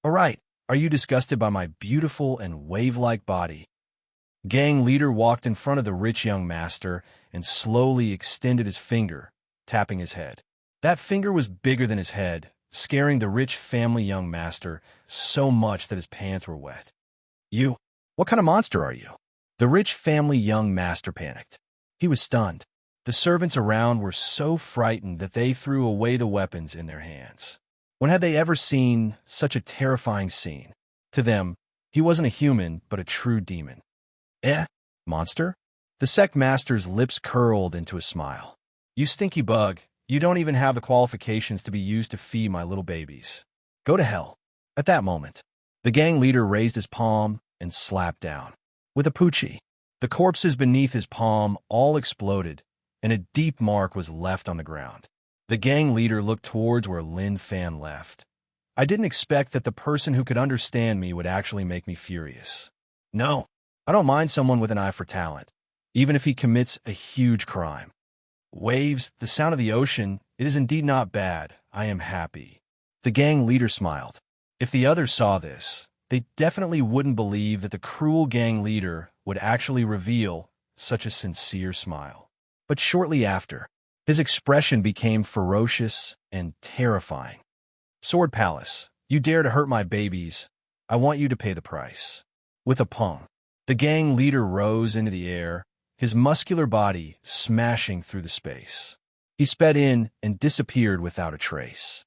Speaker 1: All right, are you disgusted by my beautiful and wave-like body? Gang leader walked in front of the rich young master and slowly extended his finger, tapping his head. That finger was bigger than his head, scaring the rich family young master so much that his pants were wet. You, what kind of monster are you? The rich family young master panicked. He was stunned. The servants around were so frightened that they threw away the weapons in their hands. When had they ever seen such a terrifying scene? To them, he wasn't a human, but a true demon. Monster? The sect master's lips curled into a smile. You stinky bug, you don't even have the qualifications to be used to feed my little babies. Go to hell. At that moment, the gang leader raised his palm and slapped down. With a poochie, the corpses beneath his palm all exploded, and a deep mark was left on the ground. The gang leader looked towards where Lin Fan left. I didn't expect that the person who could understand me would actually make me furious. No, I don't mind someone with an eye for talent, even if he commits a huge crime. Waves, the sound of the ocean, it is indeed not bad. I am happy. The gang leader smiled. If the others saw this, they definitely wouldn't believe that the cruel gang leader would actually reveal such a sincere smile. But shortly after, His expression became ferocious and terrifying. Sword Palace, you dare to hurt my babies. I want you to pay the price. With a pong, the gang leader rose into the air, his muscular body smashing through the space. He sped in and disappeared without a trace.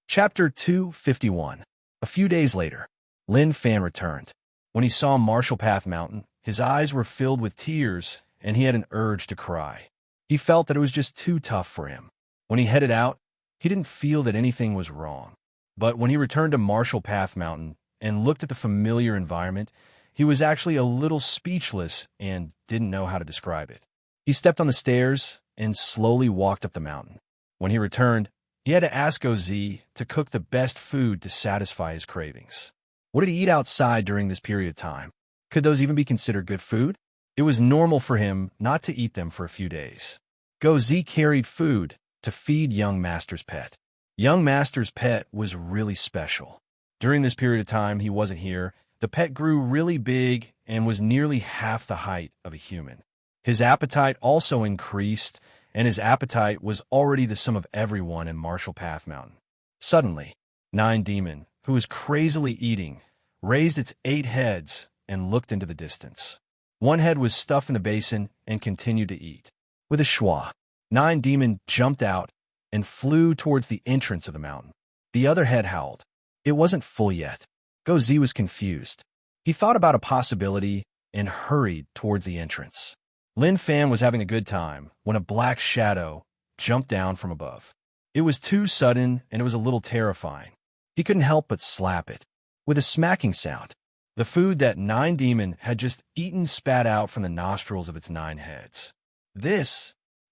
Speaker 1: Chapter 251. A few days later, Lin Fan returned. When he saw Marshall Path Mountain, his eyes were filled with tears, and he had an urge to cry. He felt that it was just too tough for him. When he headed out, he didn't feel that anything was wrong. But when he returned to Marshall Path Mountain and looked at the familiar environment, he was actually a little speechless and didn't know how to describe it. He stepped on the stairs and slowly walked up the mountain. When he returned, he had to ask OZ to cook the best food to satisfy his cravings. What did he eat outside during this period of time? Could those even be considered good food? It was normal for him not to eat them for a few days. Gozi carried food to feed young Master's pet. Young Master's pet was really special. During this period of time he wasn't here, the pet grew really big and was nearly half the height of a human. His appetite also increased, and his appetite was already the sum of everyone in Marshall Path Mountain. Suddenly, Nine Demon, who was crazily eating, raised its 8 heads and looked into the distance. One head was stuffed in the basin and continued to eat. With a schwa, Nine Demon jumped out and flew towards the entrance of the mountain. The other head howled. It wasn't full yet. Gozi was confused. He thought about a possibility and hurried towards the entrance. Lin Fan was having a good time when a black shadow jumped down from above. It was too sudden and it was a little terrifying. He couldn't help but slap it. With a smacking sound, the food that Nine Demon had just eaten spat out from the nostrils of its 9 heads.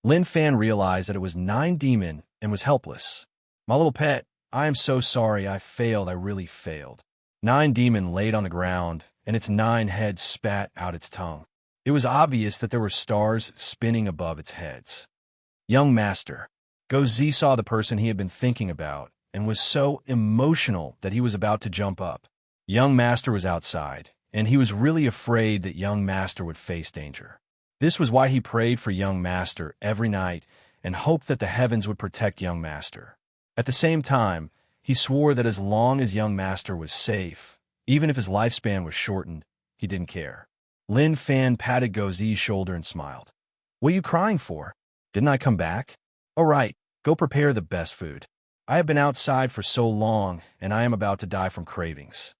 Speaker 1: Lin Fan realized that it was Nine Demon and was helpless. My little pet, I am so sorry. I really failed. Nine Demon laid on the ground and its 9 heads spat out its tongue. It was obvious that there were stars spinning above its heads. Young Master. Gozi saw the person he had been thinking about and was so emotional that he was about to jump up. Young Master was outside, and he was really afraid that Young Master would face danger. This was why he prayed for Young Master every night and hoped that the heavens would protect Young Master. At the same time, he swore that as long as Young Master was safe, even if his lifespan was shortened, he didn't care. Lin Fan patted Gozi's shoulder and smiled. What are you crying for? Didn't I come back? All right, go prepare the best food. I have been outside for so long, and I am about to die from cravings.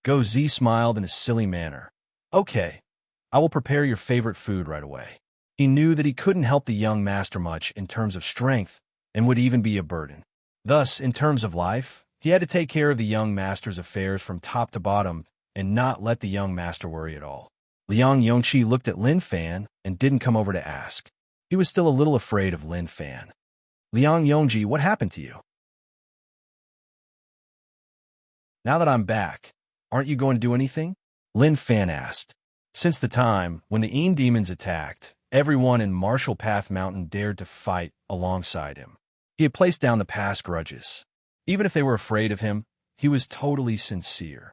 Speaker 1: Gozi smiled in a silly manner. Okay, I will prepare your favorite food right away. He knew that he couldn't help the Young Master much in terms of strength and would even be a burden. Thus, in terms of life, he had to take care of the Young Master's affairs from top to bottom and not let the Young Master worry at all. Liang Yongqi looked at Lin Fan and didn't come over to ask. He was still a little afraid of Lin Fan. Liang Yongji, what happened to you? Now that I'm back, aren't you going to do anything? Lin Fan asked. Since the time when the Een demons attacked, everyone in Marshall Path Mountain dared to fight alongside him. He had placed down the past grudges. Even if they were afraid of him, he was totally sincere.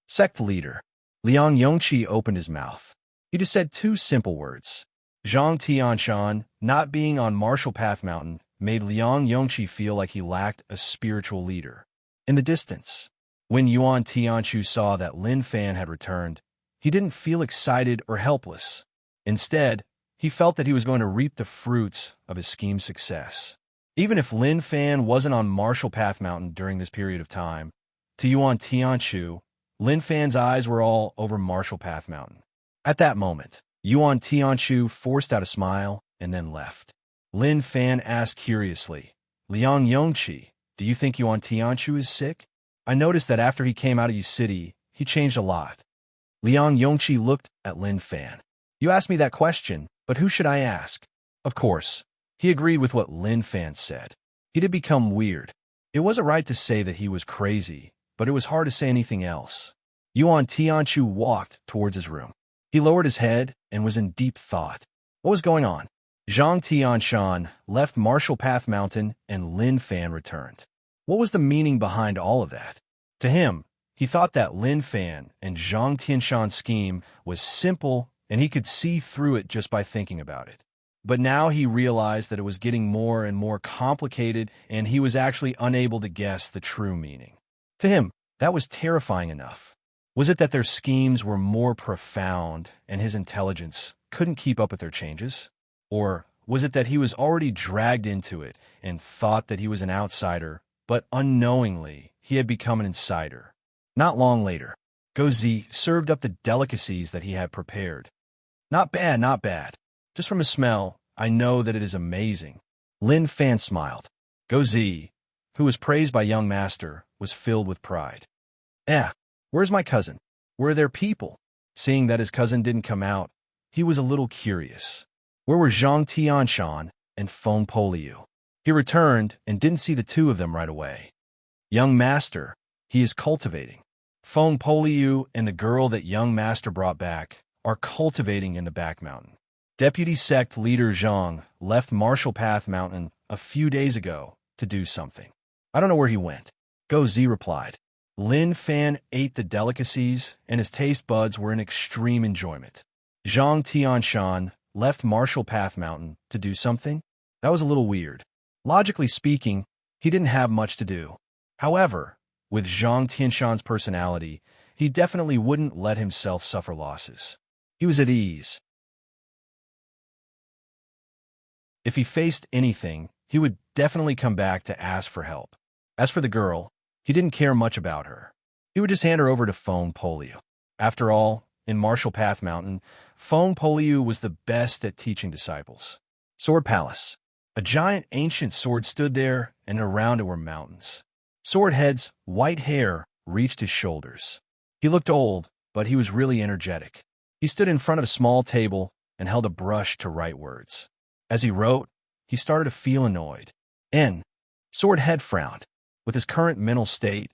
Speaker 1: Sect leader. Liang Yongqi opened his mouth. He just said 2 simple words. Zhang Tianshan, not being on Marshall Path Mountain, made Liang Yongqi feel like he lacked a spiritual leader. In the distance, when Yuan Tianshu saw that Lin Fan had returned, he didn't feel excited or helpless. Instead, he felt that he was going to reap the fruits of his scheme's success. Even if Lin Fan wasn't on Marshall Path Mountain during this period of time, to Yuan Tianshu, Lin Fan's eyes were all over Marshall Path Mountain. At that moment, Yuan Tianshu forced out a smile and then left. Lin Fan asked curiously, Liang Yongqi, do you think Yuan Tianshu is sick? I noticed that after he came out of your city, he changed a lot. Liang Yongqi looked at Lin Fan. You asked me that question, but who should I ask? Of course, he agreed with what Lin Fan said. He did become weird. It wasn't right to say that he was crazy, but it was hard to say anything else. Yuan Tianshu walked towards his room. He lowered his head and was in deep thought. What was going on? Zhang Tianshan left Marshall Path Mountain and Lin Fan returned. What was the meaning behind all of that? To him, he He thought that Lin Fan and Zhang Tianshan's scheme was simple and he could see through it just by thinking about it. But now he realized that it was getting more and more complicated and he was actually unable to guess the true meaning. To him, that was terrifying enough. Was it that their schemes were more profound and his intelligence couldn't keep up with their changes? Or was it that he was already dragged into it and thought that he was an outsider, but unknowingly he had become an insider? Not long later, Gozi served up the delicacies that he had prepared. Not bad, not bad. Just from a smell, I know that it is amazing. Lin Fan smiled. Gozi, who was praised by young master, was filled with pride. Where's my cousin? Where are their people? Seeing that his cousin didn't come out, he was a little curious. Where were Zhang Tianshan and Feng Poliu? He returned and didn't see the two of them right away. Young master, he is cultivating. Feng Poliu and the girl that young master brought back are cultivating in the back mountain. Deputy sect leader Zhang left Marshall Path Mountain a few days ago to do something. I don't know where he went. Gozi replied. Lin Fan ate the delicacies, and his taste buds were in extreme enjoyment. Zhang Tianshan left Marshall Path Mountain to do something? That was a little weird. Logically speaking, he didn't have much to do. However, with Zhang Tianshan's personality, he definitely wouldn't let himself suffer losses. He was at ease. If he faced anything, he would definitely come back to ask for help. As for the girl, he didn't care much about her. He would just hand her over to Feng Poliu. After all, in Marshall Path Mountain, Feng Poliu was the best at teaching disciples. Sword Palace. A giant ancient sword stood there, and around it were mountains. Swordhead's white hair reached his shoulders. He looked old, but he was really energetic. He stood in front of a small table and held a brush to write words. As he wrote, he started to feel annoyed. Swordhead frowned. With his current mental state,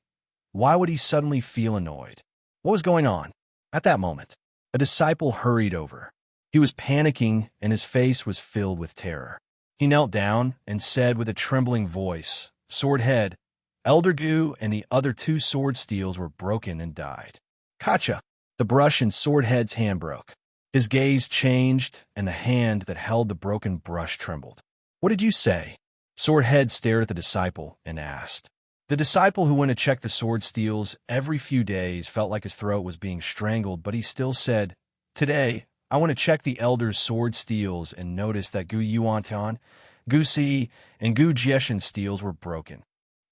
Speaker 1: why would he suddenly feel annoyed? What was going on? At that moment, a disciple hurried over. He was panicking and his face was filled with terror. He knelt down and said with a trembling voice, Swordhead, Elder Gu and the other two sword steels were broken and died. Kacha! The brush in Swordhead's hand broke. His gaze changed and the hand that held the broken brush trembled. What did you say? Swordhead stared at the disciple and asked. The disciple who went to check the sword steels every few days felt like his throat was being strangled, but he still said, Today, I want to check the elder's sword steels and noticed that Gu Yuantian, Gu Si, and Gu Jieshan steels were broken.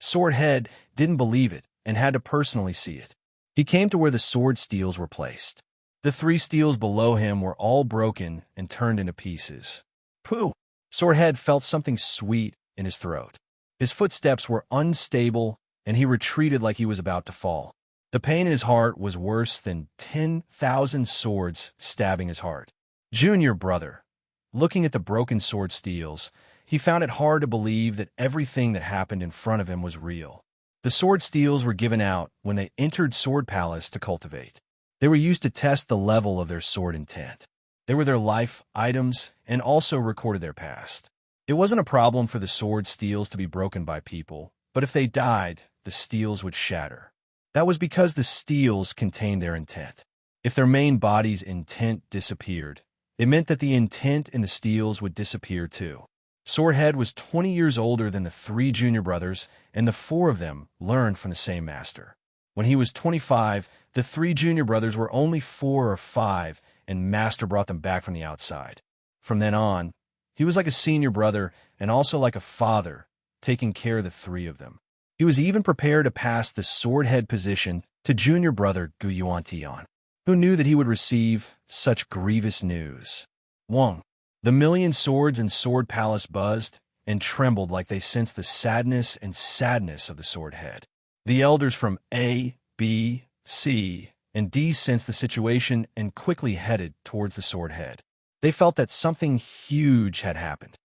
Speaker 1: Swordhead didn't believe it and had to personally see it. He came to where the sword steels were placed. The three steels below him were all broken and turned into pieces. Pooh! Swordhead felt something sweet in his throat. His footsteps were unstable, and he retreated like he was about to fall. The pain in his heart was worse than 10,000 swords stabbing his heart. Junior brother. Looking at the broken sword steels, he found it hard to believe that everything that happened in front of him was real. The sword steels were given out when they entered Sword Palace to cultivate. They were used to test the level of their sword intent. They were their life items and also recorded their past. It wasn't a problem for the sword steels to be broken by people, but if they died, the steels would shatter. That was because the steels contained their intent. If their main body's intent disappeared, it meant that the intent in the steels would disappear too. Swordhead was 20 years older than the three junior brothers, and the four of them learned from the same master. When he was 25, the three junior brothers were only 4 or 5, and master brought them back from the outside. From then on, he was like a senior brother and also like a father, taking care of the three of them. He was even prepared to pass the swordhead position to junior brother Gu Yuantian, who knew that he would receive such grievous news. Wong. The million swords in Sword Palace buzzed and trembled like they sensed the sadness and sadness of the swordhead. The elders from A, B, C, and D sensed the situation and quickly headed towards the swordhead. They felt that something huge had happened.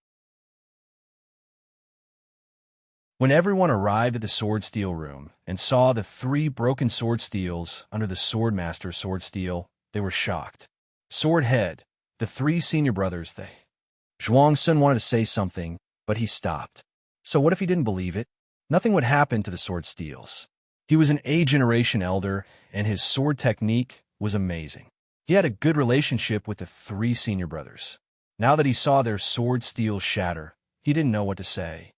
Speaker 1: When everyone arrived at the sword steel room and saw the 3 broken sword steels under the swordmaster's sword steel, they were shocked. Swordhead, the 3 senior brothers, Zhuangsun wanted to say something, but he stopped. So what if he didn't believe it? Nothing would happen to the sword steels. He was an A-generation elder, and his sword technique was amazing. He had a good relationship with the three senior brothers. Now that he saw their sword steel shatter, he didn't know what to say.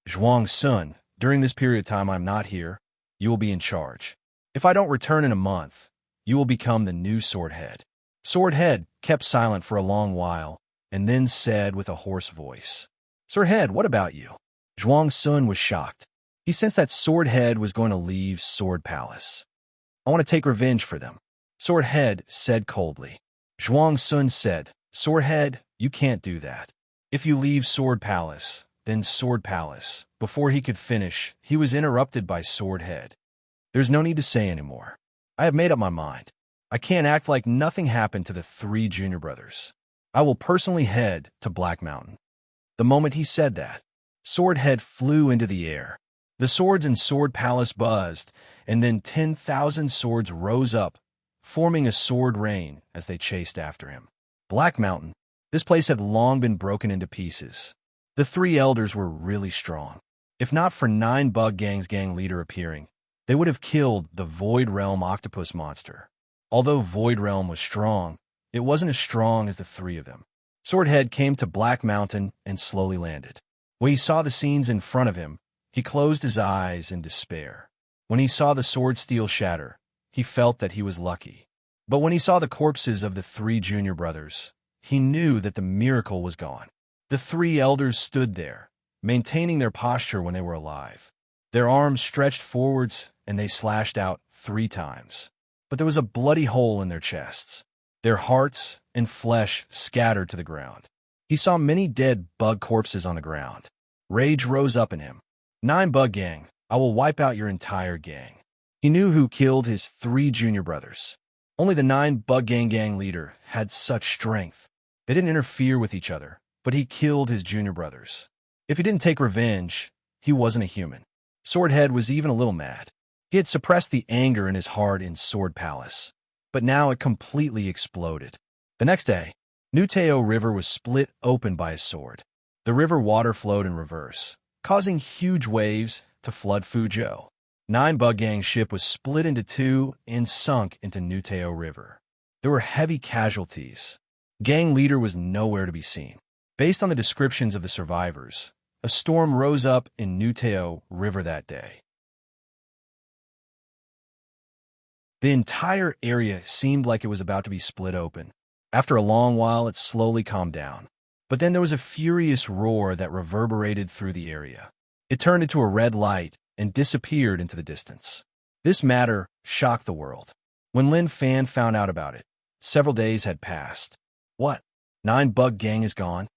Speaker 1: Zhuang's son, during this period of time I'm not here, you will be in charge. If I don't return in a month, you will become the new sword head. Sword head kept silent for a long while, and then said with a hoarse voice, Sword head, what about you? Zhuang's son was shocked. He sensed that Sword head was going to leave Sword Palace. I want to take revenge for them, Sword head said coldly. Zhuang's son said, Sword head, you can't do that. If you leave Sword Palace, then Sword Palace. Before he could finish, he was interrupted by Sword head. There's no need to say anymore. I have made up my mind. I can't act like nothing happened to the three junior brothers. I will personally head to Black Mountain. The moment he said that, Sword head flew into the air. The swords in Sword Palace buzzed, and then 10,000 swords rose up, forming a sword rain as they chased after him. Black Mountain. This place had long been broken into pieces. The three elders were really strong. If not for 9 Bug Gang's gang leader appearing, they would have killed the Void Realm octopus monster. Although Void Realm was strong, it wasn't as strong as the three of them. Swordhead came to Black Mountain and slowly landed. When he saw the scenes in front of him, he closed his eyes in despair. When he saw the sword steel shatter, he felt that he was lucky. But when he saw the corpses of the 3 junior brothers, he knew that the miracle was gone. The 3 elders stood there, maintaining their posture when they were alive. Their arms stretched forwards and they slashed out 3 times. But there was a bloody hole in their chests. Their hearts and flesh scattered to the ground. He saw many dead bug corpses on the ground. Rage rose up in him. 9 Bug Gang, I will wipe out your entire gang. He knew who killed his 3 junior brothers. Only the 9 Bug Gang leader had such strength. They didn't interfere with each other, but he killed his junior brothers. If he didn't take revenge, he wasn't a human. Swordhead was even a little mad. He had suppressed the anger in his heart in Sword Palace, but now it completely exploded. The next day, Nuteo River was split open by a sword. The river water flowed in reverse, causing huge waves to flood Fuzhou. 9 Bug Gang ship was split into 2 and sunk into Nuteo River. There were heavy casualties. Gang leader was nowhere to be seen. Based on the descriptions of the survivors, a storm rose up in Nuteo River that day. The entire area seemed like it was about to be split open. After a long while, it slowly calmed down. But then there was a furious roar that reverberated through the area. It turned into a red light and disappeared into the distance. This matter shocked the world. When Lin Fan found out about it, several days had passed. What? 9 Bug Gang is gone?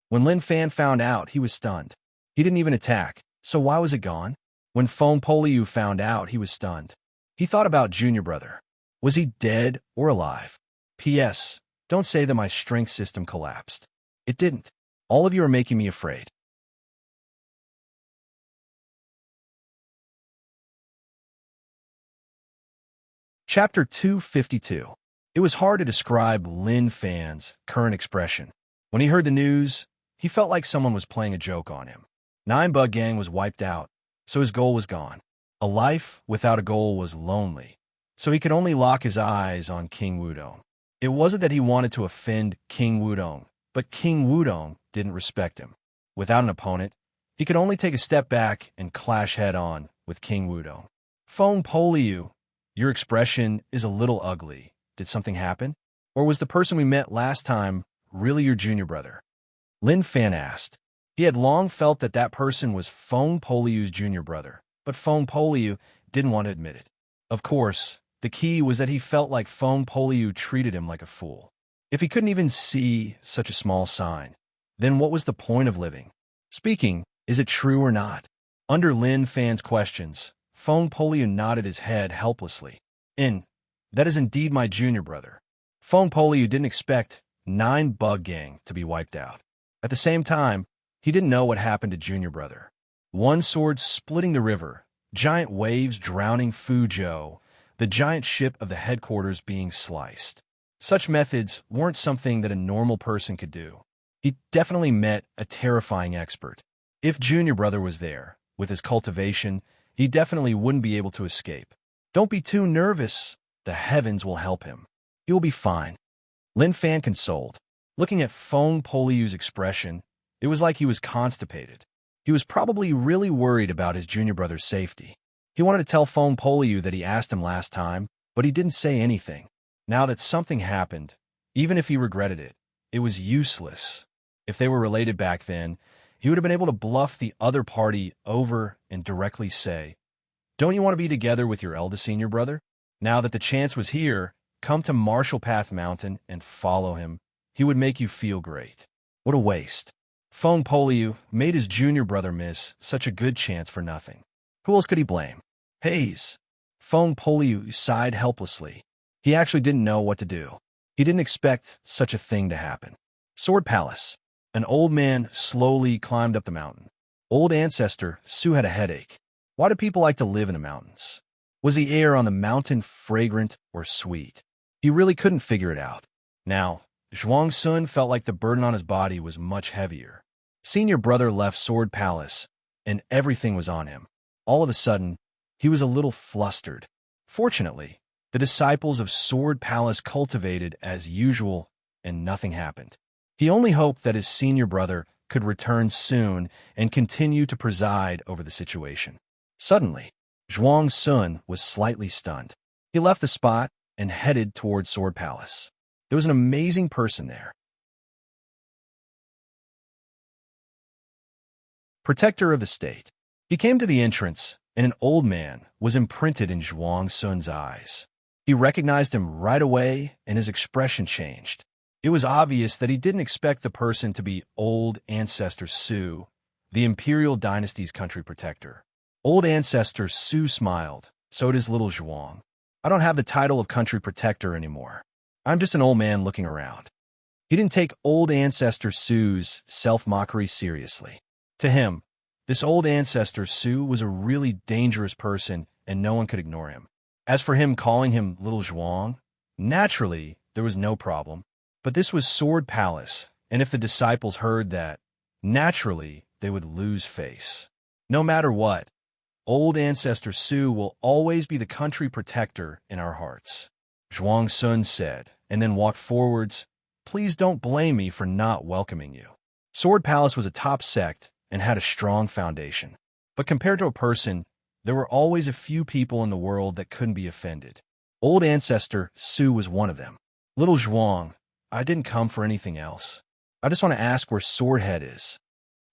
Speaker 1: When Lin Fan found out, he was stunned. He didn't even attack, so why was it gone? When Feng Poliu found out, he was stunned. He thought about Junior Brother. Was he dead or alive? P.S. Don't say that my strength system collapsed. It didn't. All of you are making me afraid. Chapter 252. It was hard to describe Lin Fan's current expression. When he heard the news, he felt like someone was playing a joke on him. 9 Bug Gang was wiped out, so his goal was gone. A life without a goal was lonely, so he could only lock his eyes on King Wudong. It wasn't that he wanted to offend King Wudong, but King Wudong didn't respect him. Without an opponent, he could only take a step back and clash head-on with King Wudong. Feng Poliu, your expression is a little ugly. Did something happen? Or was the person we met last time really your junior brother? Lin Fan asked. He had long felt that that person was Feng Poliu's junior brother, but Feng Poliu didn't want to admit it. Of course, the key was that he felt like Feng Poliu treated him like a fool. If he couldn't even see such a small sign, then what was the point of living? Speaking, is it true or not? Under Lin Fan's questions, Feng Poliu nodded his head helplessly. That is indeed my junior brother. Feng Poliu didn't expect 9 Bug Gang to be wiped out. At the same time, he didn't know what happened to junior brother. One sword splitting the river, giant waves drowning Fuzhou, the giant ship of the headquarters being sliced. Such methods weren't something that a normal person could do. He definitely met a terrifying expert. If junior brother was there, with his cultivation, he definitely wouldn't be able to escape. Don't be too nervous. The heavens will help him. He will be fine. Lin Fan consoled. Looking at Feng Poliu's expression, it was like he was constipated. He was probably really worried about his junior brother's safety. He wanted to tell Feng Poliu that he asked him last time, but he didn't say anything. Now that something happened, even if he regretted it, it was useless. If they were related back then, he would have been able to bluff the other party over and directly say, "Don't you want to be together with your eldest senior brother?" Now that the chance was here, come to Marshall Path Mountain and follow him. He would make you feel great. What a waste. Feng Poliu made his junior brother miss such a good chance for nothing. Who else could he blame? Hayes. Feng Poliu sighed helplessly. He actually didn't know what to do. He didn't expect such a thing to happen. Sword Palace. An old man slowly climbed up the mountain. Old ancestor Su had a headache. Why do people like to live in the mountains? Was the air on the mountain fragrant or sweet? He really couldn't figure it out. Now, Zhuang Sun felt like the burden on his body was much heavier. Senior brother left Sword Palace, and everything was on him. All of a sudden, he was a little flustered. Fortunately, the disciples of Sword Palace cultivated as usual, and nothing happened. He only hoped that his senior brother could return soon and continue to preside over the situation. Suddenly, Zhuang Sun was slightly stunned. He left the spot and headed towards Sword Palace. There was an amazing person there. Protector of the state. He came to the entrance, and an old man was imprinted in Zhuang Sun's eyes. He recognized him right away, and his expression changed. It was obvious that he didn't expect the person to be old ancestor Su, the imperial dynasty's country protector. Old ancestor Su smiled. So does little Zhuang. I don't have the title of country protector anymore. I'm just an old man looking around. He didn't take old ancestor Su's self-mockery seriously. To him, this old ancestor Su was a really dangerous person and no one could ignore him. As for him calling him little Zhuang, naturally, there was no problem. But this was Sword Palace, and if the disciples heard that, naturally, they would lose face. No matter what, old ancestor Su will always be the country protector in our hearts. Zhuang Sun said, and then walked forwards. Please don't blame me for not welcoming you. Sword Palace was a top sect and had a strong foundation. But compared to a person, there were always a few people in the world that couldn't be offended. Old ancestor Su was one of them. Little Zhuang, I didn't come for anything else. I just want to ask where Swordhead is.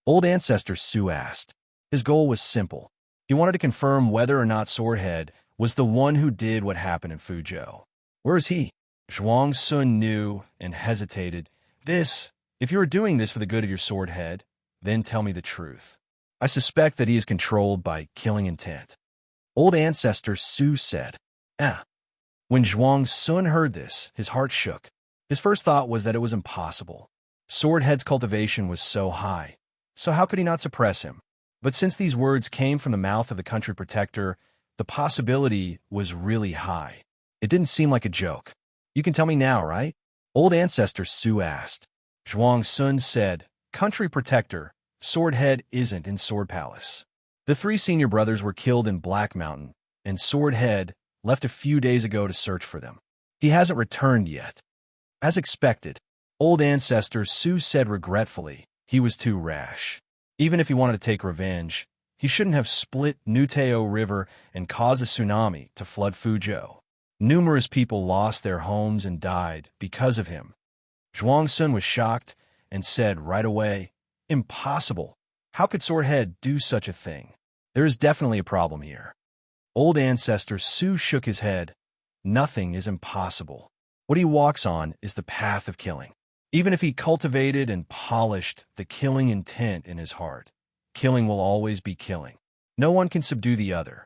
Speaker 1: Old ancestor Su asked. His goal was simple. He wanted to confirm whether or not Swordhead was the one who did what happened in Fuzhou. Where is he? Zhuang Sun knew and hesitated. If you are doing this for the good of your Swordhead, then tell me the truth. I suspect that he is controlled by killing intent. Old ancestor Su said. When Zhuang Sun heard this, his heart shook. His first thought was that it was impossible. Swordhead's cultivation was so high, so how could he not suppress him? But since these words came from the mouth of the country protector, the possibility was really high. It didn't seem like a joke. You can tell me now, right? Old ancestor Su asked. Zhuang Sun said, Country protector, Swordhead isn't in Sword Palace. The 3 senior brothers were killed in Black Mountain, and Swordhead left a few days ago to search for them. He hasn't returned yet. As expected, old ancestor Su said regretfully, he was too rash. Even if he wanted to take revenge, he shouldn't have split Nuteo River and caused a tsunami to flood Fuzhou. Numerous people lost their homes and died because of him. Zhuang Sun was shocked and said right away, Impossible. How could Swordhead do such a thing? There is definitely a problem here. Old ancestor Su shook his head. Nothing is impossible. What he walks on is the path of killing. Even if he cultivated and polished the killing intent in his heart, killing will always be killing. No one can subdue the other.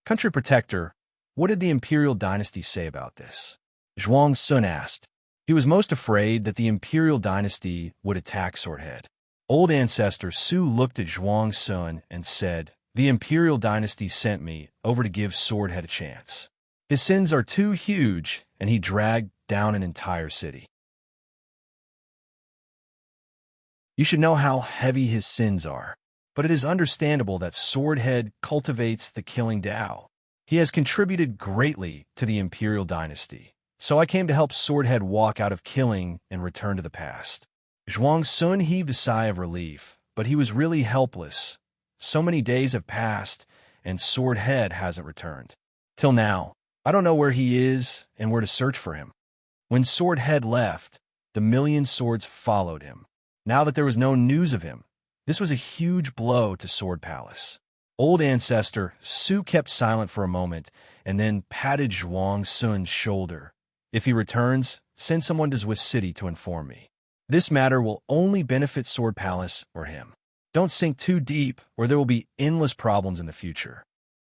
Speaker 1: Country protector, what did the imperial dynasty say about this? Zhuang Sun asked. He was most afraid that the imperial dynasty would attack Swordhead. Old ancestor Su looked at Zhuang Sun and said, The imperial dynasty sent me over to give Swordhead a chance. His sins are too huge, and he dragged down an entire city. You should know how heavy his sins are. but it is understandable that Swordhead cultivates the killing Tao. He has contributed greatly to the imperial dynasty, so I came to help Swordhead walk out of killing and return to the past. Zhuang Sun heaved a sigh of relief, but he was really helpless. So many days have passed, and Swordhead hasn't returned. Till now, I don't know where he is and where to search for him. When Swordhead left, the million swords followed him. Now that there was no news of him, this was a huge blow to Sword Palace. Old ancestor Su kept silent for a moment and then patted Zhuang Sun's shoulder. If he returns, send someone to Zhuang City to inform me. This matter will only benefit Sword Palace or him. Don't sink too deep, or there will be endless problems in the future.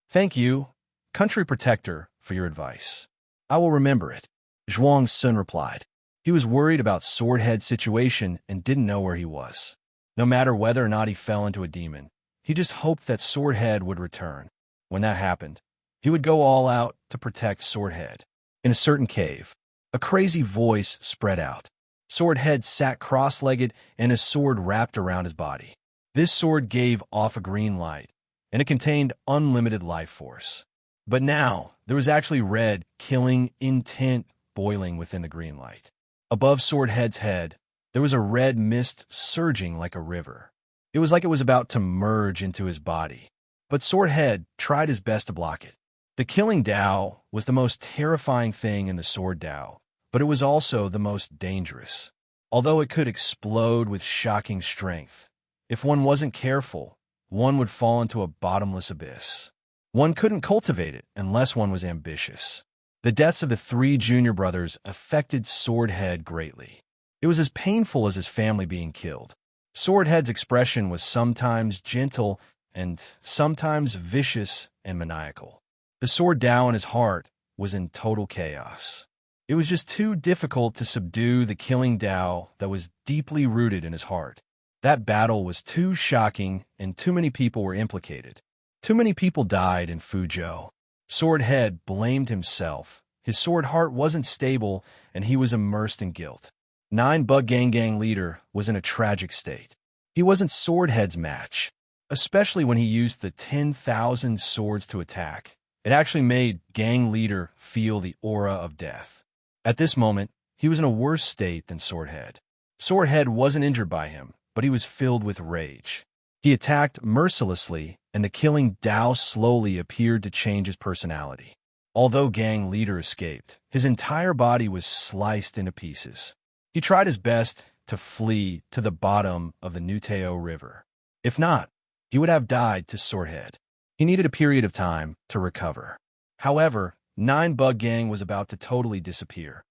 Speaker 1: Thank you, Country Protector, for your advice. I will remember it, Zhuang Sun replied. He was worried about Swordhead's situation and didn't know where he was. No matter whether or not he fell into a demon, he just hoped that Swordhead would return. When that happened, he would go all out to protect Swordhead. In a certain cave, a crazy voice spread out. Swordhead sat cross-legged and his sword wrapped around his body. This sword gave off a green light, and it contained unlimited life force. But now, there was actually red, killing intent boiling within the green light. Above Swordhead's head, there was a red mist surging like a river. It was like it was about to merge into his body. But Swordhead tried his best to block it. The killing Tao was the most terrifying thing in the Sword Tao, but it was also the most dangerous. Although it could explode with shocking strength, if one wasn't careful, one would fall into a bottomless abyss. One couldn't cultivate it unless one was ambitious. The deaths of the three junior brothers affected Swordhead greatly. It was as painful as his family being killed. Swordhead's expression was sometimes gentle and sometimes vicious and maniacal. The Sword Tao in his heart was in total chaos. It was just too difficult to subdue the killing Tao that was deeply rooted in his heart. That battle was too shocking and too many people were implicated. Too many people died in Fuzhou. Swordhead blamed himself. His sword heart wasn't stable and he was immersed in guilt. Bug Gang leader was in a tragic state. He wasn't Swordhead's match, especially when he used the 10,000 swords to attack. It actually made gang leader feel the aura of death. At this moment, he was in a worse state than Swordhead. Swordhead wasn't injured by him, but he was filled with rage. He attacked mercilessly, and the killing Tao slowly appeared to change his personality. Although gang leader escaped, his entire body was sliced into pieces. He tried his best to flee to the bottom of the Nuteo River. If not, he would have died to Swordhead. He needed a period of time to recover. However, Bug Gang was about to totally disappear.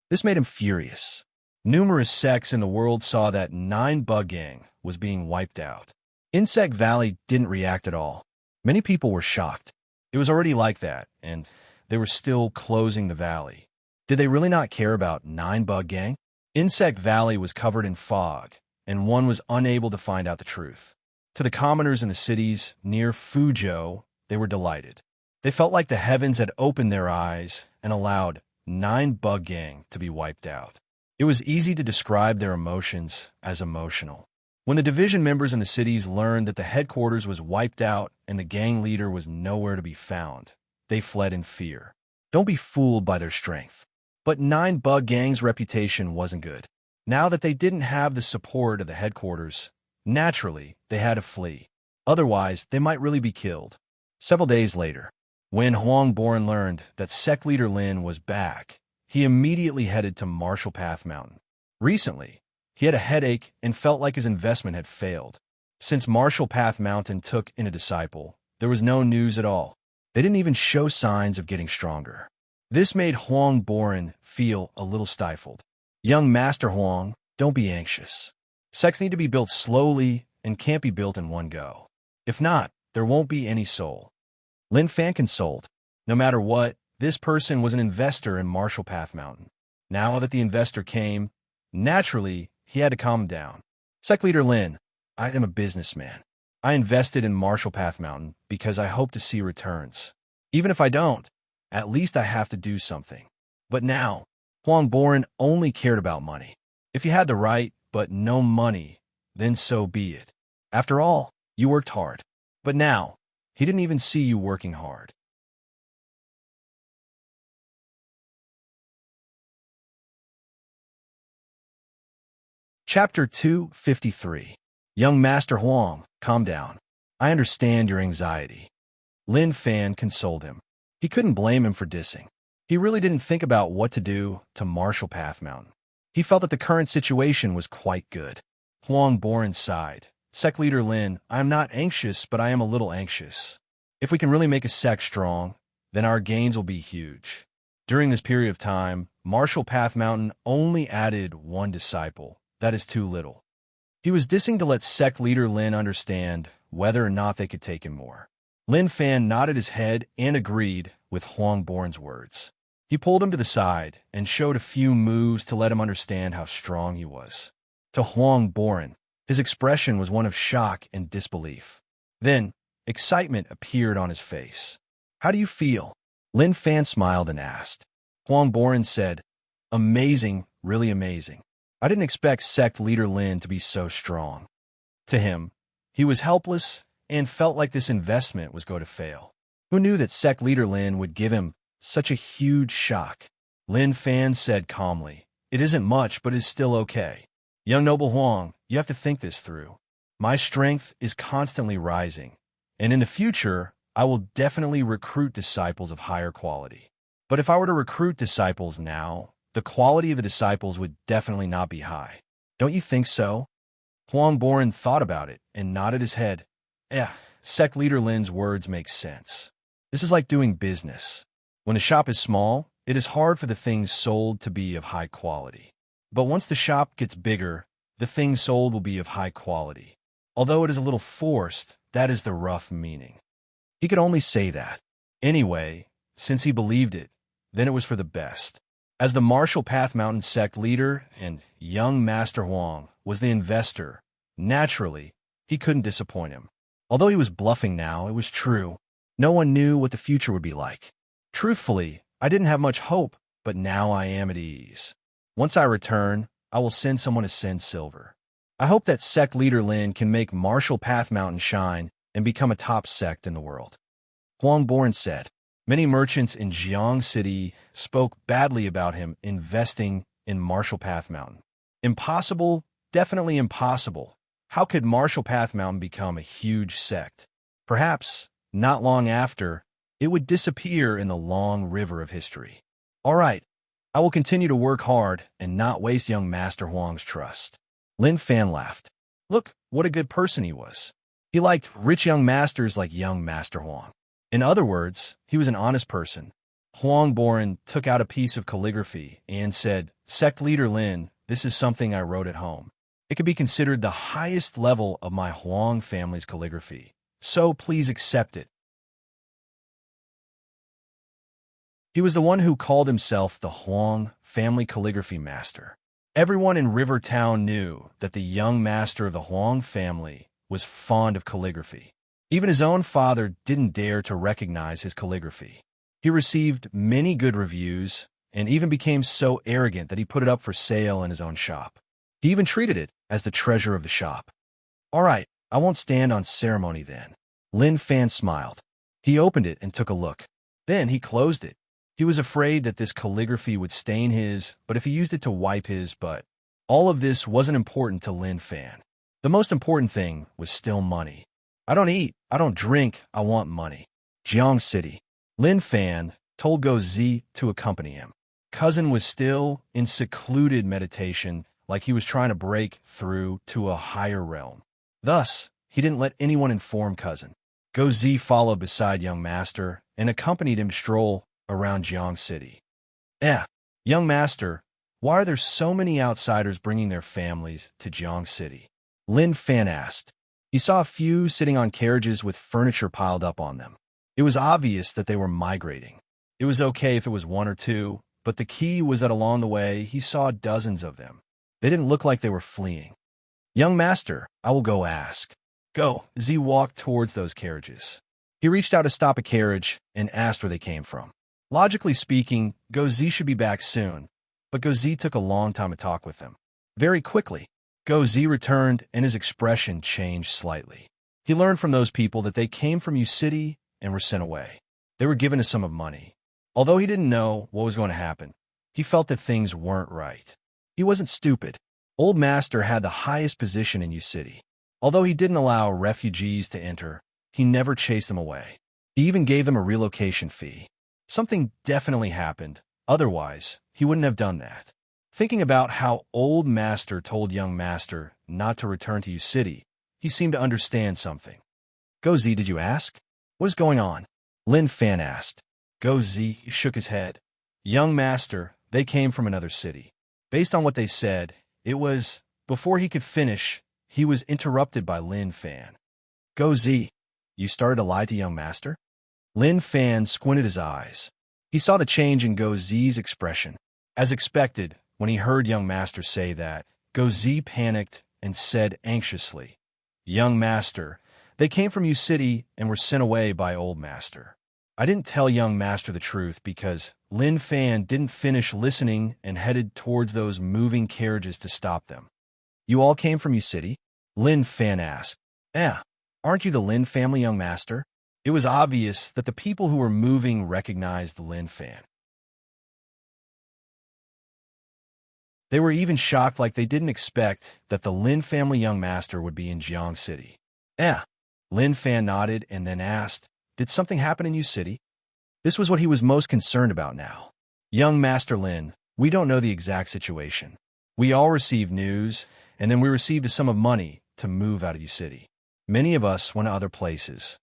Speaker 1: This made him furious. Numerous sects in the world saw that Bug Gang was being wiped out. Insect Valley didn't react at all. Many people were shocked. It was already like that, and they were still closing the valley. Did they really not care about Bug Gang? Insect Valley was covered in fog, and one was unable to find out the truth. To the commoners in the cities near Fuzhou, they were delighted. They felt like the heavens had opened their eyes and allowed Bug Gang to be wiped out. It was easy to describe their emotions as emotional. When the division members in the cities learned that the headquarters was wiped out and the gang leader was nowhere to be found, they fled in fear. Don't be fooled by their strength. But Bug Gang's reputation wasn't good. Now that they didn't have the support of the headquarters, naturally, they had to flee. Otherwise, they might really be killed. Several days later, when Huang Boren learned that sect leader Lin was back, he immediately headed to Marshall Path Mountain. Recently, he had a headache and felt like his investment had failed. Since Marshall Path Mountain took in a disciple, there was no news at all. They didn't even show signs of getting stronger. This made Huang Boren feel a little stifled. Young Master Huang, don't be anxious. Sects need to be built slowly and can't be built in one go. If not, there won't be any soul. Lin Fan consoled. No matter what, this person was an investor in Marshall Path Mountain. Now that the investor came, naturally, he had to calm down. Sect leader Lin, I am a businessman. I invested in Marshall Path Mountain because I hope to see returns. Even if I don't, at least I have to do something. But now, Huang Boren only cared about money. If you had the right, but no money, then so be it. After all, you worked hard. But now, he didn't even see you working hard. Chapter 253. Young Master Huang, calm down. I understand your anxiety. Lin Fan consoled him. He couldn't blame him for dissing. He really didn't think about what to do to Marshall Path Mountain. He felt that the current situation was quite good. Huang bore sighed. Sect leader Lin, I am not anxious, but I am a little anxious. If we can really make a sect strong, then our gains will be huge. During this period of time, Marshall Path Mountain only added one disciple. That is too little. He was dissing to let sect leader Lin understand whether or not they could take him more. Lin Fan nodded his head and agreed with Huang Boren's words. He pulled him to the side and showed a few moves to let him understand how strong he was. To Huang Boren, his expression was one of shock and disbelief. Then, excitement appeared on his face. How do you feel? Lin Fan smiled and asked. Huang Boren said, amazing, really amazing. I didn't expect sect leader Lin to be so strong. To him, he was helpless and felt like this investment was going to fail. Who knew that sect leader Lin would give him such a huge shock? Lin Fan said calmly, it isn't much, but is still okay. Young noble Huang, you have to think this through. My strength is constantly rising, and in the future, I will definitely recruit disciples of higher quality. But if I were to recruit disciples now, the quality of the disciples would definitely not be high. Don't you think so? Huang Boren thought about it and nodded his head. Sect leader Lin's words make sense. This is like doing business. When a shop is small, it is hard for the things sold to be of high quality. But once the shop gets bigger, the things sold will be of high quality. Although it is a little forced, that is the rough meaning. He could only say that. Anyway, since he believed it, then it was for the best. As the Marshall Path Mountain sect leader and young Master Huang was the investor, naturally, he couldn't disappoint him. Although he was bluffing now, it was true. No one knew what the future would be like. Truthfully, I didn't have much hope, but now I am at ease. Once I return, I will send someone to send silver. I hope that sect leader Lin can make Marshall Path Mountain shine and become a top sect in the world. Huang Boren said. Many merchants in Jiang City spoke badly about him investing in Marshall Path Mountain. Impossible, definitely impossible. How could Marshall Path Mountain become a huge sect? Perhaps, not long after, it would disappear in the long river of history. All right, I will continue to work hard and not waste young Master Huang's trust. Lin Fan laughed. Look, what a good person he was. He liked rich young masters like young Master Huang. In other words, he was an honest person. Huang Boren took out a piece of calligraphy and said, Sect leader Lin, this is something I wrote at home. It could be considered the highest level of my Huang family's calligraphy, so please accept it. He was the one who called himself the Huang family calligraphy master. Everyone in River Town knew that the young master of the Huang family was fond of calligraphy. Even his own father didn't dare to recognize his calligraphy. He received many good reviews and even became so arrogant that he put it up for sale in his own shop. He even treated it as the treasure of the shop. All right, I won't stand on ceremony then. Lin Fan smiled. He opened it and took a look. Then he closed it. He was afraid that this calligraphy would stain his, but if he used it to wipe his butt. All of this wasn't important to Lin Fan. The most important thing was still money. I don't eat, I don't drink, I want money. Jiang City. Lin Fan told Go Zi to accompany him. Cousin was still in secluded meditation, like he was trying to break through to a higher realm. Thus, he didn't let anyone inform Cousin. Go Zi followed beside young Master and accompanied him to stroll around Jiang City. Young Master, why are there so many outsiders bringing their families to Jiang City? Lin Fan asked. He saw a few sitting on carriages with furniture piled up on them. It was obvious that they were migrating. It was okay if it was one or two, but the key was that along the way he saw dozens of them. They didn't look like they were fleeing. Young Master, I will go ask. Go. Z walked towards those carriages. He reached out to stop a carriage and asked where they came from. Logically speaking, Go Z should be back soon, but Go Z took a long time to talk with them. Very quickly, Go Z returned and his expression changed slightly. He learned from those people that they came from U City and were sent away. They were given a sum of money. Although he didn't know what was going to happen, he felt that things weren't right. He wasn't stupid. Old Master had the highest position in U City. Although he didn't allow refugees to enter, he never chased them away. He even gave them a relocation fee. Something definitely happened. Otherwise, he wouldn't have done that. Thinking about how Old Master told Young Master not to return to U City, he seemed to understand something. Go Z, did you ask? What is going on? Lin Fan asked. Go Z shook his head. Young Master, they came from another city. Based on what they said, it was, before he could finish, he was interrupted by Lin Fan. Go Z, you started to lie to Young Master? Lin Fan squinted his eyes. He saw the change in Go Z's expression. As expected, when he heard Young Master say that, Go Z panicked and said anxiously, Young Master, they came from U City and were sent away by Old Master. I didn't tell Young Master the truth because Lin Fan didn't finish listening and headed towards those moving carriages to stop them. You all came from U City? Lin Fan asked. Yeah, aren't you the Lin family, Young Master? It was obvious that the people who were moving recognized the Lin Fan. They were even shocked, like they didn't expect that the Lin family Young Master would be in Jiang City. Yeah. Lin Fan nodded and then asked, did something happen in U City? This was what he was most concerned about now. Young Master Lin, we don't know the exact situation. We all received news, and then we received a sum of money to move out of U City. Many of us went to other places.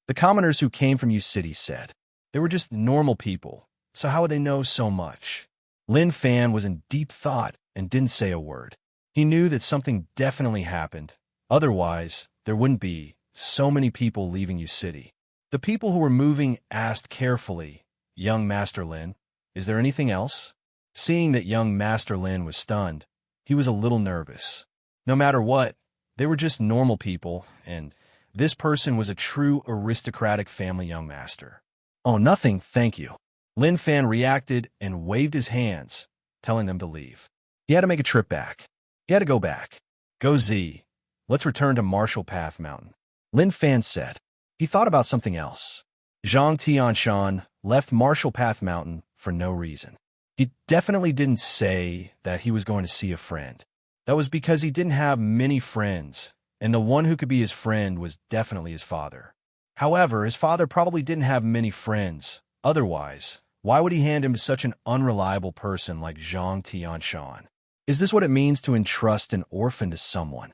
Speaker 1: The commoners who came from U City said, they were just normal people, so how would they know so much? Lin Fan was in deep thought and didn't say a word. He knew that something definitely happened. Otherwise, there wouldn't be so many people leaving U City. The people who were moving asked carefully, Young Master Lin, is there anything else? Seeing that Young Master Lin was stunned, he was a little nervous. No matter what, they were just normal people, and this person was a true aristocratic family Young Master. Oh, nothing, thank you. Lin Fan reacted and waved his hands, telling them to leave. He had to make a trip back. He had to go back. Go Z, let's return to Marshall Path Mountain. Lin Fan said. He thought about something else. Zhang Tianshan left Marshall Path Mountain for no reason. He definitely didn't say that he was going to see a friend. That was because he didn't have many friends, and the one who could be his friend was definitely his father. However, his father probably didn't have many friends. Otherwise, why would he hand him to such an unreliable person like Zhang Tianshan? Is this what it means to entrust an orphan to someone?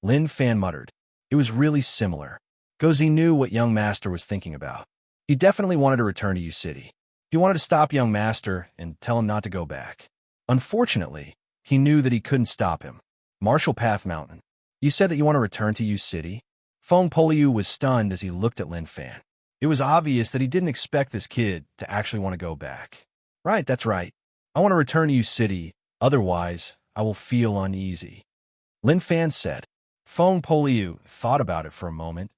Speaker 1: Lin Fan muttered. It was really similar. Gozi knew what Young Master was thinking about. He definitely wanted to return to U City. He wanted to stop Young Master and tell him not to go back. Unfortunately, he knew that he couldn't stop him. Marshall Path Mountain. You said that you want to return to U City? Feng Poliu was stunned as he looked at Lin Fan. It was obvious that he didn't expect this kid to actually want to go back. Right, that's right. I want to return to U City, otherwise I will feel uneasy. Lin Fan said. Feng Poliu thought about it for a moment.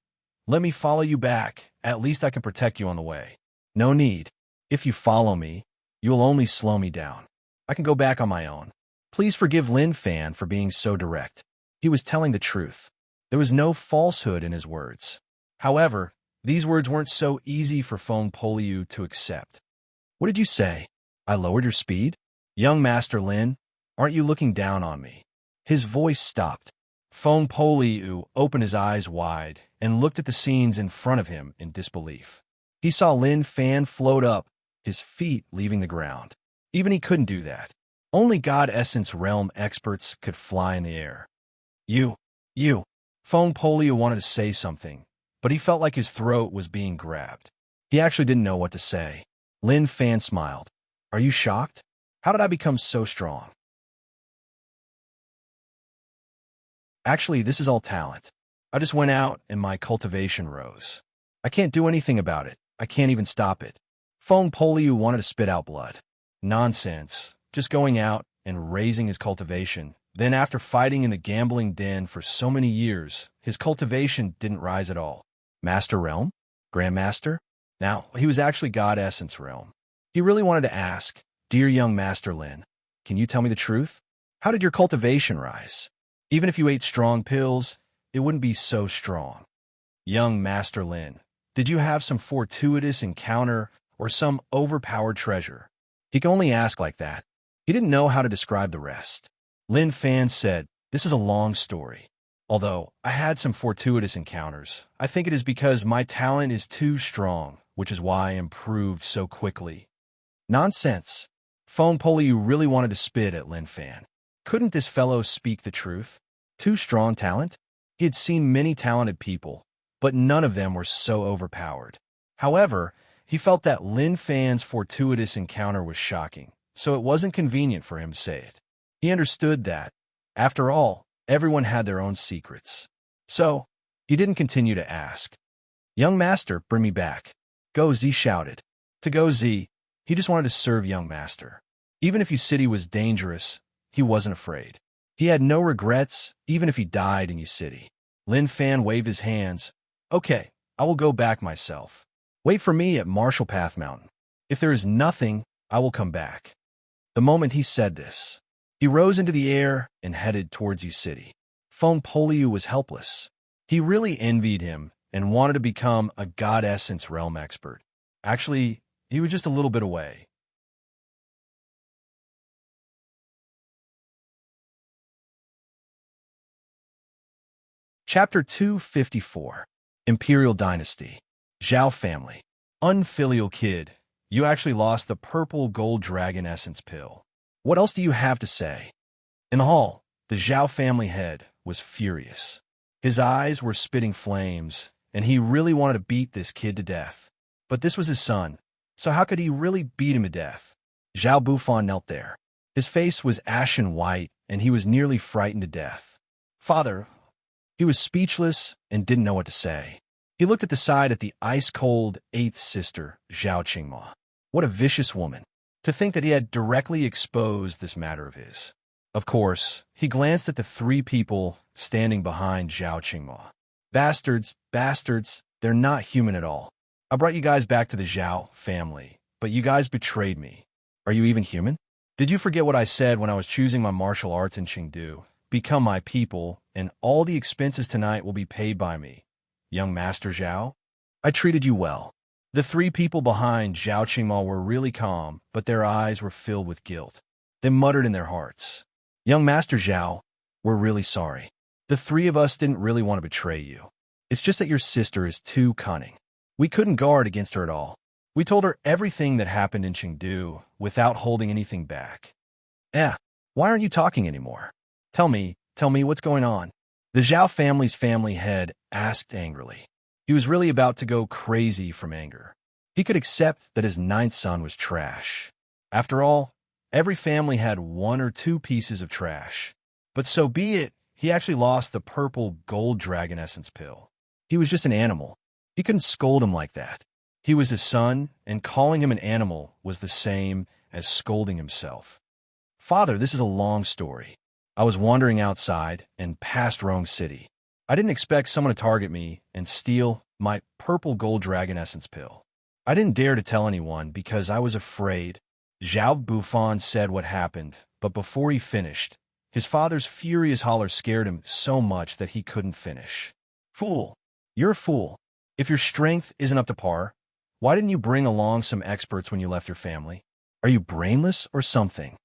Speaker 1: Let me follow you back. At least I can protect you on the way. No need. If you follow me, you will only slow me down. I can go back on my own. Please forgive Lin Fan for being so direct. He was telling the truth. There was no falsehood in his words. However, these words weren't so easy for Feng Poliu to accept. What did you say? I lowered your speed? Young Master Lin, aren't you looking down on me? His voice stopped. Feng Poliu opened his eyes wide and looked at the scenes in front of him in disbelief. He saw Lin Fan float up, his feet leaving the ground. Even he couldn't do that. Only God Essence Realm experts could fly in the air. You. Feng Poliu wanted to say something, but he felt like his throat was being grabbed. He actually didn't know what to say. Lin Fan smiled. Are you shocked? How did I become so strong? Actually, this is all talent. I just went out and my cultivation rose. I can't do anything about it. I can't even stop it. Feng Poliu wanted to spit out blood. Nonsense. Just going out and raising his cultivation. Then after fighting in the gambling den for so many years, his cultivation didn't rise at all. Master Realm? Grandmaster? Now, he was actually God Essence Realm. He really wanted to ask, Dear Young Master Lin, can you tell me the truth? How did your cultivation rise? Even if you ate strong pills, it wouldn't be so strong. Young Master Lin, did you have some fortuitous encounter or some overpowered treasure? He could only ask like that. He didn't know how to describe the rest. Lin Fan said, "This is a long story. Although I had some fortuitous encounters, I think it is because my talent is too strong, which is why I improved so quickly." Nonsense. Phone Poliu really wanted to spit at Lin Fan. Couldn't this fellow speak the truth? Too strong talent? He had seen many talented people, but none of them were so overpowered. However, he felt that Lin Fan's fortuitous encounter was shocking, so it wasn't convenient for him to say it. He understood that, after all, everyone had their own secrets. So, he didn't continue to ask. "Young Master, bring me back." Go Z shouted. To Go Z, he just wanted to serve Young Master. Even if his city was dangerous, he wasn't afraid. He had no regrets, even if he died in his city. Lin Fan waved his hands. "Okay, I will go back myself. Wait for me at Marshall Path Mountain. If there is nothing, I will come back." The moment he said this, he rose into the air and headed towards his city. Feng Poliu was helpless. He really envied him and wanted to become a God Essence realm expert. Actually, he was just a little bit away. Chapter 254, Imperial Dynasty. Zhao family. Unfilial kid, you actually lost the purple gold dragon essence pill. What else do you have to say? In the hall, the Zhao family head was furious. His eyes were spitting flames, and he really wanted to beat this kid to death. But this was his son, so how could he really beat him to death? Zhao Bufan knelt there. His face was ashen white, and he was nearly frightened to death. "Father," he was speechless and didn't know what to say. He looked at the side at the ice-cold eighth sister, Zhao Qingma. What a vicious woman. To think that he had directly exposed this matter of his. Of course, he glanced at the three people standing behind Zhao Qingma. Bastards, bastards, they're not human at all. I brought you guys back to the Zhao family, but you guys betrayed me. Are you even human? Did you forget what I said when I was choosing my martial arts in Chengdu? Become my people, and all the expenses tonight will be paid by me. Young Master Zhao, I treated you well. The three people behind Zhao Qingma were really calm, but their eyes were filled with guilt. They muttered in their hearts, "Young Master Zhao, we're really sorry. The three of us didn't really want to betray you. It's just that your sister is too cunning. We couldn't guard against her at all. We told her everything that happened in Chengdu without holding anything back." Why aren't you talking anymore? Tell me what's going on. The Zhao family's family head asked angrily. He was really about to go crazy from anger. He could accept that his ninth son was trash. After all, every family had one or two pieces of trash. But so be it, he actually lost the purple gold dragon essence pill. He was just an animal. He couldn't scold him like that. He was his son, and calling him an animal was the same as scolding himself. "Father, this is a long story. I was wandering outside and passed Rong City. I didn't expect someone to target me and steal my purple gold dragon essence pill. I didn't dare to tell anyone because I was afraid." Zhao Bufan said what happened, but before he finished, his father's furious holler scared him so much that he couldn't finish. "Fool! You're a fool. If your strength isn't up to par, why didn't you bring along some experts when you left your family? Are you brainless or something?"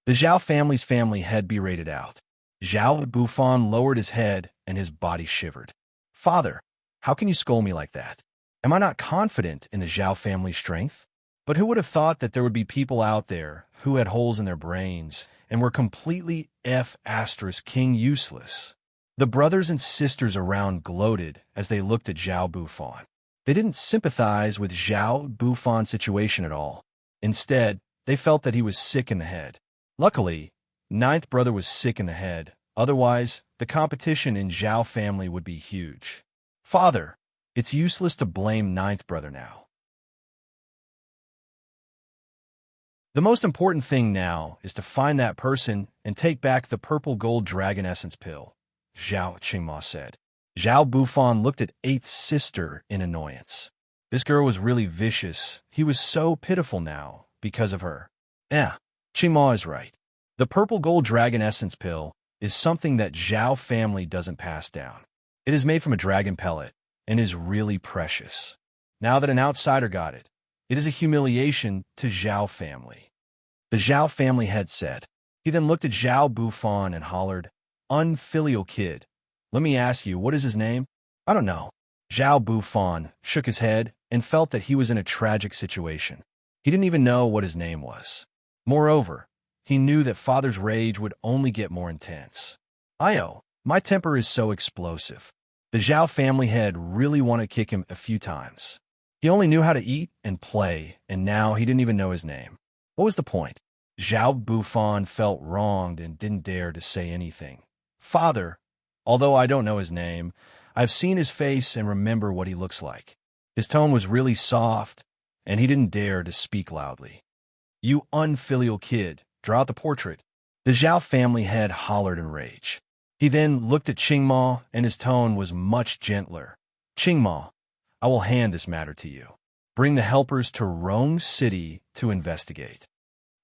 Speaker 1: The Zhao family's family head berated out. Zhao Bufan lowered his head and his body shivered. "Father, how can you scold me like that? Am I not confident in the Zhao family's strength? But who would have thought that there would be people out there who had holes in their brains and were completely King useless?" The brothers and sisters around gloated as they looked at Zhao Bufan. They didn't sympathize with Zhao Bufan's situation at all. Instead, they felt that he was sick in the head. Luckily, ninth brother was sick in the head. Otherwise, the competition in Zhao family would be huge. "Father, it's useless to blame ninth brother now. The most important thing now is to find that person and take back the purple gold dragon essence pill," Zhao Qingma said. Zhao Bufan looked at eighth sister in annoyance. This girl was really vicious. He was so pitiful now because of her. Qingma is right. The purple gold dragon essence pill is something that Zhao family doesn't pass down. It is made from a dragon pellet and is really precious. Now that an outsider got it, it is a humiliation to Zhao family. The Zhao family head said. He then looked at Zhao Bufan and hollered, "Unfilial kid, let me ask you, what is his name?" "I don't know." Zhao Bufan shook his head and felt that he was in a tragic situation. He didn't even know what his name was. Moreover, he knew that father's rage would only get more intense. My temper is so explosive." The Zhao family head really wanted to kick him a few times. He only knew how to eat and play, and now he didn't even know his name. What was the point? Zhao Bufan felt wronged and didn't dare to say anything. "Father, although I don't know his name, I've seen his face and remember what he looks like." His tone was really soft, and he didn't dare to speak loudly. "You unfilial kid, draw out the portrait." The Zhao family head hollered in rage. He then looked at Qingma, and his tone was much gentler. "Qingma, I will hand this matter to you. Bring the helpers to Rome City to investigate."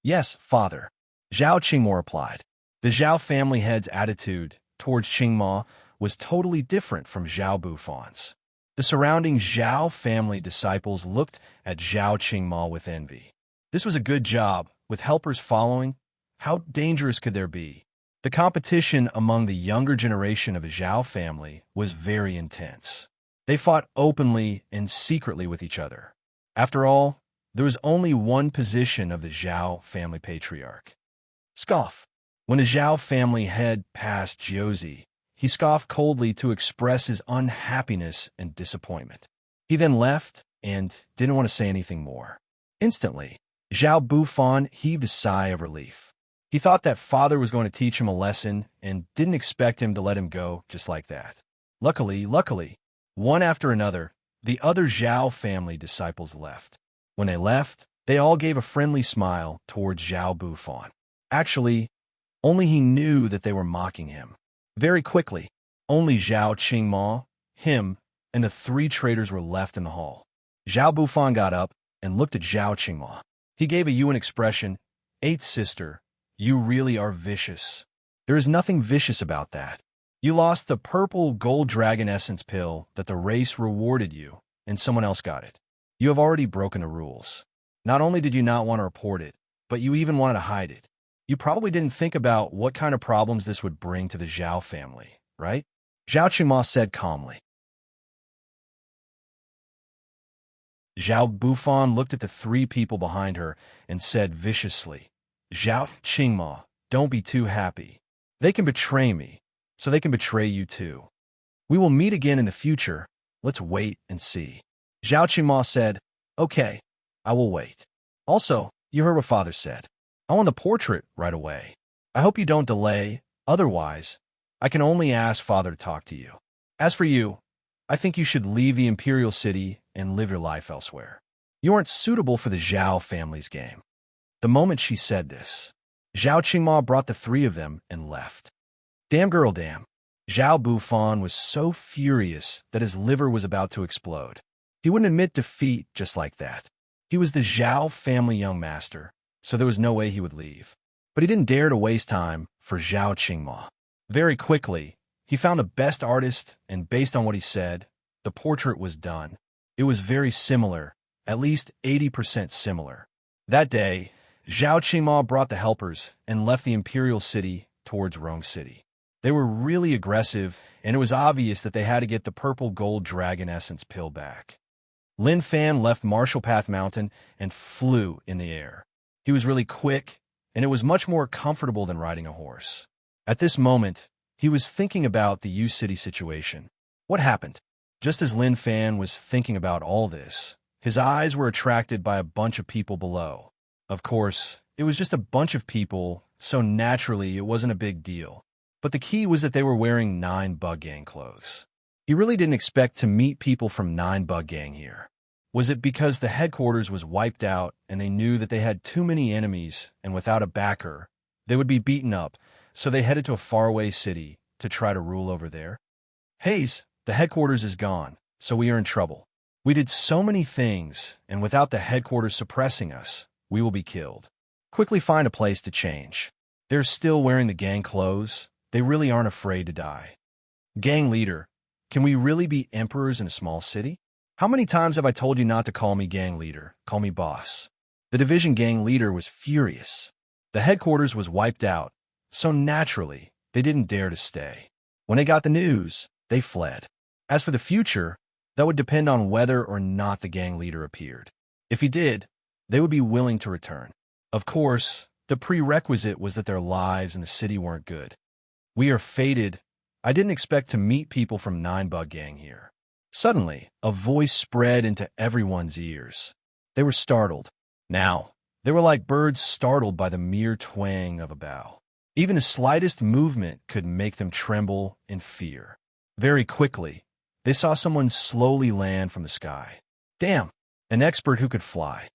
Speaker 1: "Yes, father," Zhao Qingma replied. The Zhao family head's attitude towards Qingma was totally different from Zhao Bufan's. The surrounding Zhao family disciples looked at Zhao Qingma with envy. This was a good job, with helpers following. How dangerous could there be? The competition among the younger generation of the Zhao family was very intense. They fought openly and secretly with each other. After all, there was only one position of the Zhao family patriarch. Scoff. When the Zhao family head passed Jiuzi, he scoffed coldly to express his unhappiness and disappointment. He then left and didn't want to say anything more. Instantly, Zhao Bufan heaved a sigh of relief. He thought that father was going to teach him a lesson and didn't expect him to let him go just like that. Luckily, one after another, the other Zhao family disciples left. When they left, they all gave a friendly smile towards Zhao Bufan. Actually, only he knew that they were mocking him. Very quickly, only Zhao Qingma, him, and the three traders were left in the hall. Zhao Bufan got up and looked at Zhao Qingma. He gave a Yuan expression. "Eighth sister, you really are vicious." "There is nothing vicious about that. You lost the purple gold dragon essence pill that the race rewarded you, and someone else got it. You have already broken the rules. Not only did you not want to report it, but you even wanted to hide it. You probably didn't think about what kind of problems this would bring to the Zhao family, right?" Zhao Qingma said calmly. Zhao Bufan looked at the three people behind her and said viciously, "Zhao Qingma, don't be too happy. They can betray me, so they can betray you too. We will meet again in the future. Let's wait and see." Zhao Qingma said, "Okay, I will wait. Also, you heard what father said. I want the portrait right away. I hope you don't delay, otherwise, I can only ask father to talk to you. As for you, I think you should leave the imperial city and live your life elsewhere. You aren't suitable for the Zhao family's game." The moment she said this, Zhao Qingma brought the three of them and left. Damn girl, damn. Zhao Bufan was so furious that his liver was about to explode. He wouldn't admit defeat just like that. He was the Zhao family young master, so there was no way he would leave. But he didn't dare to waste time for Zhao Qingma. Very quickly, he found the best artist, and based on what he said, the portrait was done. It was very similar, at least 80% similar. That day, Zhao Qingma brought the helpers and left the imperial city towards Rome City. They were really aggressive, and it was obvious that they had to get the purple gold dragon essence pill back. Lin Fan left Marshall Path Mountain and flew in the air. He was really quick, and it was much more comfortable than riding a horse. At this moment, he was thinking about the U-City situation. What happened? Just as Lin Fan was thinking about all this, his eyes were attracted by a bunch of people below. Of course, it was just a bunch of people, so naturally it wasn't a big deal. But the key was that they were wearing 9 Bug Gang clothes. He really didn't expect to meet people from 9 Bug Gang here. Was it because the headquarters was wiped out and they knew that they had too many enemies and without a backer, they would be beaten up, so they headed to a faraway city to try to rule over there? Hayes, the headquarters is gone, so we are in trouble. We did so many things, and without the headquarters suppressing us, we will be killed. Quickly find a place to change. They're still wearing the gang clothes. They really aren't afraid to die. Gang leader, can we really be emperors in a small city? How many times have I told you not to call me gang leader? Call me boss. The division gang leader was furious. The headquarters was wiped out, so naturally, they didn't dare to stay. When they got the news, they fled. As for the future, that would depend on whether or not the gang leader appeared. If he did, they would be willing to return. Of course, the prerequisite was that their lives in the city weren't good. We are fated. I didn't expect to meet people from Nine Bug Gang here. Suddenly, a voice spread into everyone's ears. They were startled. Now, they were like birds startled by the mere twang of a bough. Even the slightest movement could make them tremble in fear. Very quickly, they saw someone slowly land from the sky. Damn, an expert who could fly.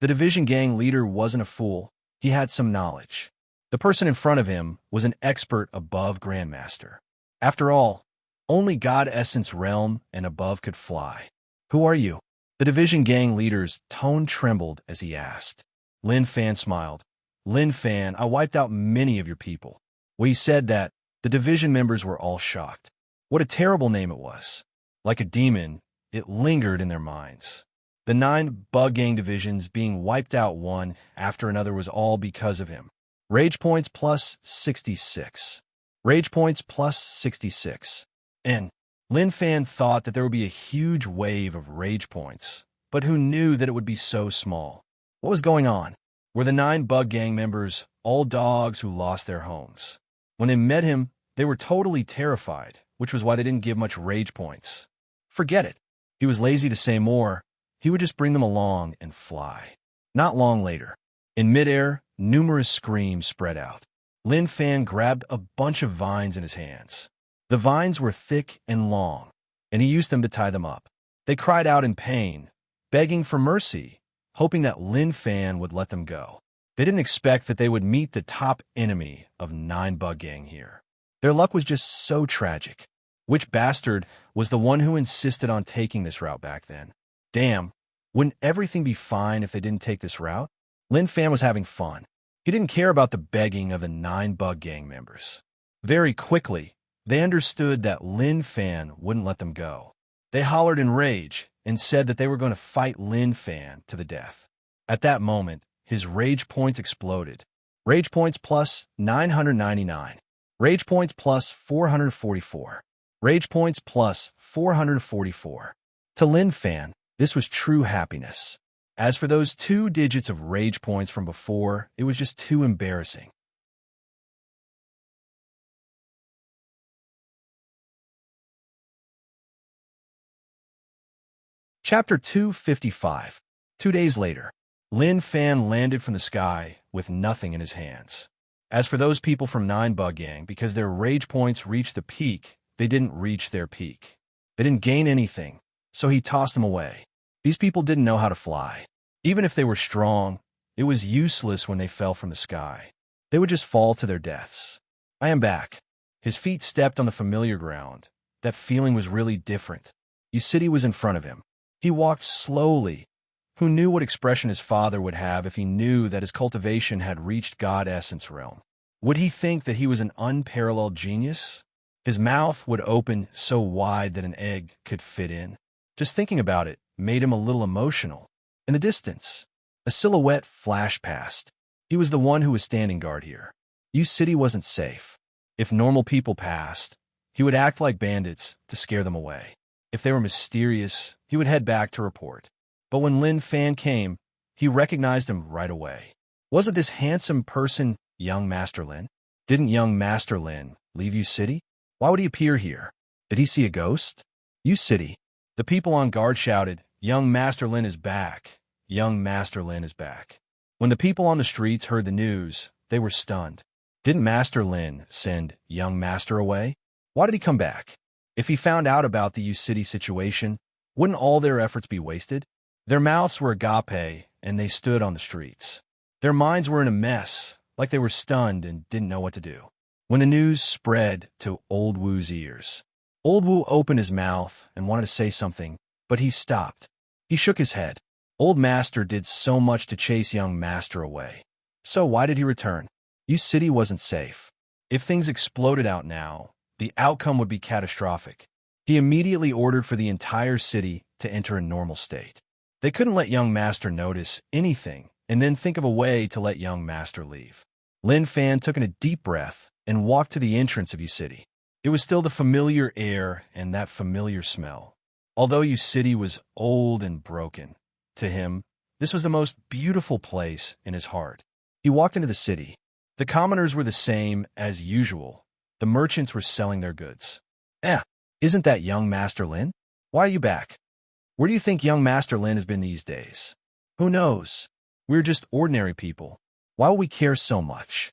Speaker 1: The division gang leader wasn't a fool. He had some knowledge. The person in front of him was an expert above Grandmaster. After all, only God Essence Realm and above could fly. Who are you? The division gang leader's tone trembled as he asked. Lin Fan smiled. Lin Fan, I wiped out many of your people. When he said that, the division members were all shocked. What a terrible name it was. Like a demon, it lingered in their minds. The 9 Bug Gang divisions being wiped out one after another was all because of him. Rage points plus 66. Rage points plus 66. And Lin Fan thought that there would be a huge wave of rage points, but who knew that it would be so small? What was going on? Were the 9 Bug Gang members all dogs who lost their homes? When they met him, they were totally terrified, which was why they didn't give much rage points. Forget it. He was lazy to say more. He would just bring them along and fly. Not long later, in midair, numerous screams spread out. Lin Fan grabbed a bunch of vines in his hands. The vines were thick and long, and he used them to tie them up. They cried out in pain, begging for mercy, hoping that Lin Fan would let them go. They didn't expect that they would meet the top enemy of 9 Bug Gang here. Their luck was just so tragic. Which bastard was the one who insisted on taking this route back then? Damn, wouldn't everything be fine if they didn't take this route? Lin Fan was having fun. He didn't care about the begging of the 9 Bug Gang members. Very quickly, they understood that Lin Fan wouldn't let them go. They hollered in rage and said that they were going to fight Lin Fan to the death. At that moment, his rage points exploded. Rage points plus 999. Rage points plus 444. Rage points plus 444. To Lin Fan, this was true happiness. As for those 2 digits of rage points from before, it was just too embarrassing. Chapter 255. 2 days later, Lin Fan landed from the sky with nothing in his hands. As for those people from 9 Bug Gang, because their rage points reached the peak, they didn't reach their peak. They didn't gain anything, so he tossed them away. These people didn't know how to fly. Even if they were strong, it was useless when they fell from the sky. They would just fall to their deaths. I am back. His feet stepped on the familiar ground. That feeling was really different. City was in front of him. He walked slowly. Who knew what expression his father would have if he knew that his cultivation had reached God Essence Realm? Would he think that he was an unparalleled genius? His mouth would open so wide that an egg could fit in. Just thinking about it made him a little emotional. In the distance, a silhouette flashed past. He was the one who was standing guard here. City wasn't safe. If normal people passed, he would act like bandits to scare them away. If they were mysterious, he would head back to report. But when Lin Fan came, he recognized him right away. Wasn't this handsome person young Master Lin? Didn't young Master Lin leave City? Why would he appear here? Did he see a ghost? City. The people on guard shouted, "Young Master Lin is back! Young Master Lin is back!" When the people on the streets heard the news, they were stunned. Didn't Master Lin send young Master away? Why did he come back? If he found out about the City situation, wouldn't all their efforts be wasted? Their mouths were agape, and they stood on the streets. Their minds were in a mess, like they were stunned and didn't know what to do. When the news spread to Old Wu's ears, Old Wu opened his mouth and wanted to say something, but he stopped. He shook his head. Old Master did so much to chase young Master away. So why did he return? You city wasn't safe. If things exploded out now, the outcome would be catastrophic. He immediately ordered for the entire city to enter a normal state. They couldn't let young Master notice anything and then think of a way to let young Master leave. Lin Fan took in a deep breath and walked to the entrance of U City. It was still the familiar air and that familiar smell. Although U City was old and broken, to him, this was the most beautiful place in his heart. He walked into the city. The commoners were the same as usual. The merchants were selling their goods. Isn't that young Master Lin? Why are you back? Where do you think young Master Lin has been these days? Who knows? We're just ordinary people. Why will we care so much?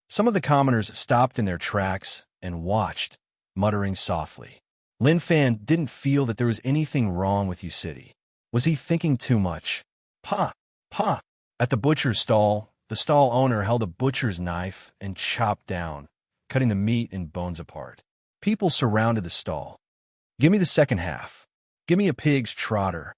Speaker 1: Some of the commoners stopped in their tracks and watched, muttering softly. Lin Fan didn't feel that there was anything wrong with U City. Was he thinking too much? Pa! Pa! At the butcher's stall, the stall owner held a butcher's knife and chopped down, cutting the meat and bones apart. People surrounded the stall. Give me the second half. Give me a pig's trotter.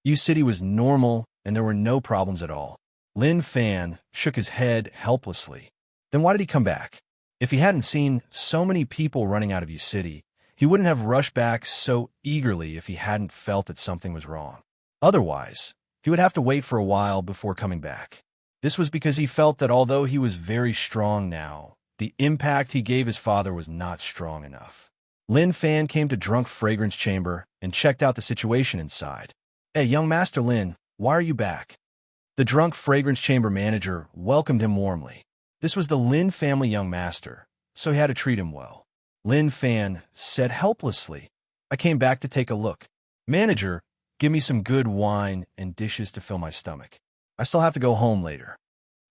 Speaker 1: U City was normal, and there were no problems at all. Lin Fan shook his head helplessly. Then why did he come back? If he hadn't seen so many people running out of U City, he wouldn't have rushed back so eagerly if he hadn't felt that something was wrong. Otherwise, he would have to wait for a while before coming back. This was because he felt that although he was very strong now, the impact he gave his father was not strong enough. Lin Fan came to Drunk Fragrance Chamber and checked out the situation inside. Hey, young Master Lin, why are you back? The Drunk Fragrance Chamber manager welcomed him warmly. This was the Lin family young master, so he had to treat him well. Lin Fan said helplessly, I came back to take a look. Manager, give me some good wine and dishes to fill my stomach. I still have to go home later.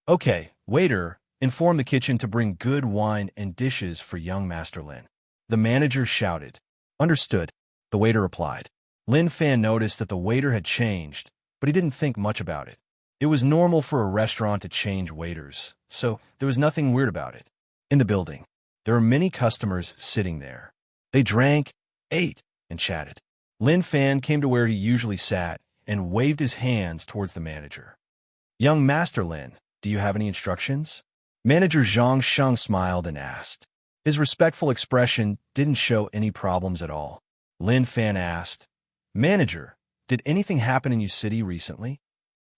Speaker 1: Okay, waiter, inform the kitchen to bring good wine and dishes for young Master Lin. The manager shouted. Understood, the waiter replied. Lin Fan noticed that the waiter had changed, but he didn't think much about it. It was normal for a restaurant to change waiters, so there was nothing weird about it. In the building, there were many customers sitting there. They drank, ate, and chatted. Lin Fan came to where he usually sat and waved his hands towards the manager. Young Master Lin, do you have any instructions? Manager Zhang Sheng smiled and asked. His respectful expression didn't show any problems at all. Lin Fan asked, Manager, did anything happen in your city recently?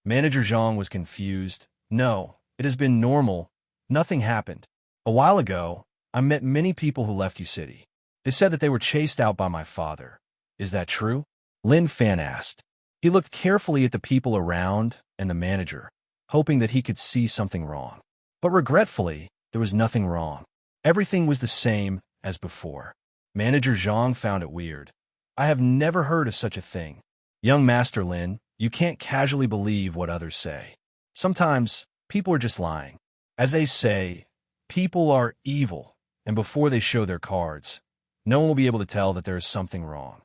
Speaker 1: Manager Zhang was confused. No, it has been normal. Nothing happened. A while ago, I met many people who left your city. They said that they were chased out by my father. Is that true? Lin Fan asked. He looked carefully at the people around and the manager, hoping that he could see something wrong. But regretfully, there was nothing wrong. Everything was the same as before. Manager Zhang found it weird. I have never heard of such a thing. Young Master Lin, you can't casually believe what others say. Sometimes, people are just lying. As they say, people are evil, and before they show their cards, no one will be able to tell that there is something wrong.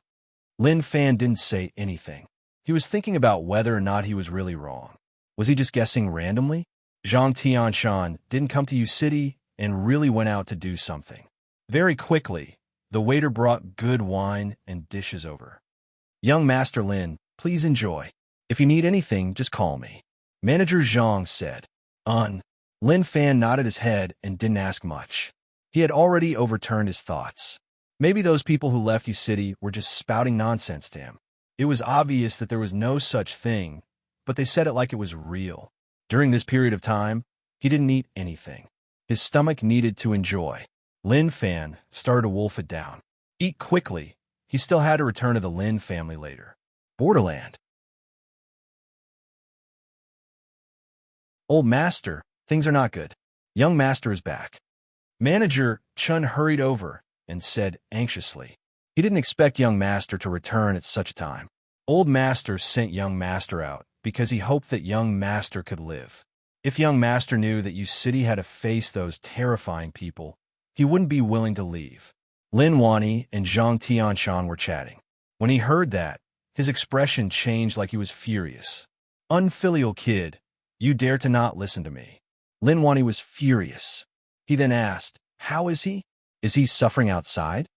Speaker 1: Lin Fan didn't say anything. He was thinking about whether or not he was really wrong. Was he just guessing randomly? Zhang Tianshan didn't come to U City and really went out to do something. Very quickly, the waiter brought good wine and dishes over. Young Master Lin, please enjoy. If you need anything, just call me. Manager Zhang said. Lin Fan nodded his head and didn't ask much. He had already overturned his thoughts. Maybe those people who left U City were just spouting nonsense to him. It was obvious that there was no such thing, but they said it like it was real. During this period of time, he didn't eat anything. His stomach needed to enjoy. Lin Fan started to wolf it down. Eat quickly. He still had to return to the Lin family later. Borderland. Old Master, things are not good. Young Master is back. Manager Chun hurried over and said anxiously. He didn't expect Young Master to return at such a time. Old Master sent Young Master out because he hoped that Young Master could live. If Young Master knew that U City had to face those terrifying people, he wouldn't be willing to leave. Lin Wani and Zhang Tianshan were chatting. When he heard that, his expression changed like he was furious. Unfilial kid, you dare to not listen to me. Lin Wani was furious. He then asked, how is he? Is he suffering outside?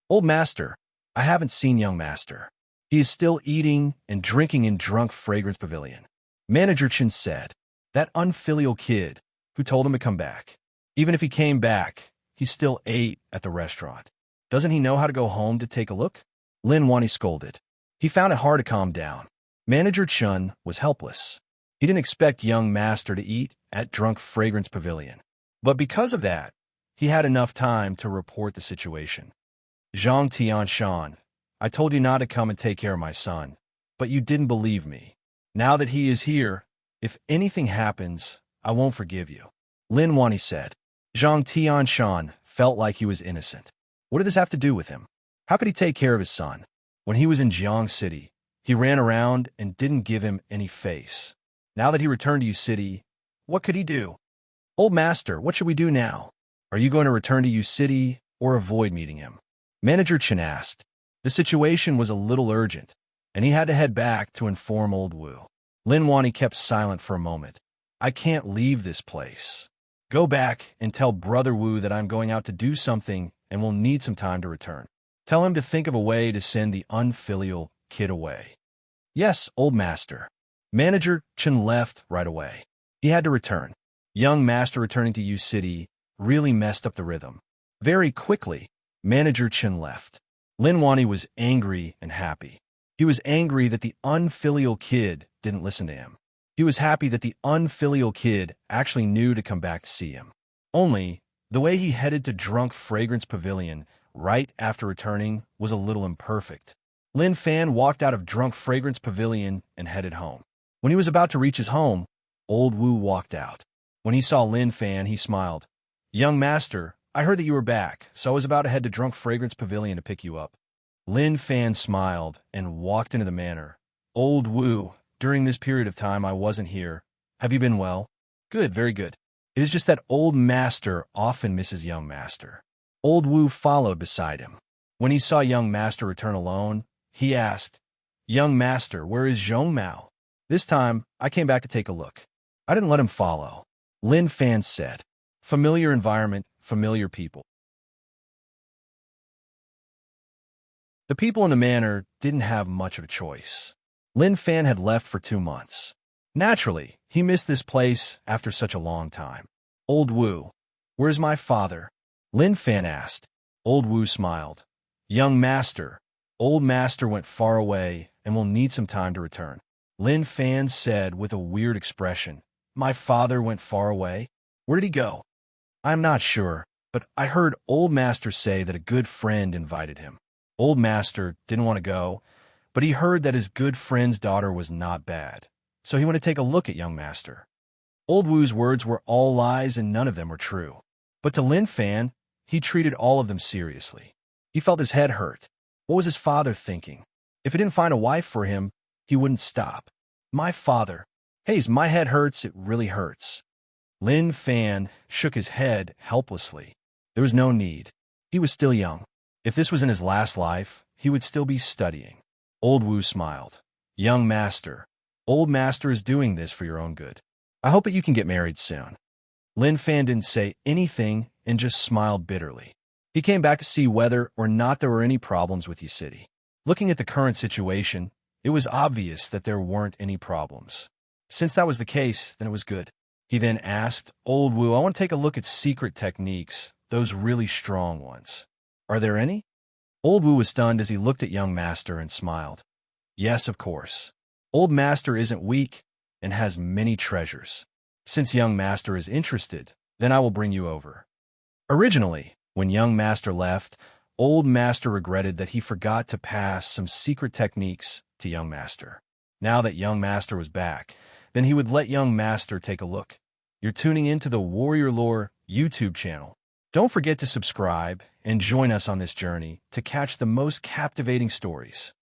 Speaker 1: Old Master, I haven't seen Young Master. He is still eating and drinking in Drunk Fragrance Pavilion. Manager Chen said, that unfilial kid who told him to come back. Even if he came back, he still ate at the restaurant. Doesn't he know how to go home to take a look? Lin Wani scolded. He found it hard to calm down. Manager Chun was helpless. He didn't expect young master to eat at Drunk Fragrance Pavilion. But because of that, he had enough time to report the situation. Zhang Tianshan, I told you not to come and take care of my son, but you didn't believe me. Now that he is here, if anything happens, I won't forgive you. Lin Wani said. Zhang Tianshan felt like he was innocent. What did this have to do with him? How could he take care of his son? When he was in Jiang City, he ran around and didn't give him any face. Now that he returned to U City, what could he do? Old master, what should we do now? Are you going to return to U City or avoid meeting him? Manager Chen asked. The situation was a little urgent, and he had to head back to inform Old Wu. Lin Wani kept silent for a moment. I can't leave this place. Go back and tell Brother Wu that I'm going out to do something and will need some time to return. Tell him to think of a way to send the unfilial kid away. Yes, old master. Manager Chen left right away. He had to return. Young master returning to U City really messed up the rhythm. Very quickly, Manager Chen left. Lin Wani was angry and happy. He was angry that the unfilial kid didn't listen to him. He was happy that the unfilial kid actually knew to come back to see him. Only, the way he headed to Drunk Fragrance Pavilion right after returning was a little imperfect. Lin Fan walked out of Drunk Fragrance Pavilion and headed home. When he was about to reach his home, Old Wu walked out. When he saw Lin Fan, he smiled. Young master, I heard that you were back, so I was about to head to Drunk Fragrance Pavilion to pick you up. Lin Fan smiled and walked into the manor. Old Wu, during this period of time I wasn't here. Have you been well? Good, very good. It is just that old master often misses young master. Old Wu followed beside him. When he saw young master return alone, he asked, Young master, where is Zhong Mao? This time, I came back to take a look. I didn't let him follow. Lin Fan said, familiar environment, familiar people. The people in the manor didn't have much of a choice. Lin Fan had left for 2 months. Naturally, he missed this place after such a long time. Old Wu, where's my father? Lin Fan asked. Old Wu smiled. Young master, old master went far away and will need some time to return. Lin Fan said with a weird expression. My father went far away? Where did he go? I'm not sure, but I heard old master say that a good friend invited him. Old master didn't want to go, but he heard that his good friend's daughter was not bad, so he went to take a look at young master. Old Wu's words were all lies and none of them were true. But to Lin Fan, he treated all of them seriously. He felt his head hurt. What was his father thinking? If he didn't find a wife for him, he wouldn't stop. My father. Hey, my head hurts, it really hurts. Lin Fan shook his head helplessly. There was no need. He was still young. If this was in his last life, he would still be studying. Old Wu smiled. Young master, old master is doing this for your own good. I hope that you can get married soon. Lin Fan didn't say anything and just smiled bitterly. He came back to see whether or not there were any problems with U City. Looking at the current situation, it was obvious that there weren't any problems. Since that was the case, then it was good. He then asked, Old Wu, I want to take a look at secret techniques, those really strong ones. Are there any? Old Wu was stunned as he looked at young master and smiled. Yes, of course. Old master isn't weak and has many treasures. Since young master is interested, then I will bring you over. Originally, when young master left, old master regretted that he forgot to pass some secret techniques to young master. Now that young master was back, then he would let young master take a look. You're tuning into the Warrior Lore YouTube channel. Don't forget to subscribe and join us on this journey to catch the most captivating stories.